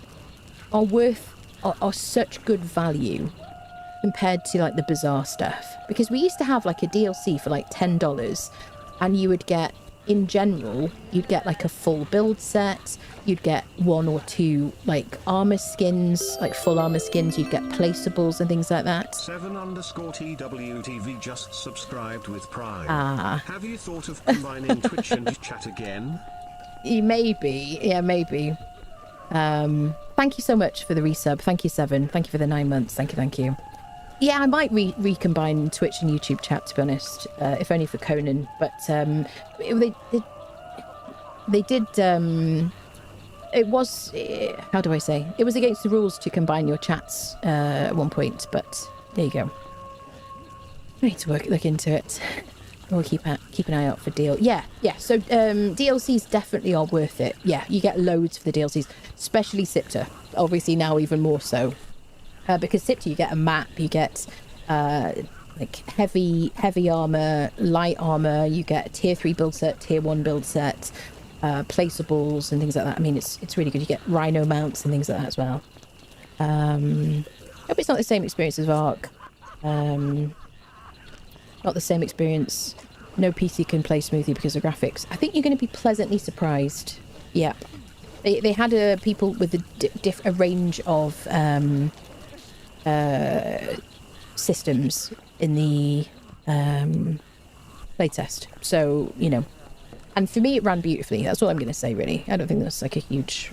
are such good value compared to like the Bazaar stuff, because we used to have like a DLC for like $10 and you would get, in general, you'd get like a full build set, you'd get 1 or 2 like armor skins, like full armor skins, you'd get placeables and things like that. 7_TWTV just subscribed with Prime. Have you thought of combining Twitch and chat again? Maybe, yeah, maybe. Thank you so much for the resub. Thank you, 7. Thank you for the 9 months. Thank you. Yeah, I might recombine Twitch and YouTube chat, to be honest, if only for Conan. But they did. It was, how do I say? It was against the rules to combine your chats at one point. But there you go. I need to look into it. We'll keep an eye out for deal. Yeah. So DLCs definitely are worth it. Yeah, you get loads for the DLCs, especially Sipter. Obviously now even more so. Because Sipter, you get a map, you get like heavy armor, light armor, you get a tier 3 build set, tier 1 build set, placeables and things like that. I mean, it's really good. You get rhino mounts and things like that as well. Hope it's not the same experience as Ark. Not the same experience. No PC can play smoothly because of graphics. I think you're going to be pleasantly surprised. Yeah. They had people with a range of systems in the playtest. So, you know. And for me, it ran beautifully. That's all I'm going to say, really. I don't think that's like a huge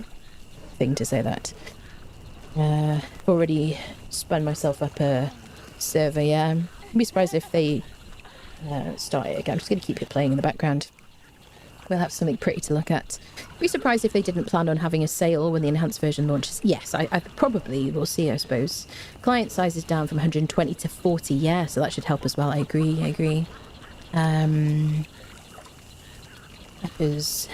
thing to say that. Already spun myself up a server, yeah. I'd be surprised if they start it again. I'm just going to keep it playing in the background. we'll have something pretty to look at. Be surprised if they didn't plan on having a sale when the enhanced version launches. Yes, I probably will see, I suppose. Client size is down from 120 to 40. Yeah, so that should help as well. I agree. Because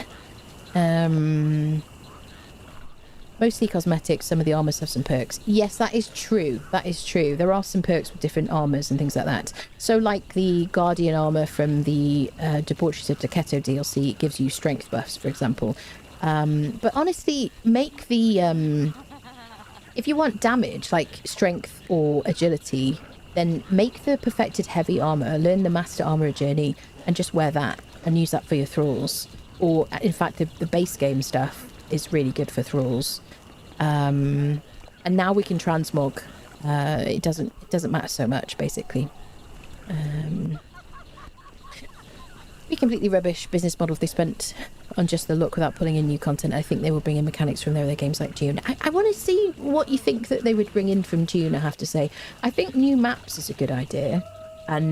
mostly cosmetics, some of the armors have some perks. Yes, that is true. There are some perks with different armors and things like that. So like the Guardian armor from the Debaucheries of Decketo DLC, it gives you strength buffs, for example. But honestly, make the... if you want damage, like strength or agility, then make the perfected heavy armor, learn the master armor journey, and just wear that and use that for your thralls. Or, in fact, the base game stuff is really good for thralls. And now we can transmog. It doesn't matter so much, basically. Be completely rubbish business model if they spent on just the look without pulling in new content. I think they will bring in mechanics from their other games like Dune. I want to see what you think that they would bring in from Dune, I have to say. I think new maps is a good idea. And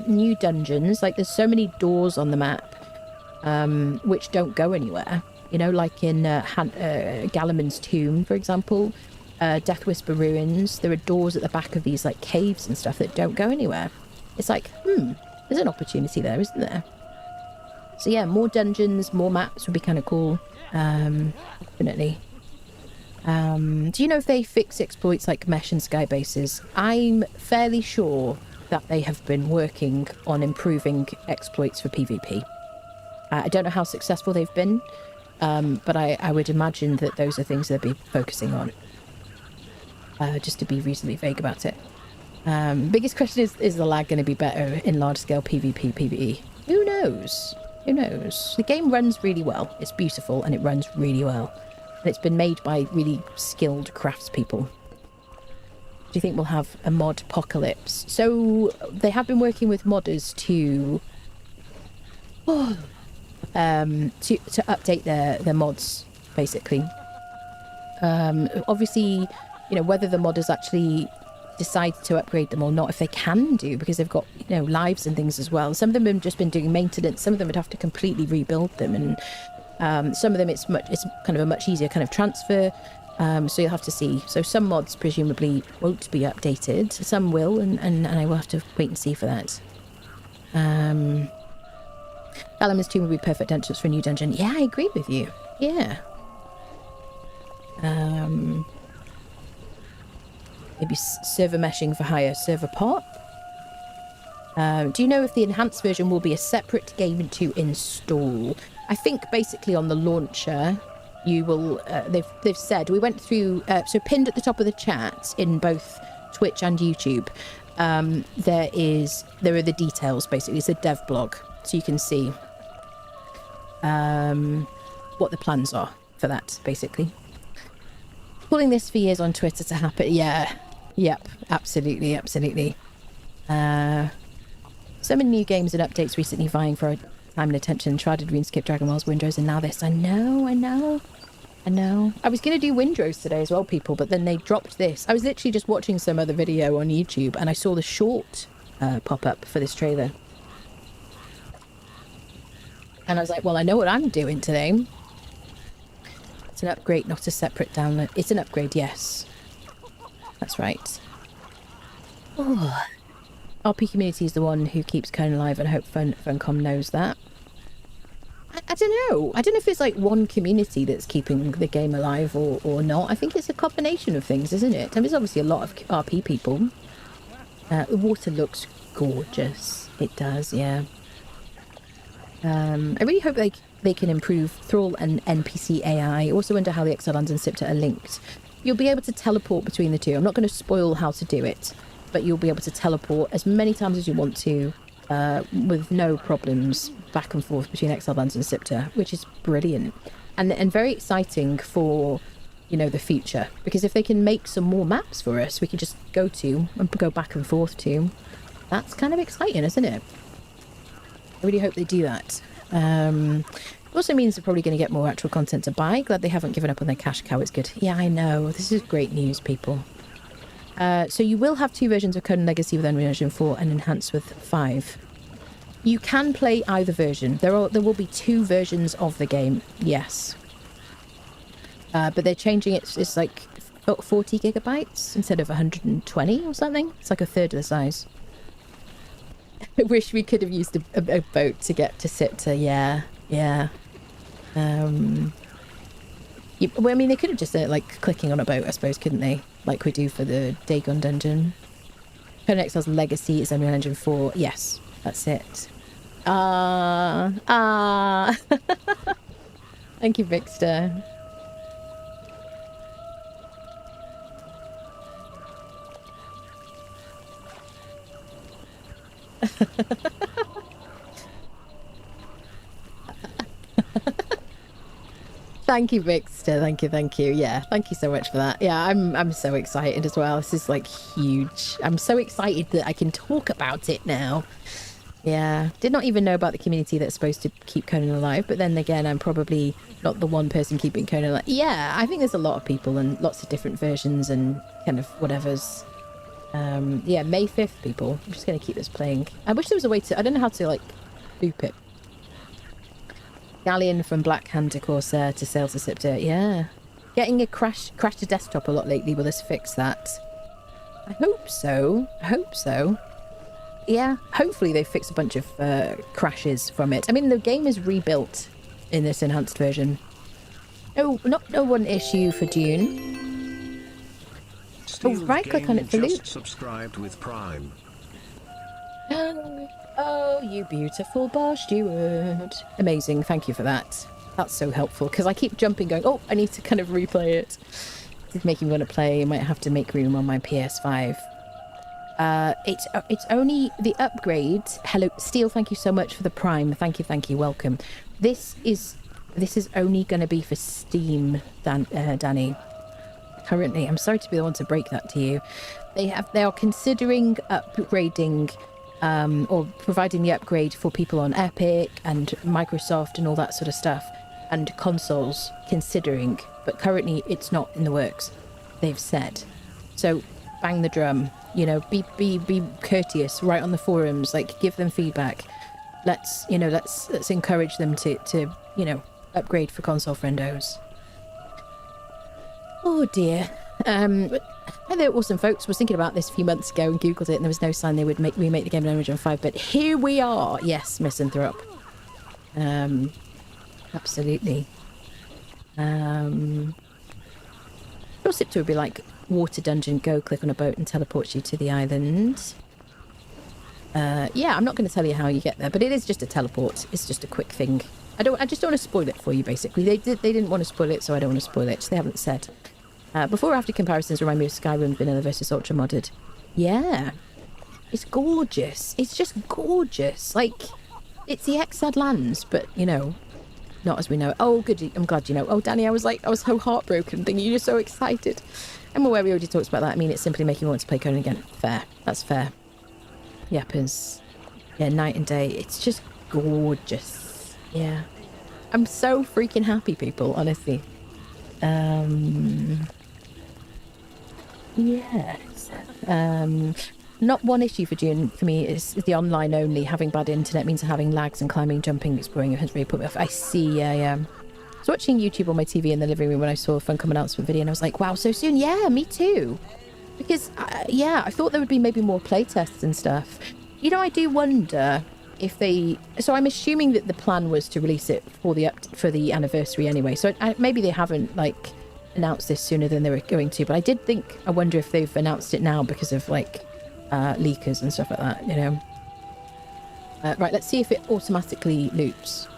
new dungeons. Like, there's so many doors on the map which don't go anywhere. You know, like in Galliman's Tomb, for example. Death Whisper Ruins. There are doors at the back of these, like, caves and stuff that don't go anywhere. It's like, there's an opportunity there, isn't there? So yeah, more dungeons, more maps would be kind of cool. Definitely. Do you know if they fix exploits like mesh and sky bases? I'm fairly sure that they have been working on improving exploits for PvP. I don't know how successful they've been, but I would imagine that those are things they'll be focusing on. Just to be reasonably vague about it. Biggest question is the lag going to be better in large-scale PvP, PvE? Who knows? Who knows? The game runs really well. It's beautiful, and it runs really well. And it's been made by really skilled craftspeople. Do you think we'll have a mod apocalypse? So they have been working with modders to update their mods, basically. Obviously, you know, whether the modders actually decide to upgrade them or not, if they can do, because they've got, you know, lives and things as well. Some of them have just been doing maintenance. Some of them would have to completely rebuild them, and some of them it's kind of a much easier kind of transfer. So you'll have to see. So some mods presumably won't be updated. Some will, and I will have to wait and see for that. Alamus 2 would be perfect entrance for a new dungeon. Yeah, I agree with you. Yeah. Maybe server meshing for hire, server pot. Do you know if the enhanced version will be a separate game to install? I think basically on the launcher, you will. They've said, we went through. So pinned at the top of the chat in both Twitch and YouTube, there are the details. Basically, it's a dev blog, so you can see what the plans are for that. Basically, pulling this for years on Twitter to happen. Yeah. Yep, absolutely. So many new games and updates recently vying for our time and attention. Tried to RuneScape, Dragon Wells, Windrose, and now this. I know. I was going to do Windrose today as well, people, but then they dropped this. I was literally just watching some other video on YouTube, and I saw the short pop up for this trailer. And I was like, well, I know what I'm doing today. It's an upgrade, not a separate download. It's an upgrade, yes. That's right. Oh. RP Community is the one who keeps Conan alive, and I hope Funcom knows that. I don't know. I don't know if it's like one community that's keeping the game alive or not. I think it's a combination of things, isn't it? I mean, there's obviously a lot of RP people. The water looks gorgeous. It does, yeah. I really hope they can improve Thrall and NPC AI. I also wonder how the Exiles and Sipta are linked. You'll be able to teleport between the two. I'm not going to spoil how to do it, but you'll be able to teleport as many times as you want to with no problems back and forth between Exiles and Sipta, which is brilliant and very exciting for, you know, the future, because if they can make some more maps for us we can just go to and go back and forth to. That's kind of exciting, isn't it? I really hope they do that. Also means they're probably going to get more actual content to buy. Glad they haven't given up on their cash cow. It's good. Yeah, I know. This is great news, people. So you will have two versions of Conan Legacy with Unreal Engine 4 and Enhanced with 5. You can play either version. There will be 2 versions of the game, yes. But they're changing it. It's like 40 gigabytes instead of 120 or something. It's like a third of the size. I wish we could have used a boat to get to Sipta. Yeah. Well, I mean, they could have just done it like clicking on a boat, I suppose, couldn't they? Like we do for the Dagon dungeon. Conan Exiles Legacy is Unreal Engine 4. Yes, that's it. Thank you, Victor. Thank you, Victor. Thank you. Yeah, thank you so much for that. Yeah, I'm so excited as well. This is like huge. I'm so excited that I can talk about it now. Yeah, did not even know about the community that's supposed to keep Conan alive, but then again, I'm probably not the one person keeping Conan alive. Yeah, I think there's a lot of people and lots of different versions and kind of whatever's. Yeah, May 5th, people. I'm just going to keep this playing. I wish there was a way to... I don't know how to, like, boop it. Galleon from Black Hand to Corsair to Sail to Sipter. Yeah. Getting a crash to desktop a lot lately. Will this fix that? I hope so. Yeah, hopefully they fix a bunch of crashes from it. I mean, the game is rebuilt in this enhanced version. No one issue for Dune. Right click on it for loot. Subscribed with Prime. Oh, you beautiful bar steward. Amazing, thank you for that. That's so helpful, because I keep jumping going, oh, I need to kind of replay it. It's making me want to play. I might have to make room on my PS5. It's only the upgrade. Hello, Steel, thank you so much for the Prime. Thank you, welcome. This is only going to be for Steam, Danny. Currently, I'm sorry to be the one to break that to you. They are considering upgrading or providing the upgrade for people on Epic and Microsoft and all that sort of stuff, and consoles considering, but currently it's not in the works, they've said. So bang the drum, you know, be courteous, write on the forums, like give them feedback. Let's encourage them to upgrade for console friendos. Oh dear. Hello, awesome folks. Was thinking about this a few months ago and googled it, and there was no sign they would remake the game in Unreal Engine 5, but here we are. Yes, Misanthrope. Absolutely. Sipta would be like water dungeon, go click on a boat and teleports you to the island. Yeah, I'm not going to tell you how you get there, but it is just a teleport. It's just a quick thing. I just don't want to spoil it for you, basically. They didn't want to spoil it, so I don't want to spoil it. So they haven't said. Before or after comparisons remind me of Skyrim Vanilla versus Ultra Modded. Yeah. It's gorgeous. It's just gorgeous. Like, it's the Exad lands, but, you know, not as we know. Oh, good. I'm glad you know. Oh, Danny, I was so heartbroken thinking you're so excited. I'm aware we already talked about that. I mean, it's simply making me want to play Conan again. Fair. That's fair. Yappers. Yeah, night and day. It's just gorgeous. Yeah. I'm so freaking happy, people, honestly. Yes. Not one issue for June for me is the online only. Having bad internet means having lags, and climbing, jumping, exploring has really put me off. I see. I was watching YouTube on my TV in the living room when I saw a Funcom announcement video, and I was like, wow, so soon? Yeah, me too. Because, yeah, I thought there would be maybe more playtests and stuff. You know, I do wonder if they... So I'm assuming that the plan was to release it for the anniversary anyway. So maybe they haven't, like, announced this sooner than they were going to. But I did think... I wonder if they've announced it now because of, like, leakers and stuff like that, you know. Right, let's see if it automatically loops.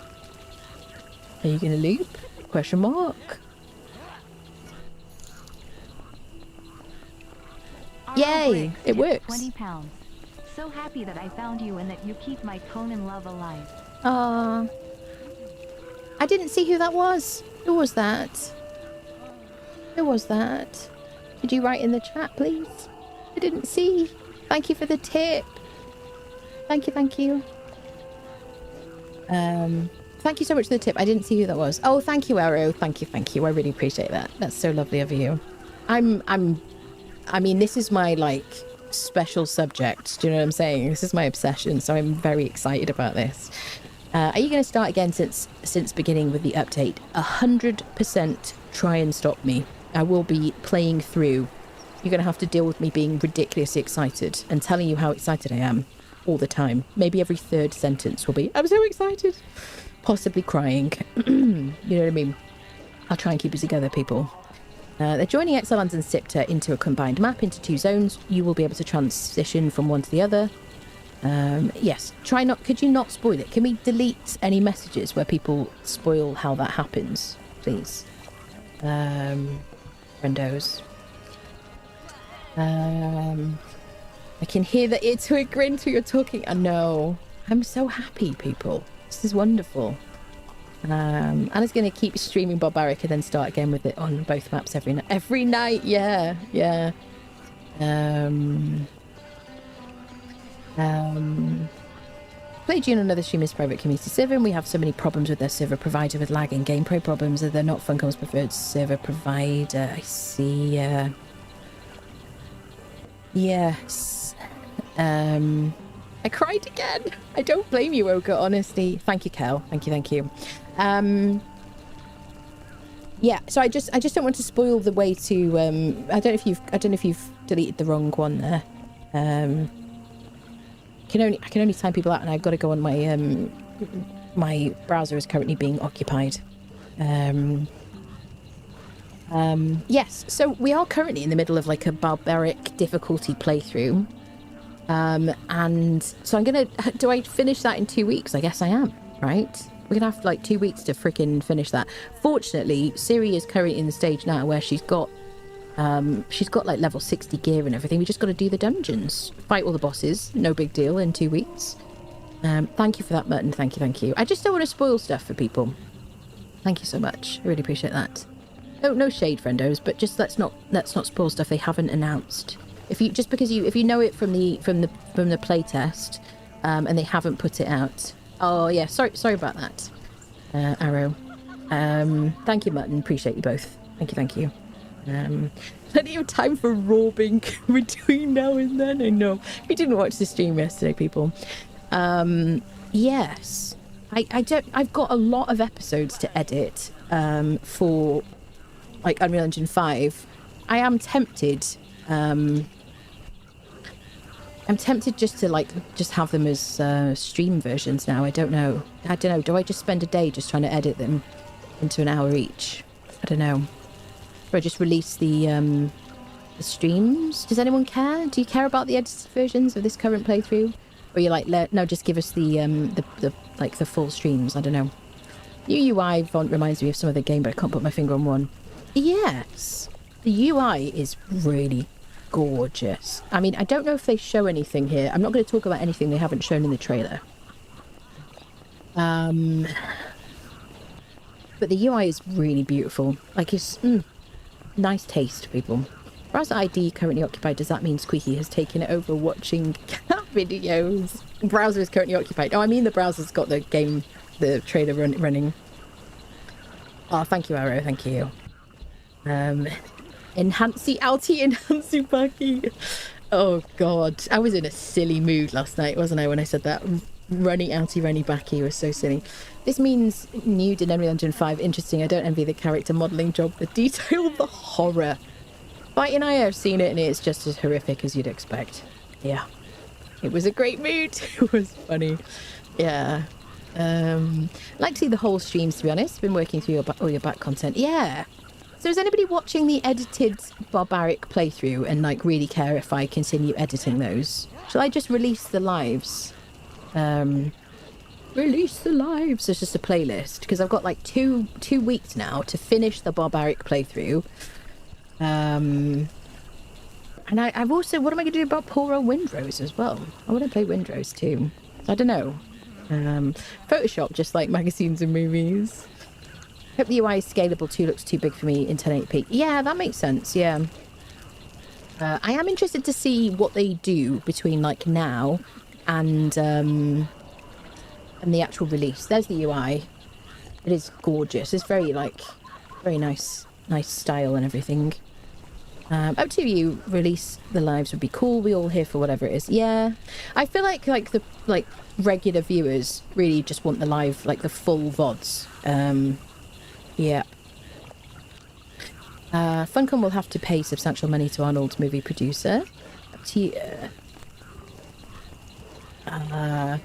Are you going to loop? Question mark. Yay! It works. £20. So happy that I found you and that you keep my Conan love alive. I didn't see who that was. Who was that? Who was that? Could you write in the chat, please? I didn't see. Thank you for the tip. Thank you. Thank you so much for the tip. I didn't see who that was. Oh, thank you, Arrow. Thank you. I really appreciate that. That's so lovely of you. I mean, this is my, like, special subject. Do you know what I'm saying? This is my obsession, so I'm very excited about this. Are you going to start again since beginning with the update? 100% try and stop me. I will be playing through. You're going to have to deal with me being ridiculously excited and telling you how excited I am all the time. Maybe every third sentence will be, I'm so excited. Possibly crying. You know what I mean? I'll try and keep it together, people. They're joining Exiles and Sipta into a combined map into 2 zones. You will be able to transition from one to the other. Yes, try not. Could you not spoil it? Can we delete any messages where people spoil how that happens, please? Friendos. I can hear the ear to a grin through your talking. I know. I'm so happy, people. This is wonderful. Anna's going to keep streaming Barbaric and then start again with it on both maps every night. Every night, yeah. Played you on another streamer's private community server, and we have so many problems with their server provider with lag and gameplay problems that they're not Funcom's preferred server provider. I see. Yes. I cried again. I don't blame you, Oka, honestly. Thank you, Kel. Thank you. Yeah, so I just don't want to spoil the way to I don't know if you've deleted the wrong one there. I can only time people out, and I've got to go on my my browser is currently being occupied. Yes, so we are currently in the middle of like a barbaric difficulty playthrough. And so I'm gonna, do I finish that in 2 weeks? I guess I am, right? We're gonna have like 2 weeks to freaking finish that. Fortunately, Siri is currently in the stage now where she's got like level 60 gear and everything. We just got to do the dungeons, fight all the bosses, no big deal, in 2 weeks. Thank you for that, Merton. Thank you. I just don't want to spoil stuff for people. Thank you so much. I really appreciate that. Oh, no shade, friendos, but just let's not spoil stuff they haven't announced. If you know it from the playtest, and they haven't put it out. Oh yeah, sorry about that, Arrow. Thank you, Mutton. Appreciate you both. Thank you. Plenty of time for robbing between now and then. I know. We didn't watch the stream yesterday, people. Yes, I've got a lot of episodes to edit. For like Unreal Engine 5. I am tempted. I'm tempted just to just have them as stream versions now. I don't know. Do I just spend a day just trying to edit them into an hour each? I don't know. Or I just release the streams? Does anyone care? Do you care about the edited versions of this current playthrough? Or you're like, no, just give us the full streams. I don't know. New UI font reminds me of some of the game, but I can't put my finger on one. Yes, the UI is really gorgeous. I mean, I don't know if they show anything here. I'm not going to talk about anything they haven't shown in the trailer. But the UI is really beautiful. Like, it's nice taste, people. Browser ID currently occupied. Does that mean Squeaky has taken it over watching cat videos? Browser is currently occupied. Oh, I mean the browser's got the trailer running. Oh, thank you, Arrow. Thank you. Enhancy Bucky. Oh god, I was in a silly mood last night, wasn't I, when I said that? Runny Bucky was so silly. This means nude in Unreal Engine 5. Interesting. I don't envy the character modelling job. The detail, the horror. Fighting I have seen it and it's just as horrific as you'd expect. Yeah. It was a great mood. It was funny. Yeah. Like to see the whole streams, to be honest. Been working through all your back content. Yeah. So is anybody watching the edited barbaric playthrough and really care if I continue editing those? Shall I just release the lives? Release the lives. It's just a playlist because I've got two weeks now to finish the barbaric playthrough. And I've also, what am I going to do about poor old Windrose as well? I want to play Windrose too. I don't know. Photoshop, just like magazines and movies. Hope the UI is scalable too. Looks too big for me in 1080p. Yeah, that makes sense. Yeah. I am interested to see what they do between now and the actual release. There's the UI. It is gorgeous. It's very very nice style and everything. Up to you. Release the lives would be cool. We all here for whatever it is. Yeah, I feel like the regular viewers really just want the live, like the full VODs. Yeah. Funcom will have to pay substantial money to Arnold's movie producer. Up to you. I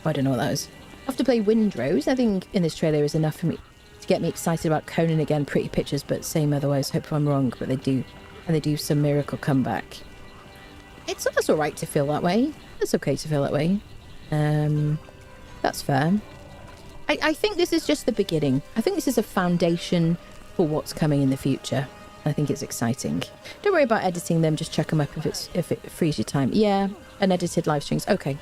don't know what that is. I have to play Windrose. I think in this trailer is enough for me to get me excited about Conan again. Pretty pictures, but same otherwise. Hope I'm wrong, but they do. And they do some miracle comeback. That's alright to feel that way. It's okay to feel that way. That's fair. I think this is just the beginning. I think this is a foundation for what's coming in the future. I think it's exciting. Don't worry about editing them. Just chuck them up if it frees your time. Yeah, unedited live streams. Okay.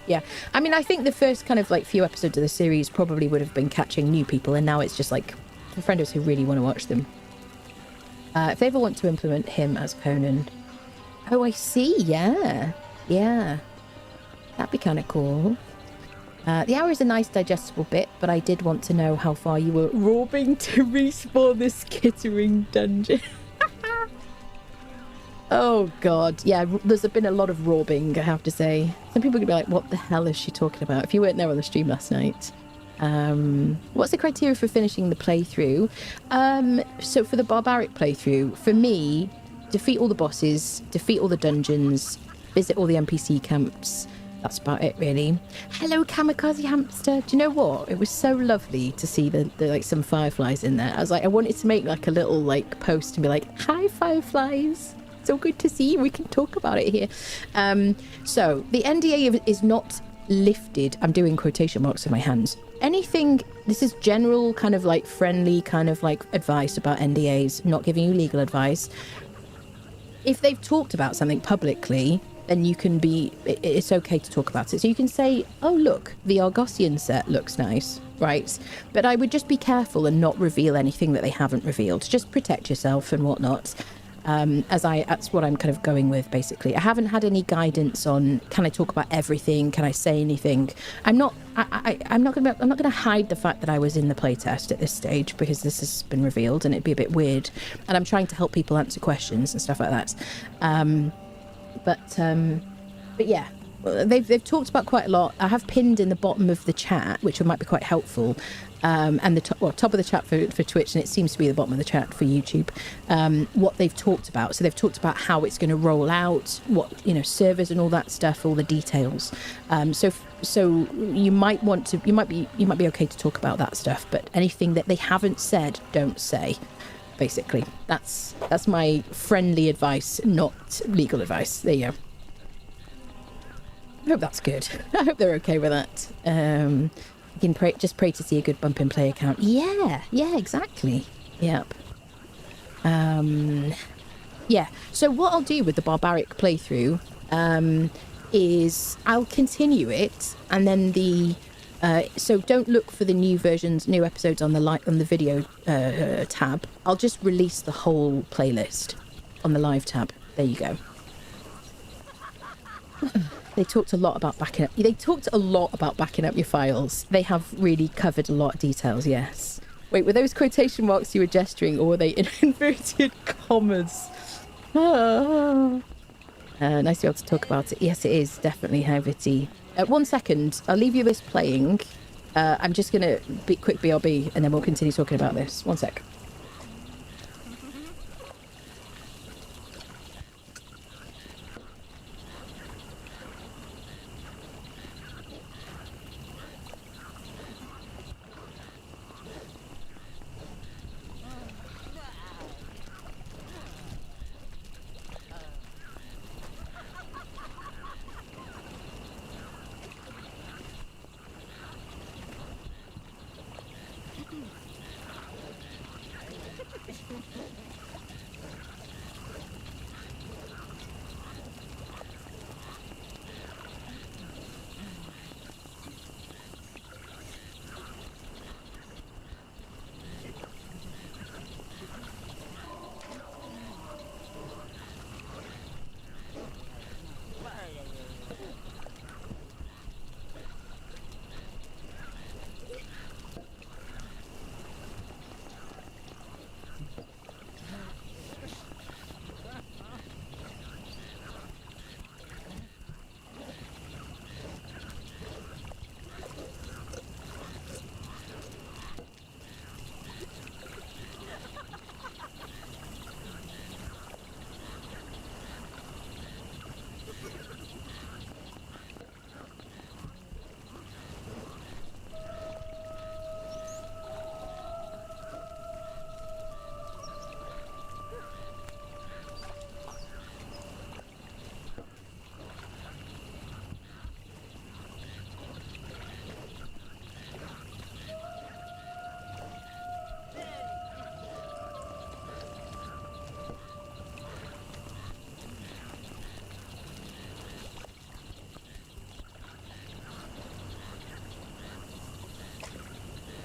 Yeah. I mean, I think the first kind of like few episodes of the series probably would have been catching new people, and now it's just like for friendos who really want to watch them. If they ever want to implement him as Conan. Oh, I see. Yeah. That'd be kind of cool. The hour is a nice digestible bit, but I did want to know how far you were robbing to respawn the skittering dungeon. Oh god, yeah, there's been a lot of robbing, I have to say. Some people could be like, what the hell is she talking about? If you weren't there on the stream last night. What's the criteria for finishing the playthrough? So for the barbaric playthrough, for me, defeat all the bosses, defeat all the dungeons, visit all the NPC camps. That's about it, really. Hello, Kamikaze Hamster. Do you know what? It was so lovely to see the like some fireflies in there. I was like, I wanted to make like a little like post and be like, hi, fireflies. So good to see you. We can talk about it here. So the NDA is not lifted. I'm doing quotation marks with my hands. Anything, this is general kind of like friendly kind of like advice about NDAs, not giving you legal advice. If they've talked about something publicly, then you can be, it's okay to talk about it. So you can say, oh, look, the Argosian set looks nice, right? But I would just be careful and not reveal anything that they haven't revealed. Just protect yourself and whatnot. That's what I'm kind of going with, basically. I haven't had any guidance on, can I talk about everything? Can I say anything? I'm not going to hide the fact that I was in the playtest at this stage, because this has been revealed and it'd be a bit weird. And I'm trying to help people answer questions and stuff like that. But yeah, they've talked about quite a lot. I have pinned in the bottom of the chat, which might be quite helpful, and the top of the chat for Twitch, and it seems to be the bottom of the chat for YouTube, what they've talked about. So they've talked about how it's going to roll out, what, servers and all that stuff, all the details. So you might be okay to talk about that stuff, but anything that they haven't said, don't say. Basically, that's my friendly advice, not legal advice. There you go. I hope that's good. I hope they're okay with that. You can pray to see a good bump in play account. Yeah, exactly. Yep. Yeah. So what I'll do with the barbaric playthrough is I'll continue it, and then so don't look for the new episodes on the video tab. I'll just release the whole playlist on the live tab. There you go. They talked a lot about backing up your files. They have really covered a lot of details, yes. Wait, were those quotation marks you were gesturing, or were they in inverted commas? Nice to be able to talk about it. Yes, it is definitely heavy. 1 second, I'll leave you this playing. I'm just going to be quick BRB, and then we'll continue talking about this. 1 sec.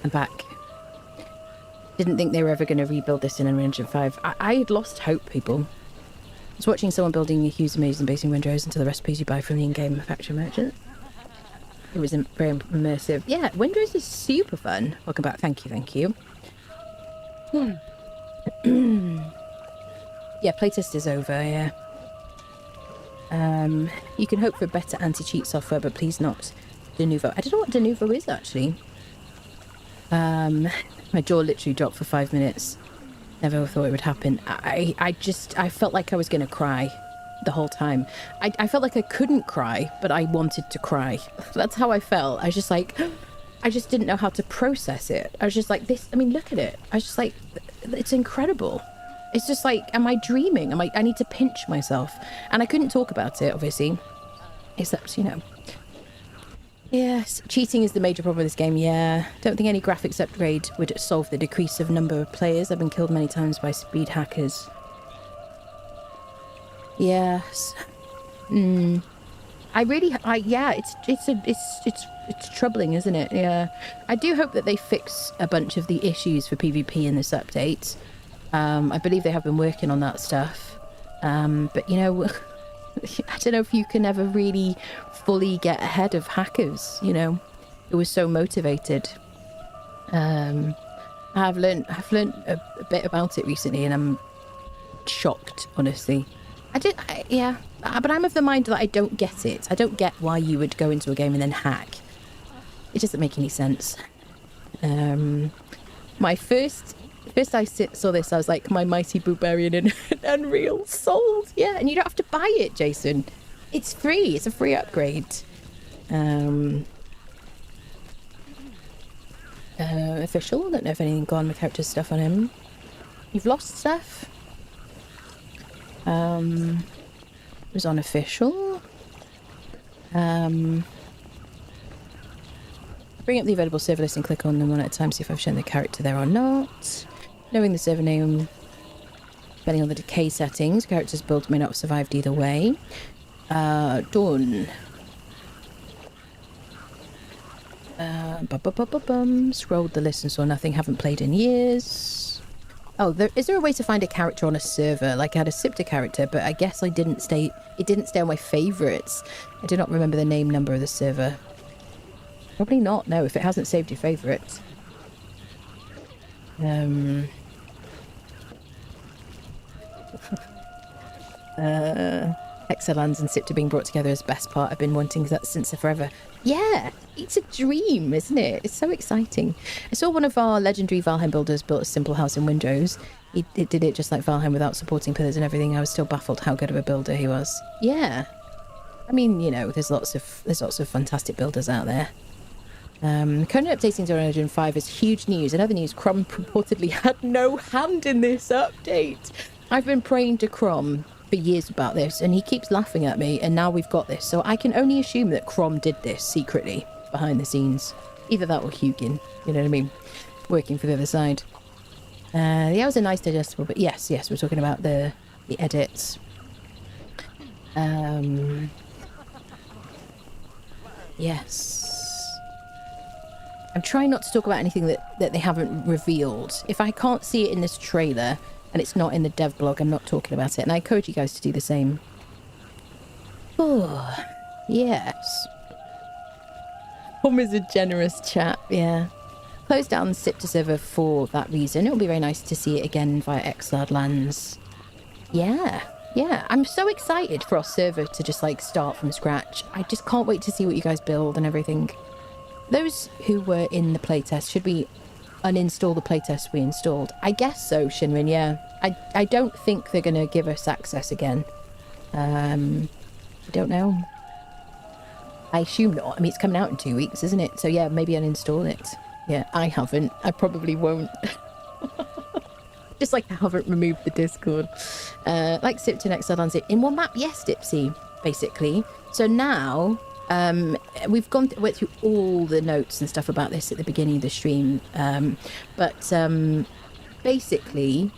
I'm back. Didn't think they were ever going to rebuild this in Unreal Engine 5. I had lost hope, people. I was watching someone building a huge amazing basing Windows into the recipes you buy from the in-game factory merchant. It was very immersive. Yeah, Windows is super fun. Welcome back. Thank you. Yeah, playtest is over, yeah. You can hope for better anti-cheat software, but please not Denuvo. I don't know what Denuvo is, actually. My jaw literally dropped for 5 minutes. Never thought it would happen. I felt like I was going to cry the whole time. I felt like I couldn't cry, but I wanted to cry. That's how I felt. I was just like, I just didn't know how to process it. I was just like, this, I mean, look at it. I was just like, it's incredible. It's just like, am I dreaming? I need to pinch myself. And I couldn't talk about it, obviously. Except, you know. Yes, cheating is the major problem with this game, yeah. Don't think any graphics upgrade would solve the decrease of number of players. I've been killed many times by speed hackers. Yes. Yeah, it's troubling, isn't it? Yeah. I do hope that they fix a bunch of the issues for PvP in this update. I believe they have been working on that stuff. But, you know, I don't know if you can ever really fully get ahead of hackers, you know, who were so motivated. I've learned a bit about it recently, and I'm shocked, honestly. But I'm of the mind that I don't get it. I don't get why you would go into a game and then hack. It doesn't make any sense. My first I saw this, I was like, my mighty barbarian in Unreal sold. Yeah, and you don't have to buy it, Jason. It's free. It's a free upgrade. Official. I don't know if anything gone with character stuff on him. You've lost stuff. It was on official. Bring up the available server list and click on them one at a time, see if I've shown the character there or not. Knowing the server name, depending on the decay settings, character's build may not have survived either way. Done. Scrolled the list and saw nothing. Haven't played in years. Oh, is there a way to find a character on a server? Like I had a Sipta character, but I guess it didn't stay on my favourites. I do not remember the name number of the server. Probably not, no, if it hasn't saved your favourites. Excelans and Sipta being brought together is the best part. I've been wanting that since forever. Yeah, it's a dream, isn't it? It's so exciting. I saw one of our legendary Valheim builders built a simple house in Windows. He did it just like Valheim without supporting pillars and everything. I was still baffled how good of a builder he was. Yeah. I mean, you know, there's lots of fantastic builders out there. Conan updating to Unreal Engine 5 is huge news. In other news, Crom purportedly had no hand in this update. I've been praying to Crom for years about this, and he keeps laughing at me, and now we've got this. So I can only assume that Crom did this secretly, behind the scenes. Either that or Hugin, you know what I mean? Working for the other side. The hours are nice, digestible, but yes, we're talking about the edits. Yes. I'm trying not to talk about anything that they haven't revealed. If I can't see it in this trailer and it's not in the dev blog, I'm not talking about it. And I encourage you guys to do the same. Oh, yes. Tom is a generous chap, yeah. Closed down the Sipta server for that reason. It'll be very nice to see it again via Exiled Lands. Yeah. I'm so excited for our server to just like start from scratch. I just can't wait to see what you guys build and everything. Those who were in the playtest, should we uninstall the playtest we installed? I guess so, Shinrin, yeah. I don't think they're going to give us access again. I don't know. I assume not. I mean, it's coming out in 2 weeks, isn't it? So yeah, maybe uninstall it. Yeah, I haven't. I probably won't. Just like I haven't removed the Discord. Like Sipta and Exiled Lands in one map, yes, Dipsy, basically. So now... we've went through all the notes and stuff about this at the beginning of the stream, but basically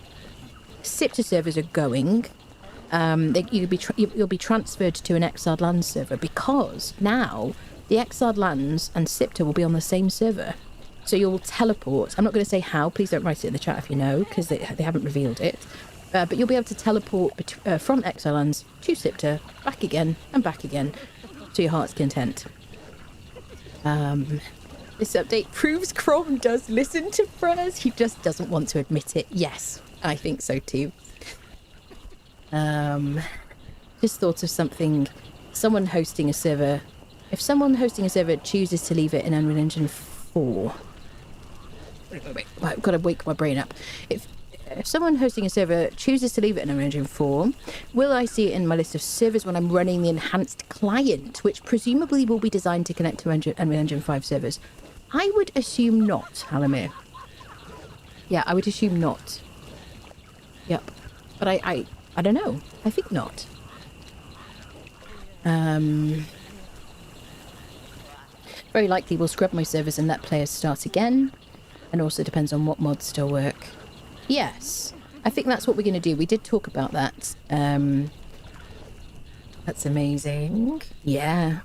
Sipta servers are going. You'll be transferred to an Exiled Lands server because now the Exiled Lands and Sipta will be on the same server. So you'll teleport. I'm not going to say how. Please don't write it in the chat if you know, because they haven't revealed it. But you'll be able to teleport from Exile Lands to Sipta, back again and back again, to your heart's content. This update proves Crom does listen to prayers. He just doesn't want to admit it. Yes, I think so too. Just thought of something. Someone hosting a server. If someone hosting a server chooses to leave it in Unreal Engine 4... Wait, I've got to wake my brain up. If someone hosting a server chooses to leave it in Unreal Engine 4, will I see it in my list of servers when I'm running the enhanced client, which presumably will be designed to connect to Unreal Engine 5 servers? I would assume not, Halamir. Yeah, I would assume not. Yep. But I don't know. I think not. Very likely we'll scrub my servers and let players start again. And also depends on what mods still work. Yes, I think that's what we're going to do. We did talk about that. That's amazing. Yeah.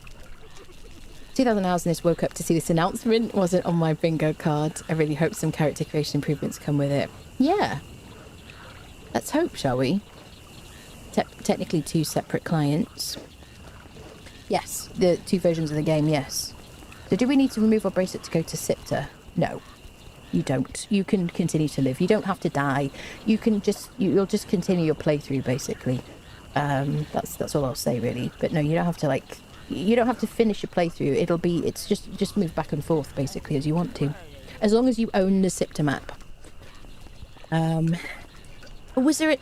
2,000 hours in this, woke up to see this announcement. Wasn't on my bingo card. I really hope some character creation improvements come with it. Yeah. Let's hope, shall we? Technically 2 separate clients. Yes, the 2 versions of the game, yes. So do we need to remove our bracelet to go to Sipta? No. You don't. You can continue to live. You don't have to die. You can you'll just continue your playthrough, basically. That's all I'll say, really. But no, you don't have to, you don't have to finish your playthrough. It's just move back and forth, basically, as you want to. As long as you own the Sipta map. Was there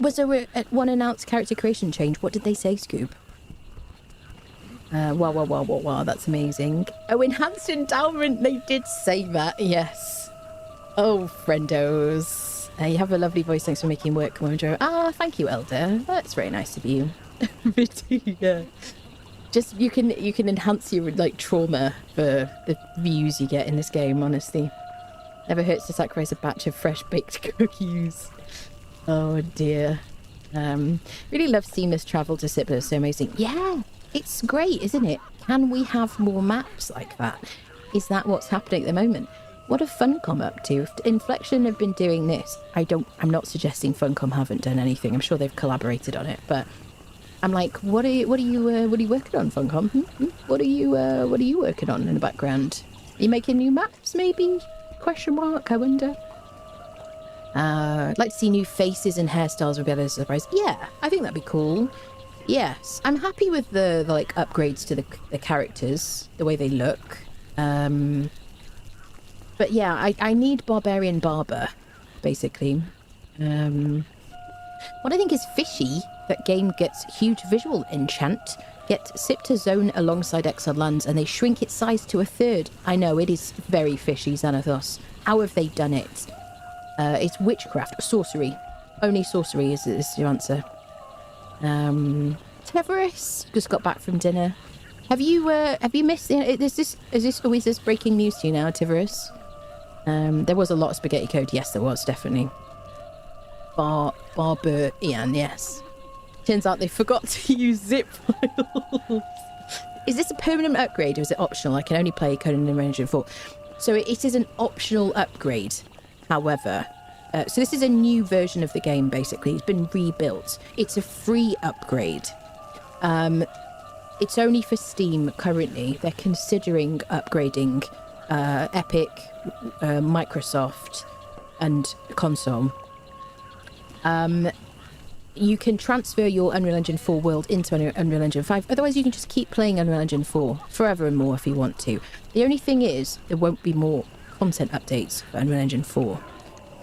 one announced character creation change? What did they say, Scoob? Wow, that's amazing. Oh, enhanced endowment, they did say that, yes. Oh, friendos. You have a lovely voice, thanks for making work, Mojo. Ah, thank you, Elder. That's very nice of you. Yeah. Just, you can enhance your, trauma for the views you get in this game, honestly. Never hurts to sacrifice a batch of fresh-baked cookies. Oh, dear. Really love seamless travel to Sipta, it's so amazing. Yeah, it's great, isn't it? Can we have more maps like that? Is that what's happening at the moment? What have Funcom up to? If Inflection have been doing this, I'm not suggesting Funcom haven't done anything. I'm sure they've collaborated on it, but I'm like, what are you working on, Funcom? What are you working on in the background? Are you making new maps, maybe? Question mark, I wonder. I'd like to see new faces and hairstyles would be able to surprise. Yeah, I think that'd be cool. Yes, I'm happy with the upgrades to the characters, the way they look. But yeah, I need Barbarian Barber, basically. What I think is fishy, that game gets huge visual enchant, yet Sipta zone alongside Exiled Lands and they shrink its size to 1/3. I know, it is very fishy, Xanathos. How have they done it? It's witchcraft, sorcery. Only sorcery is your answer. Teverus just got back from dinner. Have you missed? Is this always this breaking news to you now, Tiverus? There was a lot of spaghetti code. Yes, there was definitely. Barber Ian. Yes. Turns out they forgot to use zip files. Is this a permanent upgrade or is it optional? I can only play Conan Exiles Enhanced 4. So it is an optional upgrade. However, so this is a new version of the game. Basically, it's been rebuilt. It's a free upgrade. It's only for Steam currently. They're considering upgrading Epic, Microsoft, and console. You can transfer your Unreal Engine 4 world into Unreal Engine 5. Otherwise, you can just keep playing Unreal Engine 4 forever and more if you want to. The only thing is, there won't be more content updates for Unreal Engine 4.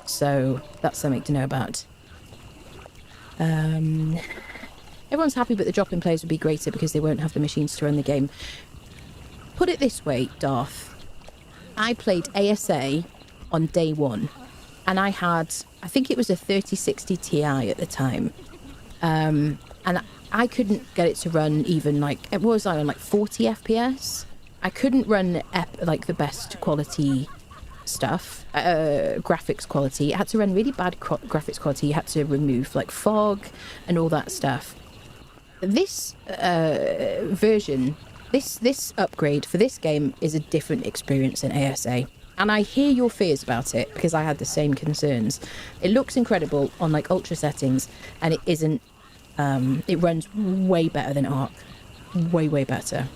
So that's something to know about. Everyone's happy, but the drop-in players would be greater because they won't have the machines to run the game. Put it this way, Darth. I played ASA on day 1, and I had, I think it was a 3060 Ti at the time. And I couldn't get it to run even what was I on, 40 FPS? I couldn't run the best quality stuff, graphics quality. It had to run really bad graphics quality. You had to remove fog and all that stuff. This version, this upgrade for this game is a different experience than ASA. And I hear your fears about it because I had the same concerns. It looks incredible on like ultra settings, and it isn't. It runs way better than Arc. Way better.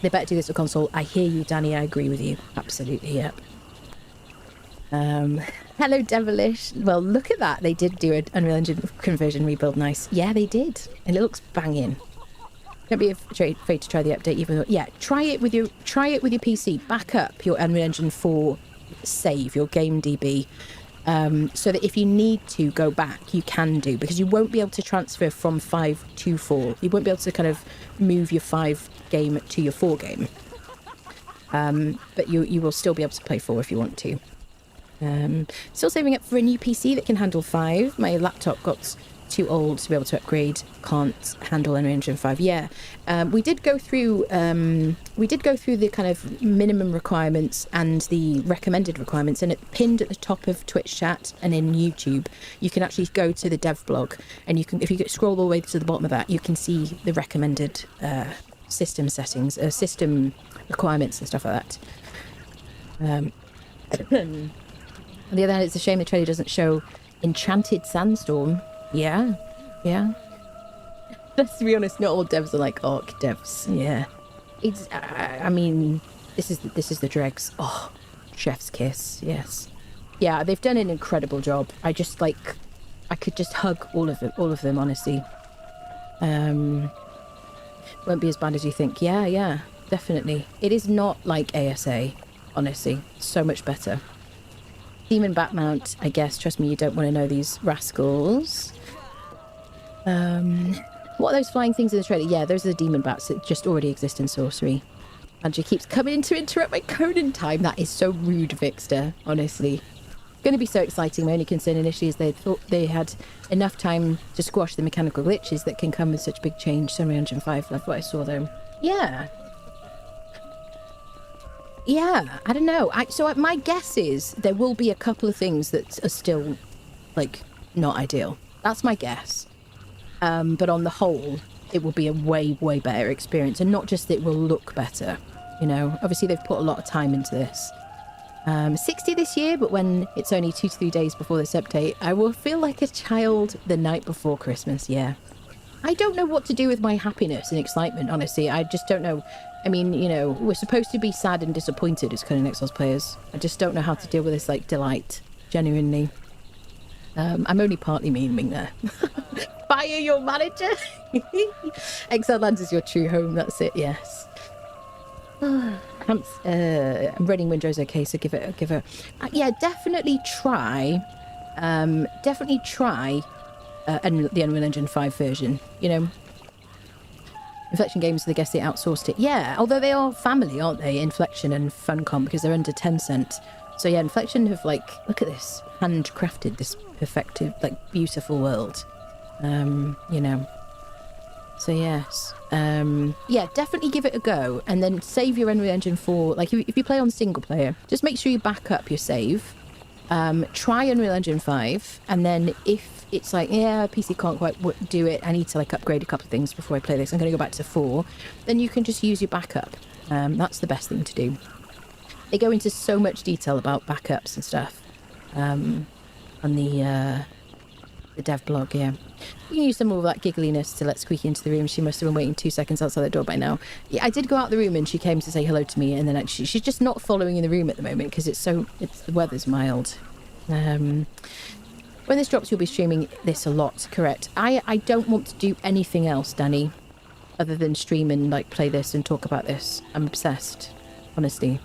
They better do this for console. I hear you, Danny. I agree with you. Absolutely, yep. Hello, Devilish. Well, look at that. They did do an Unreal Engine conversion rebuild. Nice. Yeah, they did. And it looks banging. Don't be afraid to try the update, even though, yeah, try it with your PC. Back up your Unreal Engine 4 save, your game DB, so that if you need to go back, you can do, because you won't be able to transfer from 5 to 4. You won't be able to kind of move your 5 game to your 4 game. But you will still be able to play 4 if you want to. Still saving up for a new PC that can handle 5. My laptop got too old to be able to upgrade, can't handle Unreal Engine 5. Yeah, we did go through the kind of minimum requirements and the recommended requirements, and it pinned at the top of Twitch chat and in YouTube. You can actually go to the dev blog, and you can, if you scroll all the way to the bottom of that, you can see the recommended system settings, system requirements and stuff like that. On the other hand, it's a shame the trailer doesn't show Enchanted Sandstorm. Yeah. Let's be honest, not all devs are like Arc devs. Yeah, it's. I mean, this is the dregs. Oh, chef's kiss. Yes. Yeah, they've done an incredible job. I just I could just hug all of them. Honestly. Won't be as bad as you think. Yeah, definitely. It is not like ASA. Honestly, so much better. Demon bat mount, I guess. Trust me, you don't want to know these rascals. What are those flying things in the trailer? Yeah, those are the demon bats that just already exist in sorcery. Andrew keeps coming in to interrupt my Conan time. That is so rude, Vixter, honestly. Going to be so exciting. My only concern initially is they thought they had enough time to squash the mechanical glitches that can come with such big change. So Unreal Engine 5, love what I saw though. Yeah, I don't know. So my guess is there will be a couple of things that are still, like, not ideal. That's my guess. But on the whole, it will be a way better experience. And not just that it will look better, you know. Obviously, they've put a lot of time into this. 60 this year, but when it's only 2 to 3 days before this update, I will feel like a child the night before Christmas, yeah. I don't know what to do with my happiness and excitement, honestly. I just don't know. I mean, you know, we're supposed to be sad and disappointed as Conan Exiles players. I just don't know how to deal with this, like, delight, genuinely. I'm only partly memeing there. Fire your manager! Exile Lands is your true home, that's it, yes. I'm running Windows okay, so give it yeah, definitely try the Unreal Engine 5 version, you know. Inflection Games, I guess they outsourced it. Yeah, although they are family, aren't they? Inflection and Funcom, because they're under Tencent. So yeah, Inflection have, like, look at this, handcrafted this perfected, like, beautiful world. You know. So yes. Yeah, definitely give it a go, and then save your Unreal Engine 4. Like, if you play on single player, just make sure you back up your save. Try Unreal Engine 5, and then if it's like, yeah, PC can't quite do it, I need to, like, upgrade a couple of things before I play this, I'm going to go back to 4, then you can just use your backup. That's the best thing to do. They go into so much detail about backups and stuff on the dev blog, yeah. You can use some of that giggliness to let Squeaky into the room. She must have been waiting 2 seconds outside the door by now. Yeah, I did go out the room and she came to say hello to me, and then actually she's just not following in the room at the moment because the weather's mild. When this drops, you'll be streaming this a lot, correct? I don't want to do anything else, Danny, other than stream and, like, play this and talk about this. I'm obsessed, honestly.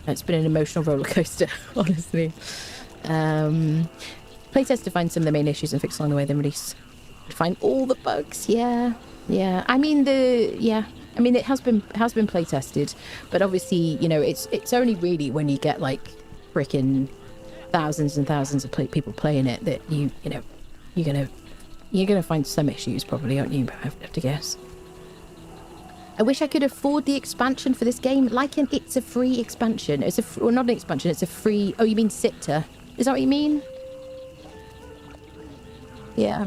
It's been an emotional roller coaster, honestly. Playtest to find some of the main issues and fix along the way, then release. Find all the bugs, yeah. I mean, it has been playtested, but obviously, you know, it's only really when you get, like, freaking thousands and thousands of people playing it that you're gonna find some issues, probably, aren't you? I have to guess. I wish I could afford the expansion for this game. It's a free expansion. Well, not an expansion. It's a free. Oh, you mean Sipta? Is that what you mean? Yeah.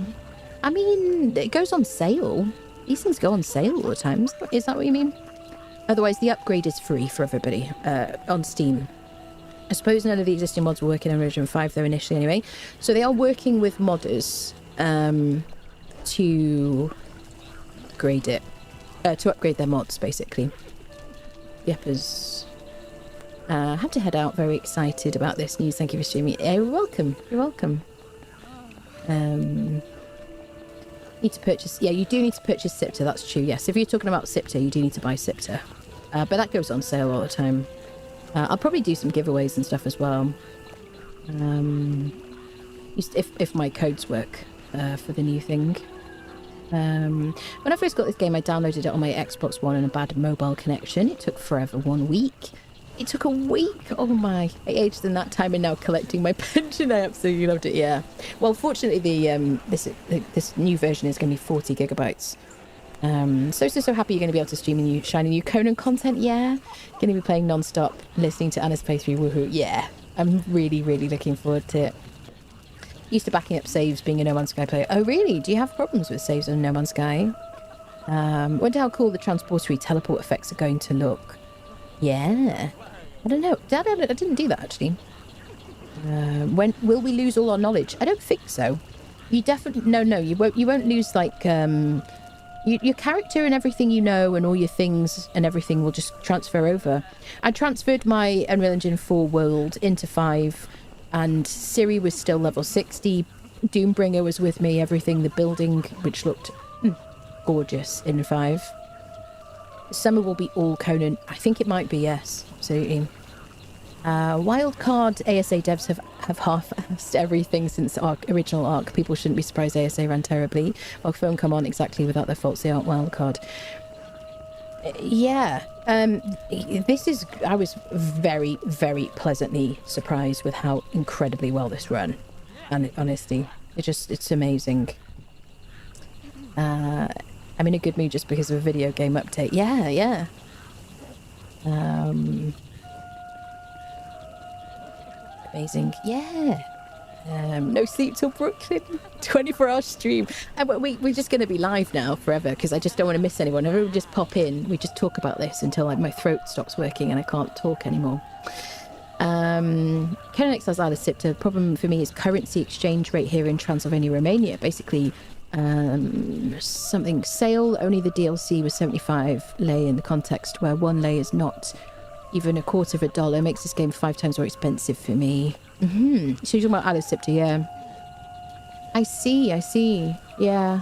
I mean, it goes on sale. These things go on sale all the time. Is that what you mean? Otherwise, the upgrade is free for everybody on Steam. I suppose none of the existing mods were working on version 5 though initially anyway. So they are working with modders to grade it. To upgrade their mods, basically. Yeppers. Have to head out. Very excited about this news. Thank you for streaming. You're welcome. You're welcome. Need to purchase... Yeah, you do need to purchase Sipter. That's true. Yes, if you're talking about Sipter, you do need to buy Sipter. But that goes on sale all the time. I'll probably do some giveaways and stuff as well. If my codes work for the new thing. When I first got this game, I downloaded it on my Xbox One on a bad mobile connection. It took forever, 1 week. It took a week. Oh my! I aged in that time and now collecting my pension. I absolutely loved it. Yeah. Well, fortunately, this new version is going to be 40 gigabytes. So happy you're going to be able to stream the shiny new Conan content. Yeah. Going to be playing non-stop, listening to Anna's playthrough. Woohoo! Yeah. I'm really looking forward to it. Used to backing up saves being a No Man's Sky player. Oh really? Do you have problems with saves on No Man's Sky? Wonder how cool the transportory teleport effects are going to look. Yeah. I don't know. I didn't do that actually. When will we lose all our knowledge? I don't think so. You definitely no. You won't lose like your character and everything you know and all your things and everything will just transfer over. I transferred my Unreal Engine 4 world into 5. And Siri was still level 60. Doombringer was with me. Everything, the building, which looked gorgeous in 5. Summer will be all Conan. I think it might be, yes. Absolutely. Wildcard ASA devs have half-assed everything since original Arc. People shouldn't be surprised ASA ran terribly. While Funcom on exactly without their faults, they aren't Wildcard. Yeah. I was very pleasantly surprised with how incredibly well this run. And honestly, it's amazing. I'm in a good mood just because of a video game update. Yeah. Amazing. Yeah. No sleep till Brooklyn. 24-hour stream. And we're just going to be live now forever because I just don't want to miss anyone. Everyone just pop in. We just talk about this until like my throat stops working and I can't talk anymore. Conan Exiles Enhanced Edition. The problem for me is currency exchange rate here in Transylvania, Romania. Basically, something sale. Only the DLC was 75 lei in the context where 1 lei is not even a quarter of a dollar. Makes this game 5 times more expensive for me. So you're talking about Alice Sipter, yeah. I see. Yeah.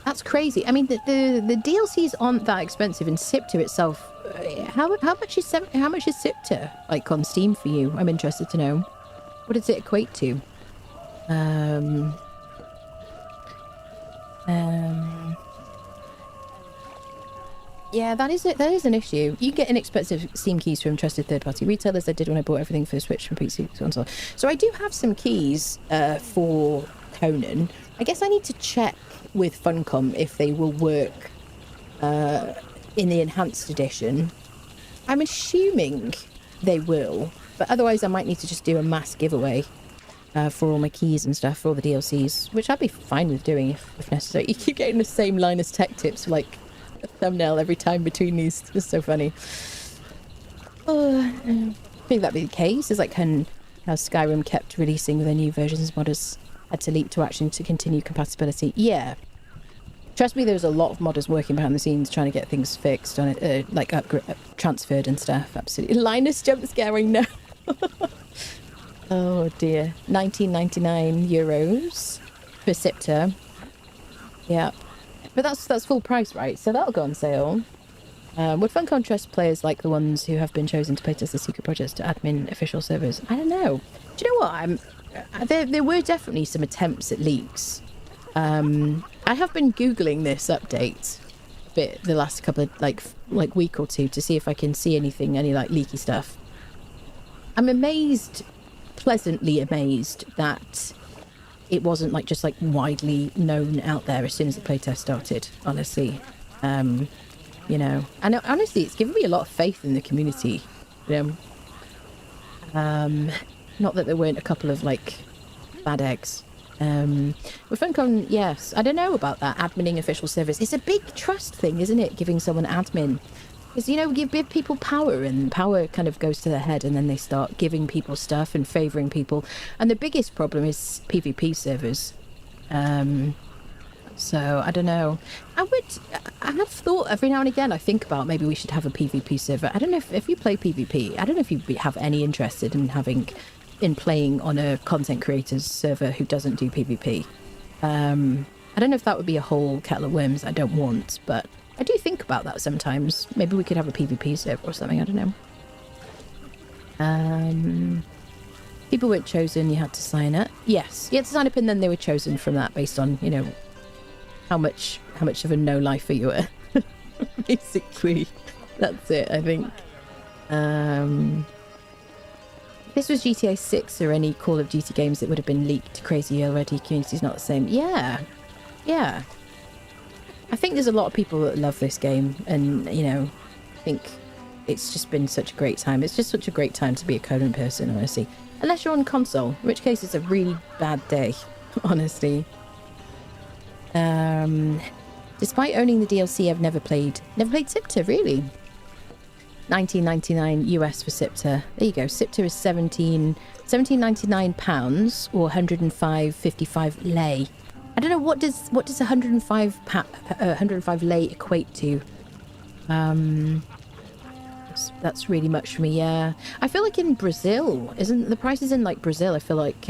That's crazy. I mean, the DLCs aren't that expensive, and Sipter itself. How much is Sipter like on Steam for you? I'm interested to know. What does it equate to? Yeah, that is an issue. You get inexpensive Steam keys from trusted third-party retailers. I did when I bought everything for the Switch from PC console. So I do have some keys for Conan. I guess I need to check with Funcom if they will work in the Enhanced Edition. I'm assuming they will, but otherwise I might need to just do a mass giveaway for all my keys and stuff for all the DLCs, which I'd be fine with doing if necessary. You keep getting the same Linus Tech Tips for like a thumbnail every time between these. It's so funny. I think that'd be the case. It's like how Skyrim kept releasing with their new versions. Modders had to leap to action to continue compatibility. Yeah. Trust me, there was a lot of modders working behind the scenes trying to get things fixed on it, like transferred and stuff. Absolutely. Linus jump scaring, no. Oh dear. 19.99 euros for Sipter. Yeah. But that's full price, right? So that'll go on sale. Would Funcom trust players like the ones who have been chosen to playtest the secret projects to admin official servers? I don't know. Do you know what? There were definitely some attempts at leaks. I have been Googling this update a bit the last couple of like week or two to see if I can see any like leaky stuff. I'm pleasantly amazed that it wasn't just widely known out there as soon as the playtest started, honestly. You know, and honestly, it's given me a lot of faith in the community. You know, not that there weren't a couple of bad eggs. With Funcom, yes, I don't know about that adminning official servers. It's a big trust thing, isn't it? Giving someone admin. Because, you know, give people power, and power kind of goes to their head, and then they start giving people stuff and favouring people. And the biggest problem is PvP servers. So, I don't know. I have thought every now and again, I think about maybe we should have a PvP server. I don't know if you play PvP, I don't know if you have any interest in playing on a content creator's server who doesn't do PvP. I don't know if that would be a whole kettle of worms I don't want, but I do think about that sometimes. Maybe we could have a PvP server or something, I don't know. People weren't chosen, you had to sign up. Yes, you had to sign up and then they were chosen from that based on, you know, how much of a no-lifer you were. Basically, that's it, I think. If this was GTA 6 or any Call of Duty games, it would have been leaked crazy already. Community's not the same. Yeah. I think there's a lot of people that love this game, and, you know, I think it's just been such a great time. It's just such a great time to be a Conan person, honestly. Unless you're on console, in which case it's a really bad day, honestly. Despite owning the DLC, I've never played Sipter, really. $19.99 US for Sipter. There you go. Sipter is £17.99 or 105.55 lei. I don't know, what does 105 lei equate to? That's really much for me. Yeah, I feel like in Brazil, isn't the prices in like Brazil? I feel like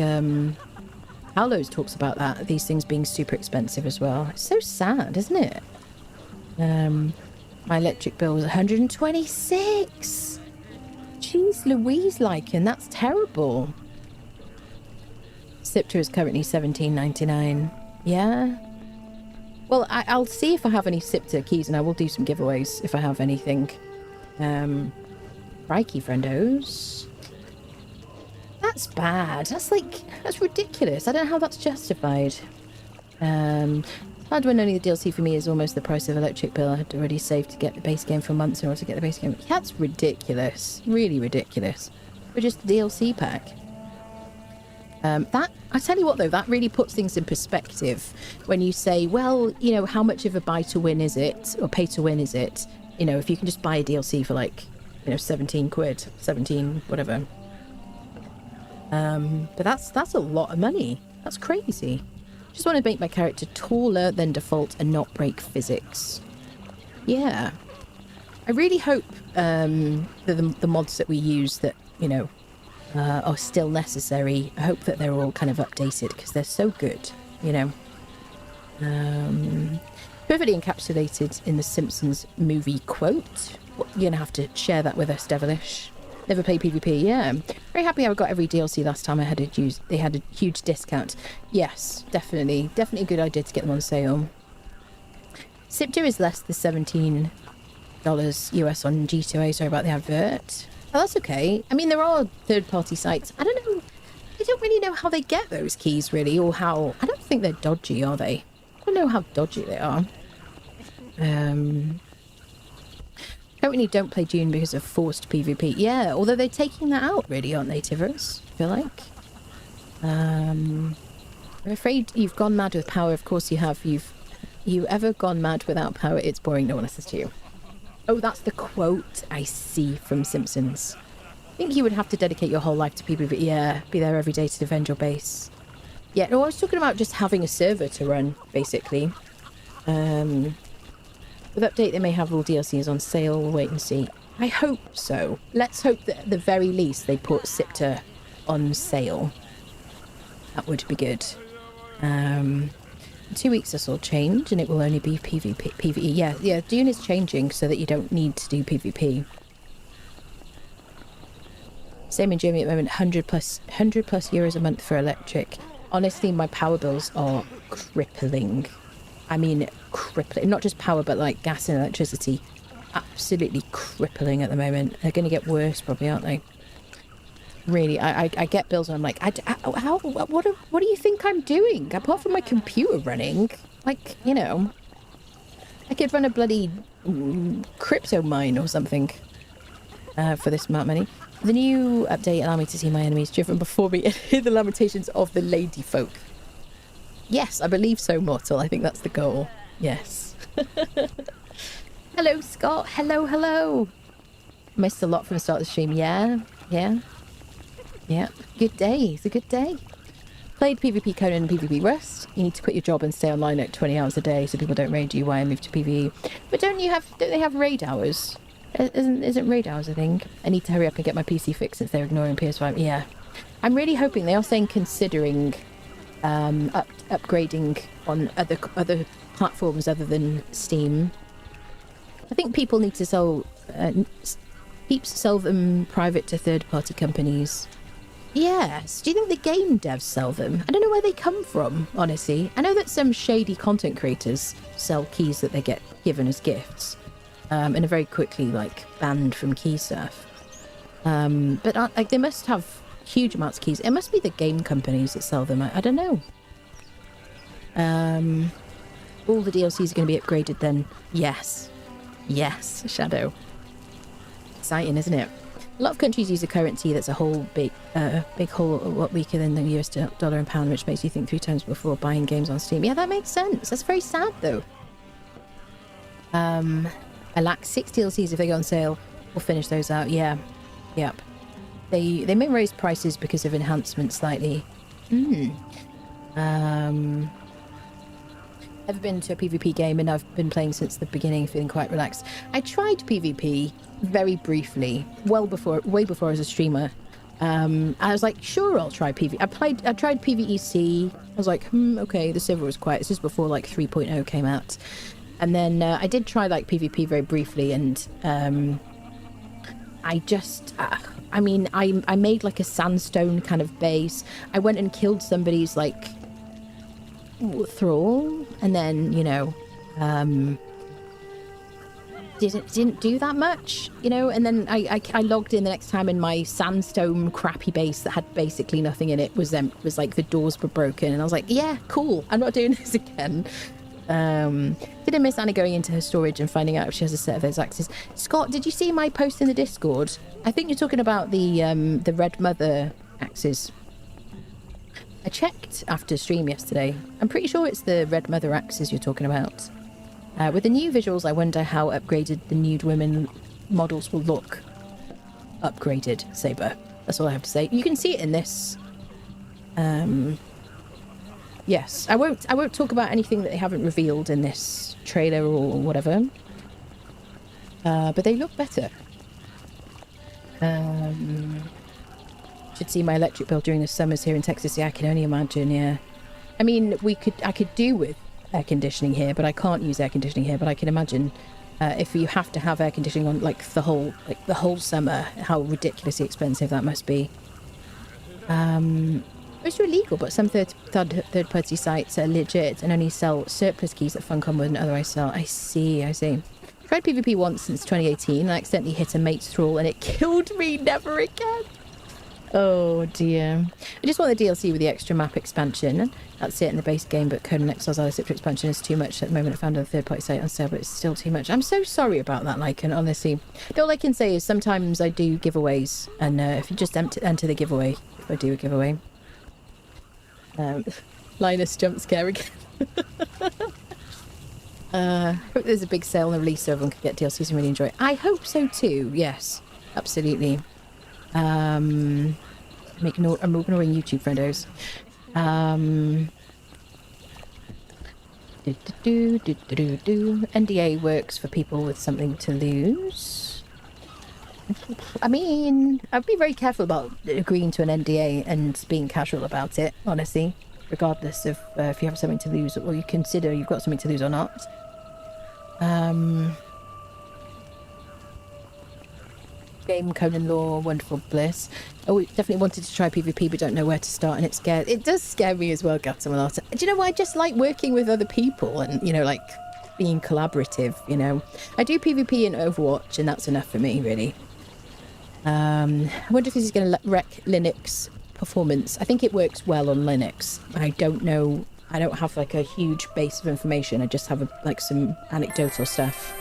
Paolo's talks about that, these things being super expensive as well. It's so sad, isn't it? My electric bill was 126. Jeez Louise, Lycan, that's terrible. Sipter is crently $17.99. Yeah. Well, I'll see if I have any Sipter keys, and I will do some giveaways if I have anything. Crikey, friendos. That's bad. That's ridiculous. I don't know how that's justified. Hard when only the DLC for me is almost the price of electric bill. I had already saved to get the base game for months in order to get the base game. That's ridiculous. Really ridiculous. For just the DLC pack. That, I tell you what though, that really puts things in perspective when you say, well, you know, how much of a buy to win is it, or pay to win is it? You know, if you can just buy a DLC for like, you know, 17 quid, 17 whatever. But that's a lot of money. That's crazy. Just want to make my character taller than default and not break physics. Yeah. I really hope that the mods that we use that, you know, are still necessary. I hope that they're all kind of updated because they're so good, you know. Perfectly encapsulated in the Simpsons movie quote. You're going to have to share that with us, Devilish. Never play PvP, yeah. Very happy I got every DLC last time they had a huge discount. Yes, definitely a good idea to get them on sale. Sipter is less than $17 US on G2A, sorry about the advert. Oh, that's okay. I mean, there are third-party sites. I don't know, I don't really know how they get those keys, really, or how... I don't think they're dodgy, are they? I don't know how dodgy they are. Currently don't play Dune because of forced PvP. Yeah, although they're taking that out, really, aren't they, Tivers? I feel like. I'm afraid you've gone mad with power. Of course you have. You ever gone mad without power? It's boring. No one listens to you. Oh, that's the quote I see from Simpsons. I think you would have to dedicate your whole life to PvP. Yeah, be there every day to defend your base. Yeah, no, I was talking about just having a server to run, basically. With update, they may have all DLCs on sale. We'll wait and see. I hope so. Let's hope that at the very least they put Sipter on sale. That would be good. In 2 weeks this will change and it will only be PvE. Yeah, Dune is changing so that you don't need to do PvP. Same in Germany at the moment, 100 plus euros a month for electric. Honestly, my power bills are crippling. I mean, crippling. Not just power, but like gas and electricity. Absolutely crippling at the moment. They're going to get worse, probably, aren't they? Really, I get bills and I'm like, what do you think I'm doing? Apart from my computer running, like, you know, I could run a bloody crypto mine or something for this amount of money. The new update allow me to see my enemies driven before me and hear the lamentations of the lady folk. Yes, I believe so, Mortal. I think that's the goal. Yes. Hello, Scott. Hello, hello. Missed a lot from the start of the stream. Yeah. Good day. It's a good day. Played PvP Conan and PvP Rust. You need to quit your job and stay online at 20 hours a day so people don't raid you while I move to PvE. But don't they have raid hours? Isn't raid hours a thing? I need to hurry up and get my PC fixed since they're ignoring PS5. Yeah. I'm really hoping they are saying considering upgrading on other platforms other than Steam. I think people need to sell them private to third-party companies. Yes. Do you think the game devs sell them? I don't know where they come from, honestly. I know that some shady content creators sell keys that they get given as gifts, and are very quickly banned from key stuff. But they must have huge amounts of keys. It must be the game companies that sell them. I don't know. All the DLCs are going to be upgraded then. Yes, Shadow. Exciting, isn't it? A lot of countries use a currency that's a whole big hole a lot weaker than the US dollar and pound, which makes you think 3 times before buying games on Steam. Yeah, that makes sense. That's very sad, though. I lack 6 DLCs if they go on sale. We'll finish those out. Yeah. Yep. They may raise prices because of enhancements slightly. Ever been to a PvP game, and I've been playing since the beginning, feeling quite relaxed. I tried PvP very briefly, way before I was a streamer. I was like, sure, I'll try PvP. I tried PvEC. I was like, okay, the server was quiet. This is before 3.0 came out. And then I did try PvP very briefly, and I just, I made a sandstone kind of base. I went and killed somebody's thrall, and then didn't do that much, and then I logged in the next time, and my sandstone crappy base that had basically nothing in it was the doors were broken, and I was like, yeah, cool, I'm not doing this again. Didn't miss Anna going into her storage and finding out if she has a set of those axes. Scott, did you see my post in the Discord? I think you're talking about the Red Mother axes. I checked after stream yesterday. I'm pretty sure it's the Red Mother axes you're talking about. With the new visuals, I wonder how upgraded the nude women models will look. Upgraded, Saber. That's all I have to say. You can see it in this. Yes, I won't talk about anything that they haven't revealed in this trailer or whatever. But they look better. Should see my electric bill during the summers here in Texas. Yeah, I can only imagine. Yeah, I mean, I could do with air conditioning here, but I can't use air conditioning here. But I can imagine if you have to have air conditioning on the whole summer, how ridiculously expensive that must be. Most are illegal, but some third-party sites are legit and only sell surplus keys that Funcom wouldn't otherwise sell. I see. Tried PvP once since 2018, and I accidentally hit a mate's thrall, and it killed me. Never again. Oh dear. I just want the DLC with the extra map expansion. That's it in the base game, but Conan Exiles Enhanced expansion is too much at the moment. I found on a third-party site on sale, but it's still too much. I'm so sorry about that, and honestly. All I can say is sometimes I do giveaways, and if you just enter the giveaway, if I do a giveaway. Linus jump scare again. Hope there's a big sale on the release so everyone can get DLCs and really enjoy it. I hope so too, yes. Absolutely. I'm ignoring YouTube friendos. NDA works for people with something to lose. I mean, I'd be very careful about agreeing to an NDA and being casual about it, honestly, regardless of if you have something to lose or you consider you've got something to lose or not. Game Conan Law, Wonderful Bliss. Oh, we definitely wanted to try PvP but don't know where to start, and it does scare me as well, Gatsamalata. Do you know what? I just like working with other people and, being collaborative, I do PvP in Overwatch and that's enough for me, really. I wonder if this is going to wreck Linux performance. I think it works well on Linux. I don't know. I don't have a huge base of information. I just have some anecdotal stuff.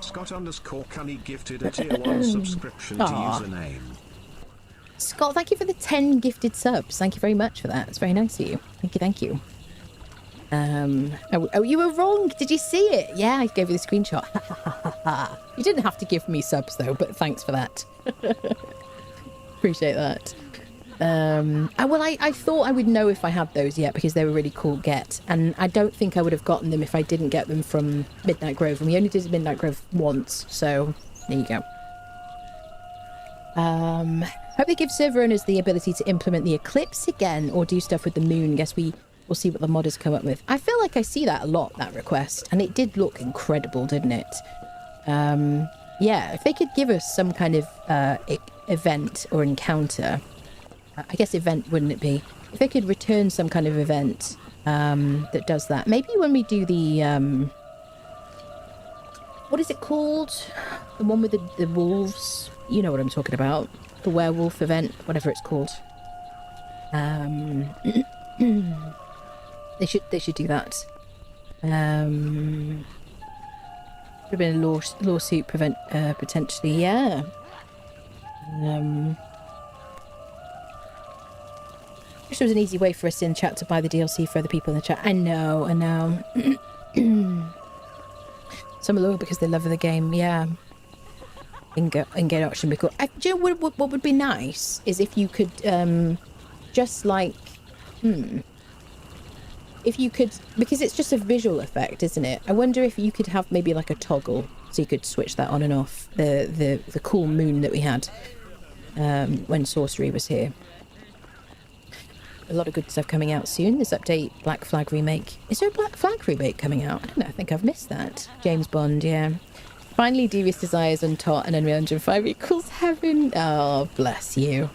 Scott_Cunny gifted a tier 1 subscription to username. Scott, thank you for the 10 gifted subs. Thank you very much for that. It's very nice of you. Thank you. Oh, you were wrong. Did you see it? Yeah, I gave you the screenshot. You didn't have to give me subs though, but thanks for that. Appreciate that. I thought I would know if I had those yet because they were really cool get, and I don't think I would have gotten them if I didn't get them from Midnight Grove, and we only did Midnight Grove once, so there you go. Hope they give server owners the ability to implement the eclipse again or do stuff with the moon. Guess we'll see what the modders come up with. I feel like I see that a lot, that request, and it did look incredible, didn't it? Yeah, if they could give us some kind of event or encounter, I guess event wouldn't it be? If they could return some kind of event that does that. Maybe when we do the what is it called? The one with the wolves. You know what I'm talking about. The werewolf event, whatever it's called. They should do that. Could have been a lawsuit potentially, yeah. Wish there was an easy way for us in chat to buy the DLC for other people in the chat. I know. Some are loyal because they love the game, yeah. In-game auction would be cool. Do you know what would be nice is if you could just like if you could, because it's just a visual effect, isn't it? I wonder if you could have maybe like a toggle so you could switch that on and off. The cool moon that we had when Sorcery was here. A lot of good stuff coming out soon. This update, Black Flag remake. Is there a Black Flag remake coming out? I don't know. I think I've missed that. James Bond, yeah. Finally, Devious Desires Untaught and Unreal Engine 5 equals heaven. Oh, bless you.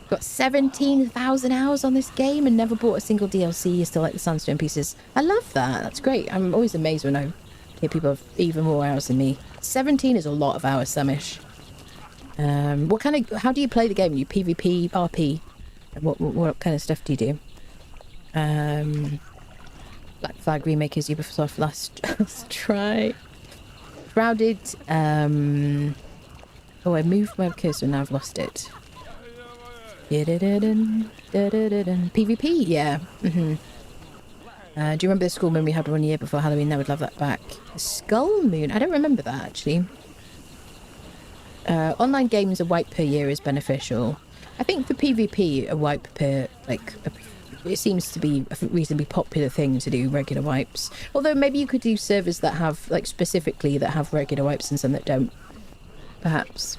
Got 17,000 hours on this game and never bought a single DLC. You still like the Sandstone pieces. I love that. That's great. I'm always amazed when I hear people have even more hours than me. 17 is a lot of hours, Samish. How do you play the game? You PvP, RP? What kind of stuff do you do? Black Flag remake is Ubisoft last try. Crowded. Oh, I moved my cursor and now I've lost it. PvP, yeah. Do you remember the school moon we had 1 year before Halloween? I would love that back. The Skull Moon? I don't remember that actually. Online games, a wipe per year is beneficial. I think for PvP, a wipe per, it seems to be a reasonably popular thing to do, regular wipes. Although maybe you could do servers that have, specifically that have regular wipes and some that don't. Perhaps.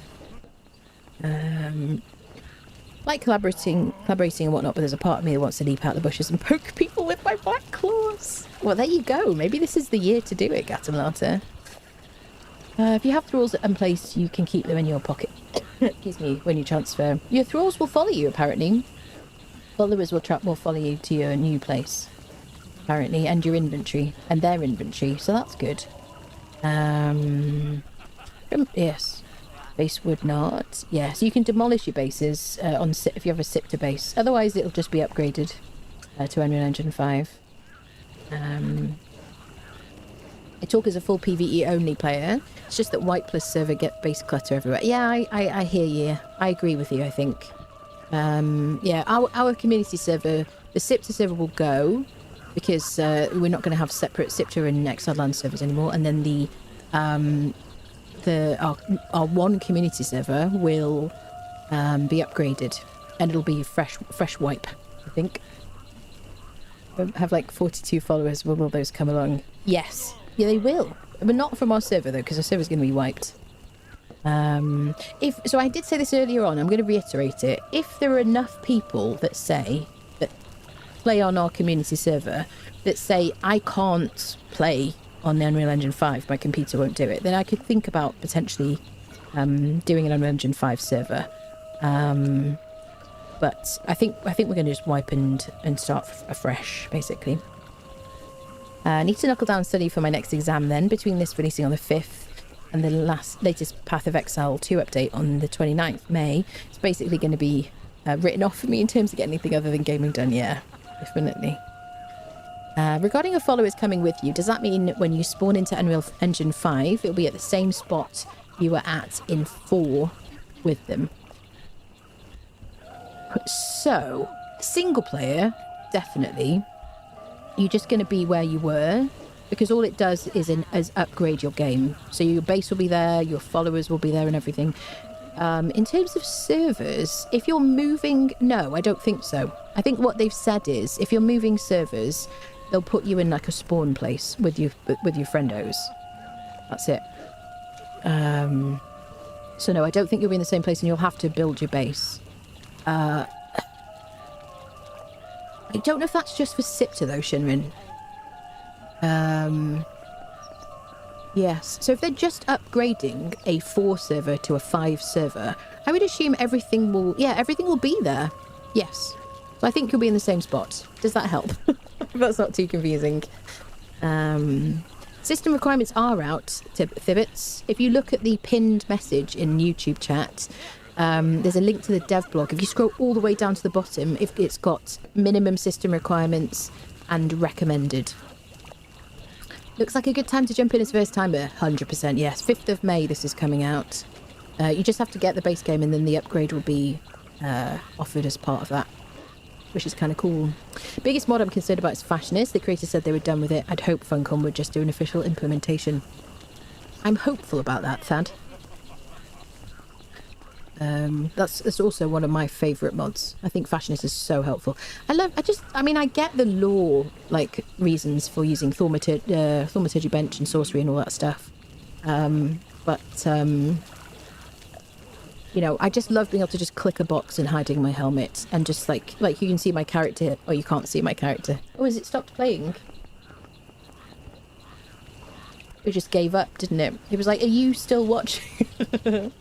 Like collaborating and whatnot, but there's a part of me that wants to leap out the bushes and poke people with my black claws. Well, there you go. Maybe this is the year to do it, Gatamlata. If you have thralls in place, you can keep them in your pocket. Excuse me, when you transfer. Your thralls will follow you, apparently. Followers will follow you to your new place, apparently, and your inventory, and their inventory, so that's good. Yes. Base would not. Yes, you can demolish your bases if you have a Sipter base. Otherwise, it'll just be upgraded to Unreal Engine 5. I talk as a full PvE only player. It's just that White Plus server get base clutter everywhere. Yeah, I hear you. I agree with you, I think. Yeah, our community server, the Sipter server will go because we're not going to have separate Sipter and Exiled Land servers anymore. And then our one community server will be upgraded, and it'll be fresh wipe, I think. We'll have 42 followers. Will those come along? Yes. Yeah, they will. But not from our server, though, because our server's going to be wiped. So I did say this earlier on, I'm going to reiterate it. If there are enough people that play on our community server, that say, I can't play on the Unreal Engine 5, my computer won't do it, then I could think about potentially doing an Unreal Engine 5 server. But I think we're going to just wipe and start afresh, basically. Need to knuckle down and study for my next exam then, between this releasing on the 5th and the latest Path of Exile 2 update on the 29th May. It's basically going to be written off for me in terms of getting anything other than gaming done, yeah, definitely. Regarding your followers coming with you, does that mean when you spawn into Unreal Engine 5, it'll be at the same spot you were at in 4 with them? So, single player, definitely. you're just going to be where you were, because all it does is upgrade your game. So your base will be there, your followers will be there and everything. In terms of servers, if you're moving... No, I don't think so. I think what they've said is, if you're moving servers, they'll put you in like a spawn place with your friendos. That's it. So no, I don't think you'll be in the same place and you'll have to build your base. I don't know if that's just for Sipta though, Shinrin. Yes, so if they're just upgrading a 4 server to a 5 server, I would assume everything will be there. Yes. So I think you'll be in the same spot. Does that help? That's not too confusing. System requirements are out, Thibbits. If you look at the pinned message in YouTube chat, there's a link to the dev blog. If you scroll all the way down to the bottom, it's got minimum system requirements and recommended. Looks like a good time to jump in as first timer. 100%, yes. 5th of May this is coming out. You just have to get the base game and then the upgrade will be offered as part of that, which is kind of cool. Biggest mod I'm concerned about is Fashionist. The creator said they were done with it. I'd hope Funcom would just do an official implementation. I'm hopeful about that, Thad. That's also one of my favourite mods. I think Fashionist is so helpful. I get the lore, like, reasons for using Thaumaturgy Bench and Sorcery and all that stuff. You know, I just love being able to just click a box and hiding my helmet and just like you can see my character, or you can't see my character. Oh, has it stopped playing? It just gave up, didn't it? It was like, are you still watching?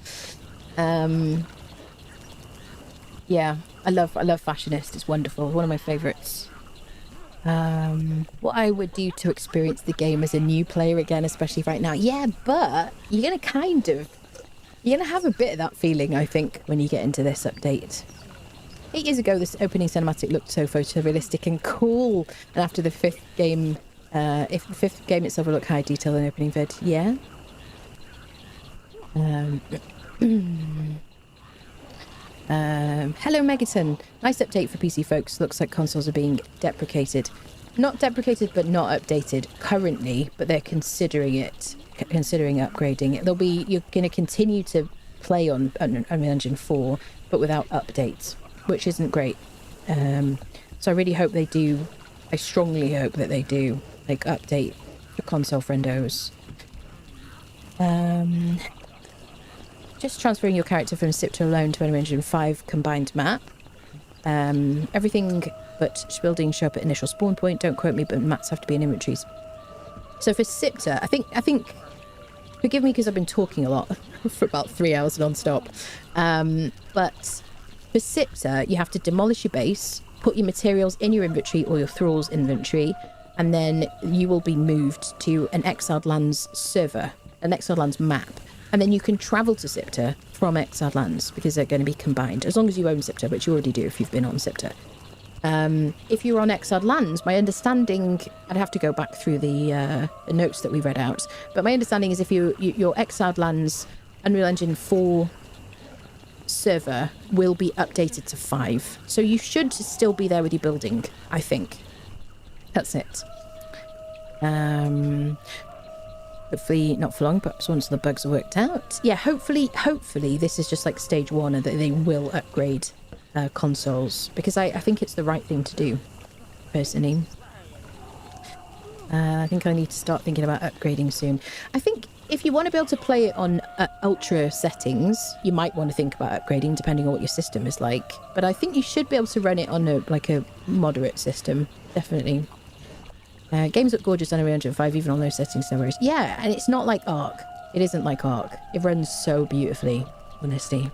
Yeah, I love Fashionist. It's wonderful. One of my favourites. What I would do to experience the game as a new player again, especially right now. Yeah, but you're going to have a bit of that feeling, I think, when you get into this update. 8 years ago, this opening cinematic looked so photorealistic and cool. And after the 5th game, if the 5th game itself will look high detail in opening vid, yeah. Hello Megaton. Nice update for PC folks. Looks like consoles are being deprecated. Not deprecated, but not updated currently, but they're considering upgrading it. You're going to continue to play on Unreal Engine 4, but without updates, which isn't great. So I really hope they do. I strongly hope that they do, like, update the console friendos. Just transferring your character from Sipta alone to Unreal Engine 5 combined map. Everything but buildings show up at initial spawn point. Don't quote me, but maps have to be in inventories. So for Sipta, I think, forgive me because I've been talking a lot for about 3 hours non-stop. But for Sipta, you have to demolish your base, put your materials in your inventory or your thrall's inventory, and then you will be moved to an Exiled Lands server, an Exiled Lands map. And then you can travel to Sipta from Exiled Lands because they're going to be combined, as long as you own Sipta, which you already do if you've been on Sipta. If you're on Exiled Lands, my understanding, I'd have to go back through the notes that we read out, but my understanding is if your Exiled Lands Unreal Engine 4 server will be updated to 5. So you should still be there with your building, I think. That's it. Hopefully not for long, perhaps once the bugs are worked out. Yeah, hopefully this is just like stage 1 and that they will upgrade consoles, because I think it's the right thing to do, personally. I think I need to start thinking about upgrading soon. I think if you want to be able to play it on ultra settings, you might want to think about upgrading depending on what your system is like. But I think you should be able to run it on a moderate system, definitely. Games look gorgeous on Unreal Engine 5, even on those settings, no worries. Yeah, and it's not like Ark. It isn't like Ark. It runs so beautifully, honestly.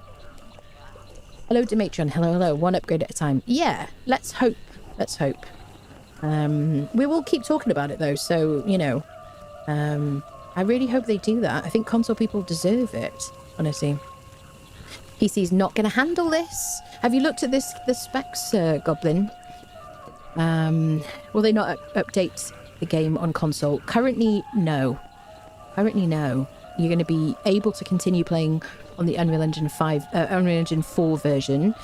Hello, Demetrion. Hello. One upgrade at a time. Yeah, let's hope. We will keep talking about it, though, so, you know. I really hope they do that. I think console people deserve it, honestly. PC's not going to handle this. Have you looked at the specs, Goblin? Will they not update the game on console? Currently, no. You're going to be able to continue playing on the Unreal Engine 4 version.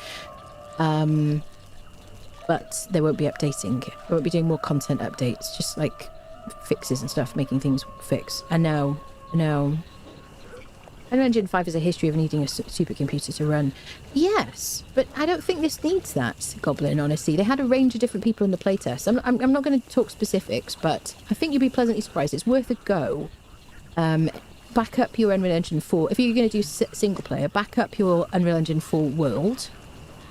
But but they won't be updating. They won't be doing more content updates, just like fixes and stuff, making things fix. I know. Unreal Engine 5 has a history of needing a supercomputer to run. Yes, but I don't think this needs that, Goblin, honestly. They had a range of different people in the playtest. I'm not going to talk specifics, but I think you'll be pleasantly surprised. It's worth a go. Back up your Unreal Engine 4. If you're going to do single player, back up your Unreal Engine 4 world,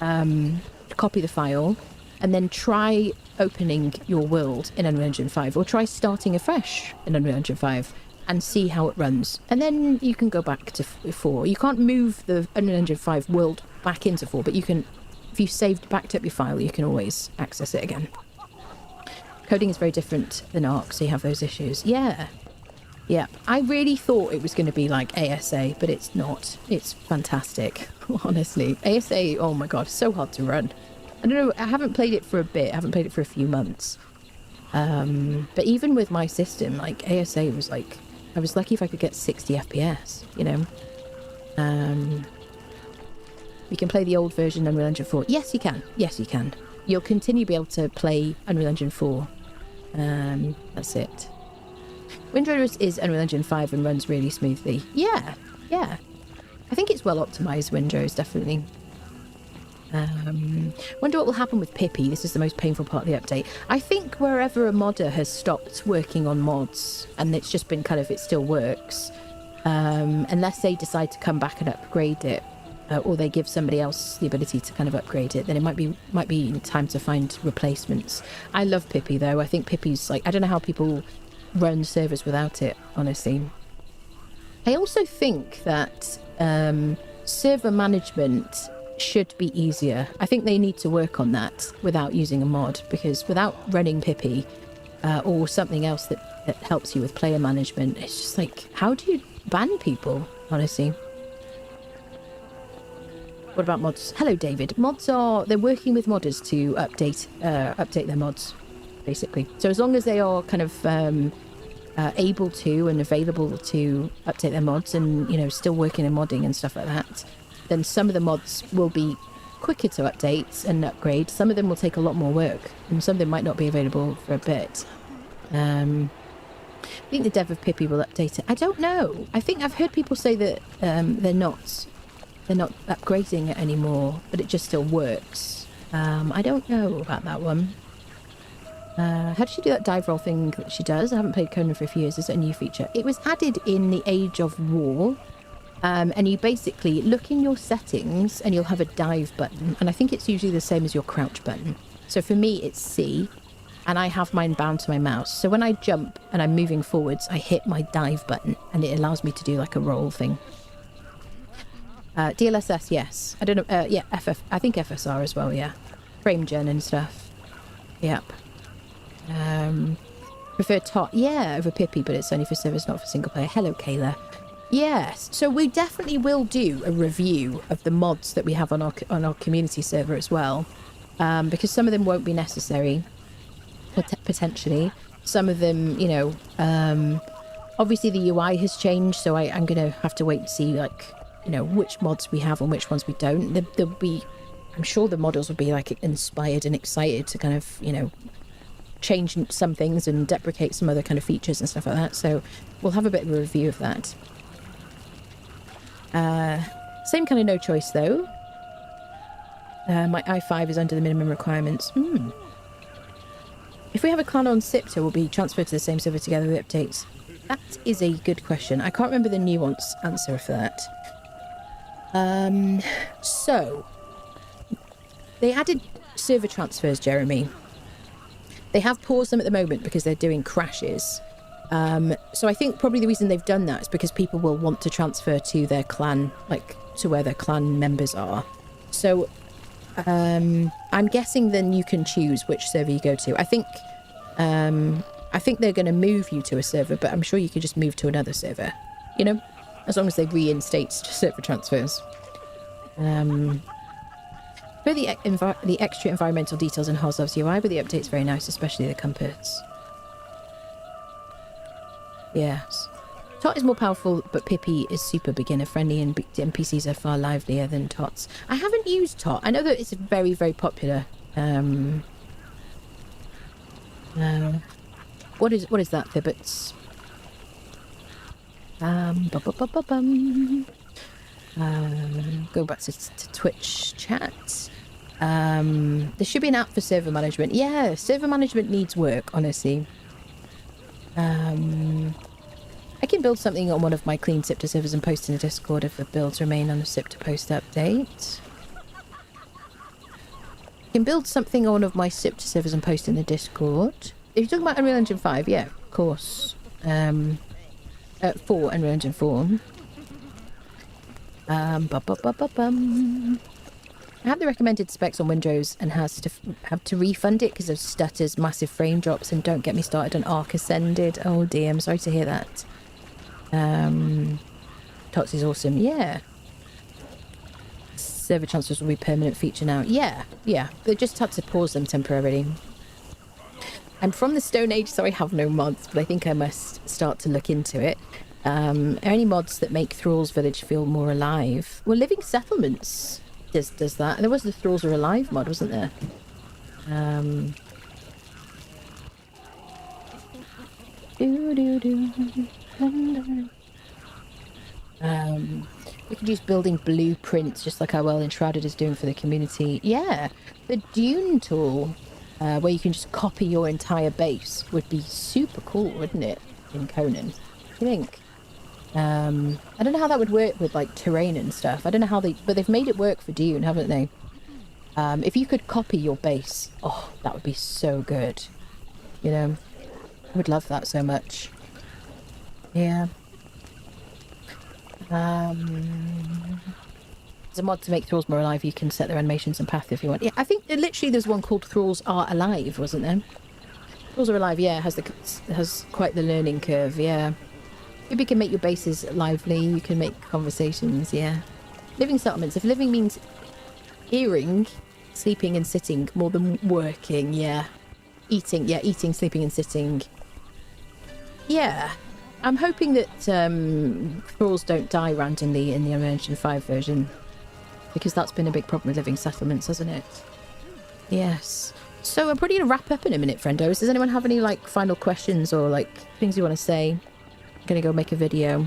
copy the file, and then try opening your world in Unreal Engine 5, or try starting afresh in Unreal Engine 5 and see how it runs. And then you can go back to 4. You can't move the Unreal Engine 5 world back into 4, but you can, if you backed up your file, you can always access it again. Coding is very different than Arc, so you have those issues. Yeah. I really thought it was going to be like ASA, but it's not. It's fantastic, honestly. ASA, oh my god, so hard to run. I don't know, I haven't played it for a bit. I haven't played it for a few months. But even with my system, like ASA was like, I was lucky if I could get 60 FPS, you know. You can play the old version Unreal Engine 4. Yes, you can. You'll continue to be able to play Unreal Engine 4. That's it. Windrows is Unreal Engine 5 and runs really smoothly. Yeah. I think it's well optimized, Windrows, definitely. Wonder what will happen with Pippi. This is the most painful part of the update. I think wherever a modder has stopped working on mods, and it's just been kind of, it still works, unless they decide to come back and upgrade it, or they give somebody else the ability to kind of upgrade it, then it might be time to find replacements. I love Pippi though. I think Pippi's like, I don't know how people run servers without it, honestly. I also think that server management should be easier. I think they need to work on that without using a mod, because without running Pippi or something else that helps you with player management, it's just like, how do you ban people, honestly? What about mods? Hello, David. They're working with modders to update their mods, basically. So as long as they are kind of able to and available to update their mods, and, you know, still working in modding and stuff like that, then some of the mods will be quicker to update and upgrade. Some of them will take a lot more work, and some of them might not be available for a bit. I think the dev of Pippi will update it. I don't know. I think I've heard people say that they're not upgrading it anymore, but it just still works. I don't know about that one. How does she do that dive roll thing that she does? I haven't played Conan for a few years. Is it a new feature? It was added in the Age of War. And you basically look in your settings and you'll have a dive button. And I think it's usually the same as your crouch button. So for me, it's C. And I have mine bound to my mouse. So when I jump and I'm moving forwards, I hit my dive button. And it allows me to do like a roll thing. DLSS, yes. I don't know. Yeah, FF. I think FSR as well, yeah. Frame gen and stuff. Yep. Prefer Tot, yeah, over Pippi, but it's only for servers, not for single player. Hello, Kayla. Yes, so we definitely will do a review of the mods that we have on our community server as well, because some of them won't be necessary, potentially. Some of them, you know, obviously the UI has changed, so I'm going to have to wait and see, like, you know, which mods we have and which ones we don't. There'll be, I'm sure the models will be, like, inspired and excited to kind of, you know, change some things and deprecate some other kind of features and stuff like that. So we'll have a bit of a review of that. Same kind of no choice though. My i5 is under the minimum requirements. If we have a clan on Sipta, will be transferred to the same server together with updates? That is a good question. I can't remember the nuanced answer for that. So they added server transfers, Jeremy. They have paused them at the moment because they're doing crashes. So I think probably the reason they've done that is because people will want to transfer to their clan, like to where their clan members are. So I'm guessing then you can choose which server you go to. I think they're going to move you to a server, but I'm sure you could just move to another server, you know, as long as they reinstate server transfers. For the extra environmental details in Hozov's UI, but the update's very nice, especially the compass. Yes. Tot is more powerful, but Pippi is super beginner friendly, and NPCs are far livelier than Tots. I haven't used Tot. I know that it's very, very popular What is that, Thibbits? Go back to Twitch chat. There should be an app for server management. Yeah, server management needs work, honestly. I can build something on one of my clean Sipter servers and post in the Discord if the builds remain on the Sipter post update. I can build something on one of my Sipter servers and post in the Discord. If you're talking about Unreal Engine 5, yeah, of course. 4, Unreal Engine 4. I have the recommended specs on Windows and have to refund it because of stutters, massive frame drops, and don't get me started on Arc Ascended. Oh dear, I'm sorry to hear that. Tots is awesome. Yeah. Server transfers will be a permanent feature now. Yeah. They just had to pause them temporarily. I'm from the Stone Age, so I have no mods, but I think I must start to look into it. Are any mods that make Thrall's Village feel more alive? Well, Living Settlements does that. And there was the Thralls Are Alive mod, wasn't there? We could use building blueprints, just like how Well Enshrouded is doing for the community. Yeah, the Dune tool, where you can just copy your entire base, would be super cool, wouldn't it? In Conan, what do you think? I don't know how that would work with like terrain and stuff. I don't know how but they've made it work for Dune, haven't they? If you could copy your base, oh, that would be so good. You know, I would love that so much. Yeah. There's a mod to make Thralls more alive. You can set their animations and path if you want. Yeah, I think literally there's one called Thralls Are Alive, wasn't there? Thralls Are Alive, yeah, has quite the learning curve, yeah. Maybe you can make your bases lively, you can make conversations, yeah. Living settlements. If living means hearing, sleeping and sitting more than working, yeah. Eating, sleeping and sitting. Yeah. I'm hoping that thralls don't die randomly in the Unreal Engine 5 version. Because that's been a big problem with living settlements, hasn't it? Yes. So I'm probably going to wrap up in a minute, friendos. Does anyone have any like final questions or like things you want to say? I'm going to go make a video.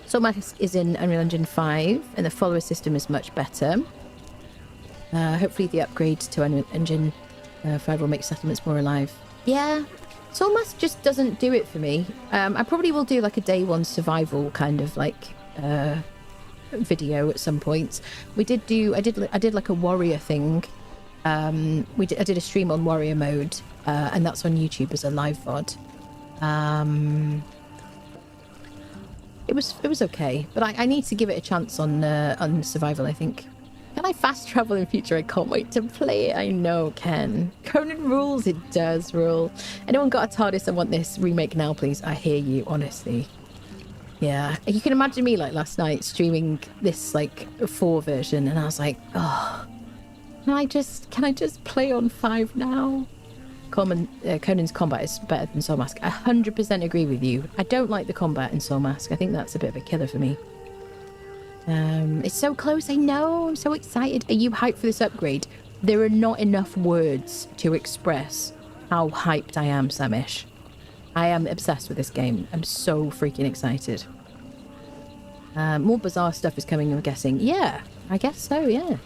Soulmask is in Unreal Engine 5 and the follower system is much better. Hopefully the upgrade to Unreal Engine 5 will make settlements more alive. Yeah. Soulmask just doesn't do it for me. I probably will do like a day one survival kind of like video at some point. I did like a warrior thing. I did a stream on warrior mode, and that's on YouTube as a live VOD. It was okay, but I need to give it a chance on survival, I think. Can I fast travel in future? I can't wait to play it. I know, Ken. Conan rules. It does rule. Anyone got a TARDIS and want this remake now, please? I hear you, honestly. Yeah. You can imagine me, like, last night streaming this, like, 4 version, and I was like, oh, can I just play on 5 now? Conan's combat is better than Soulmask. 100% agree with you. I don't like the combat in Soulmask. I think that's a bit of a killer for me. It's so close, I know. I'm so excited. Are you hyped for this upgrade? There are not enough words to express how hyped I am, Samish. I am obsessed with this game. I'm so freaking excited. More bizarre stuff is coming, I'm guessing. Yeah, I guess so, yeah.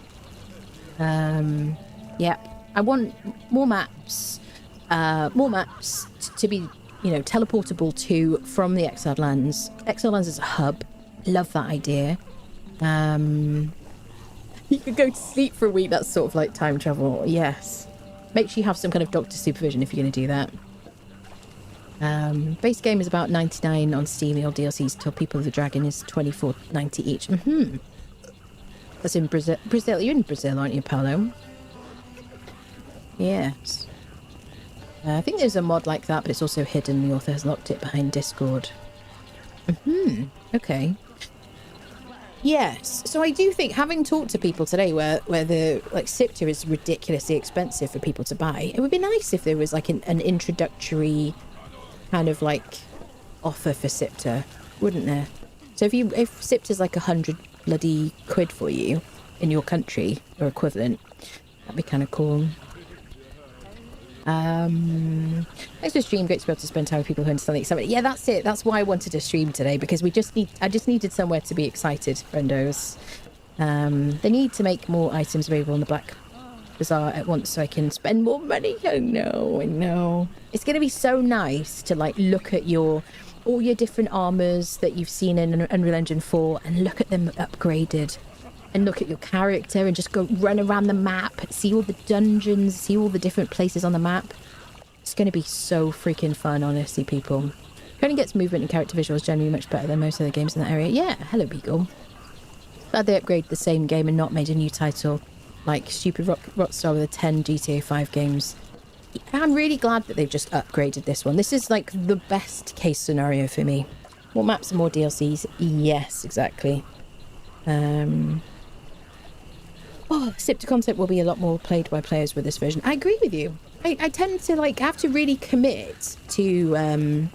Yeah, I want more maps. More maps to be, teleportable to from the Exiled Lands. Exiled Lands is a hub. Love that idea. You could go to sleep for a week. That's sort of like time travel. Yes. Make sure you have some kind of doctor supervision if you're going to do that. Base game is about $99 on Steam. The old DLCs till People of the Dragon is $24.90 each. That's in Brazil. You're in Brazil, aren't you, Paolo? Yes. I think there's a mod like that, but it's also hidden. The author has locked it behind Discord. Okay. Yes, so I do think, having talked to people today where the Sipter is ridiculously expensive for people to buy, it would be nice if there was like an introductory kind of like offer for Sipter, wouldn't there? So if Sipter's like 100 bloody quid for you in your country or equivalent, That'd be kind of cool. Thanks for stream. Great to be able to spend time with people who understand the excitement. Yeah, that's it. That's why I wanted to stream today, because I just needed somewhere to be excited, friendos. They need to make more items available on the Black Bazaar at once so I can spend more money. I know. It's going to be so nice to like look at all your different armors that you've seen in Unreal Engine 4 and look at them upgraded. And look at your character and just go run around the map, see all the dungeons, see all the different places on the map. It's going to be so freaking fun, honestly, people. Conan gets movement and character visuals generally much better than most other games in that area. Yeah, hello, Beagle. Glad they upgraded the same game and not made a new title like stupid Rockstar with the 10 GTA 5 games. I'm really glad that they've just upgraded this one. This is like the best case scenario for me. More maps and more DLCs? Yes, exactly. Sip to concept will be a lot more played by players with this version. I agree with you. I tend to like have to really commit to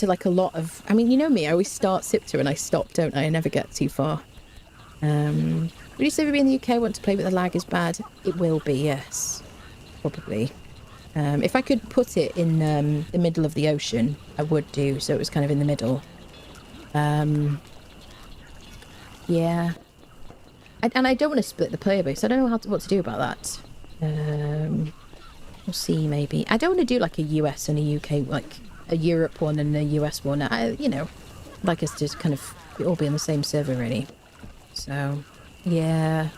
like a lot of. I mean, you know me. I always start Sipter and I stop, don't I? I never get too far. Would you say be in the UK? I want to play, but the lag is bad. It will be, yes, probably. If I could put it in the middle of the ocean, I would do. So it was kind of in the middle. Yeah. And I don't want to split the player base. I don't know what to do about that. We'll see, maybe. I don't want to do like a US and a UK, like a Europe one and a US one. You know, like us to kind of all be on the same server, really. So, yeah.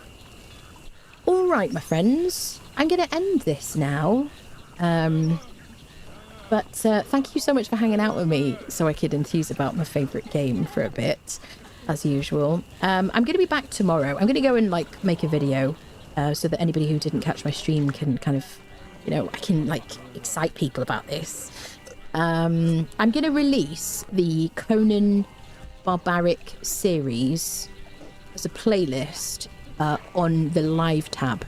All right, my friends. I'm going to end this now. But thank you so much for hanging out with me so I could enthuse about my favourite game for a bit. As usual. I'm going to be back tomorrow. I'm going to go and like make a video so that anybody who didn't catch my stream can kind of, you know, I can like excite people about this. I'm going to release the Conan Barbaric series as a playlist on the live tab.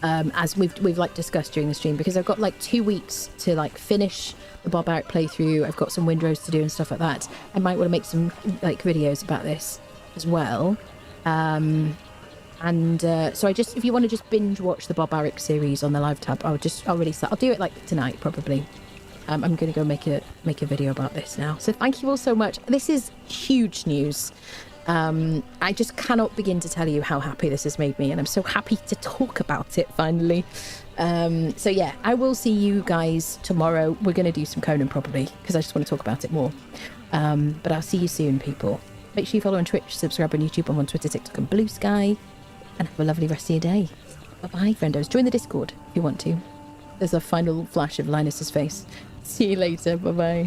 As we've like discussed during the stream, because I've got like 2 weeks to like finish the Barbaric playthrough. I've got some Windrose to do and stuff like that. I might want to make some like videos about this as well. So I just, if you want to just binge watch the Barbaric series on the live tab, I'll release that. I'll do it like tonight probably. I'm going to go make a video about this now. So thank you all so much. This is huge news. I just cannot begin to tell you how happy this has made me, and I'm so happy to talk about it finally. So yeah, I will see you guys tomorrow. We're going to do some Conan probably, because I just want to talk about it more. But I'll see you soon, people. Make sure you follow on Twitch, subscribe on YouTube, I'm on Twitter, TikTok and Blue Sky, and have a lovely rest of your day. Bye-bye, friendos. Join the Discord if you want to. There's a final flash of Linus's face. See you later. Bye-bye.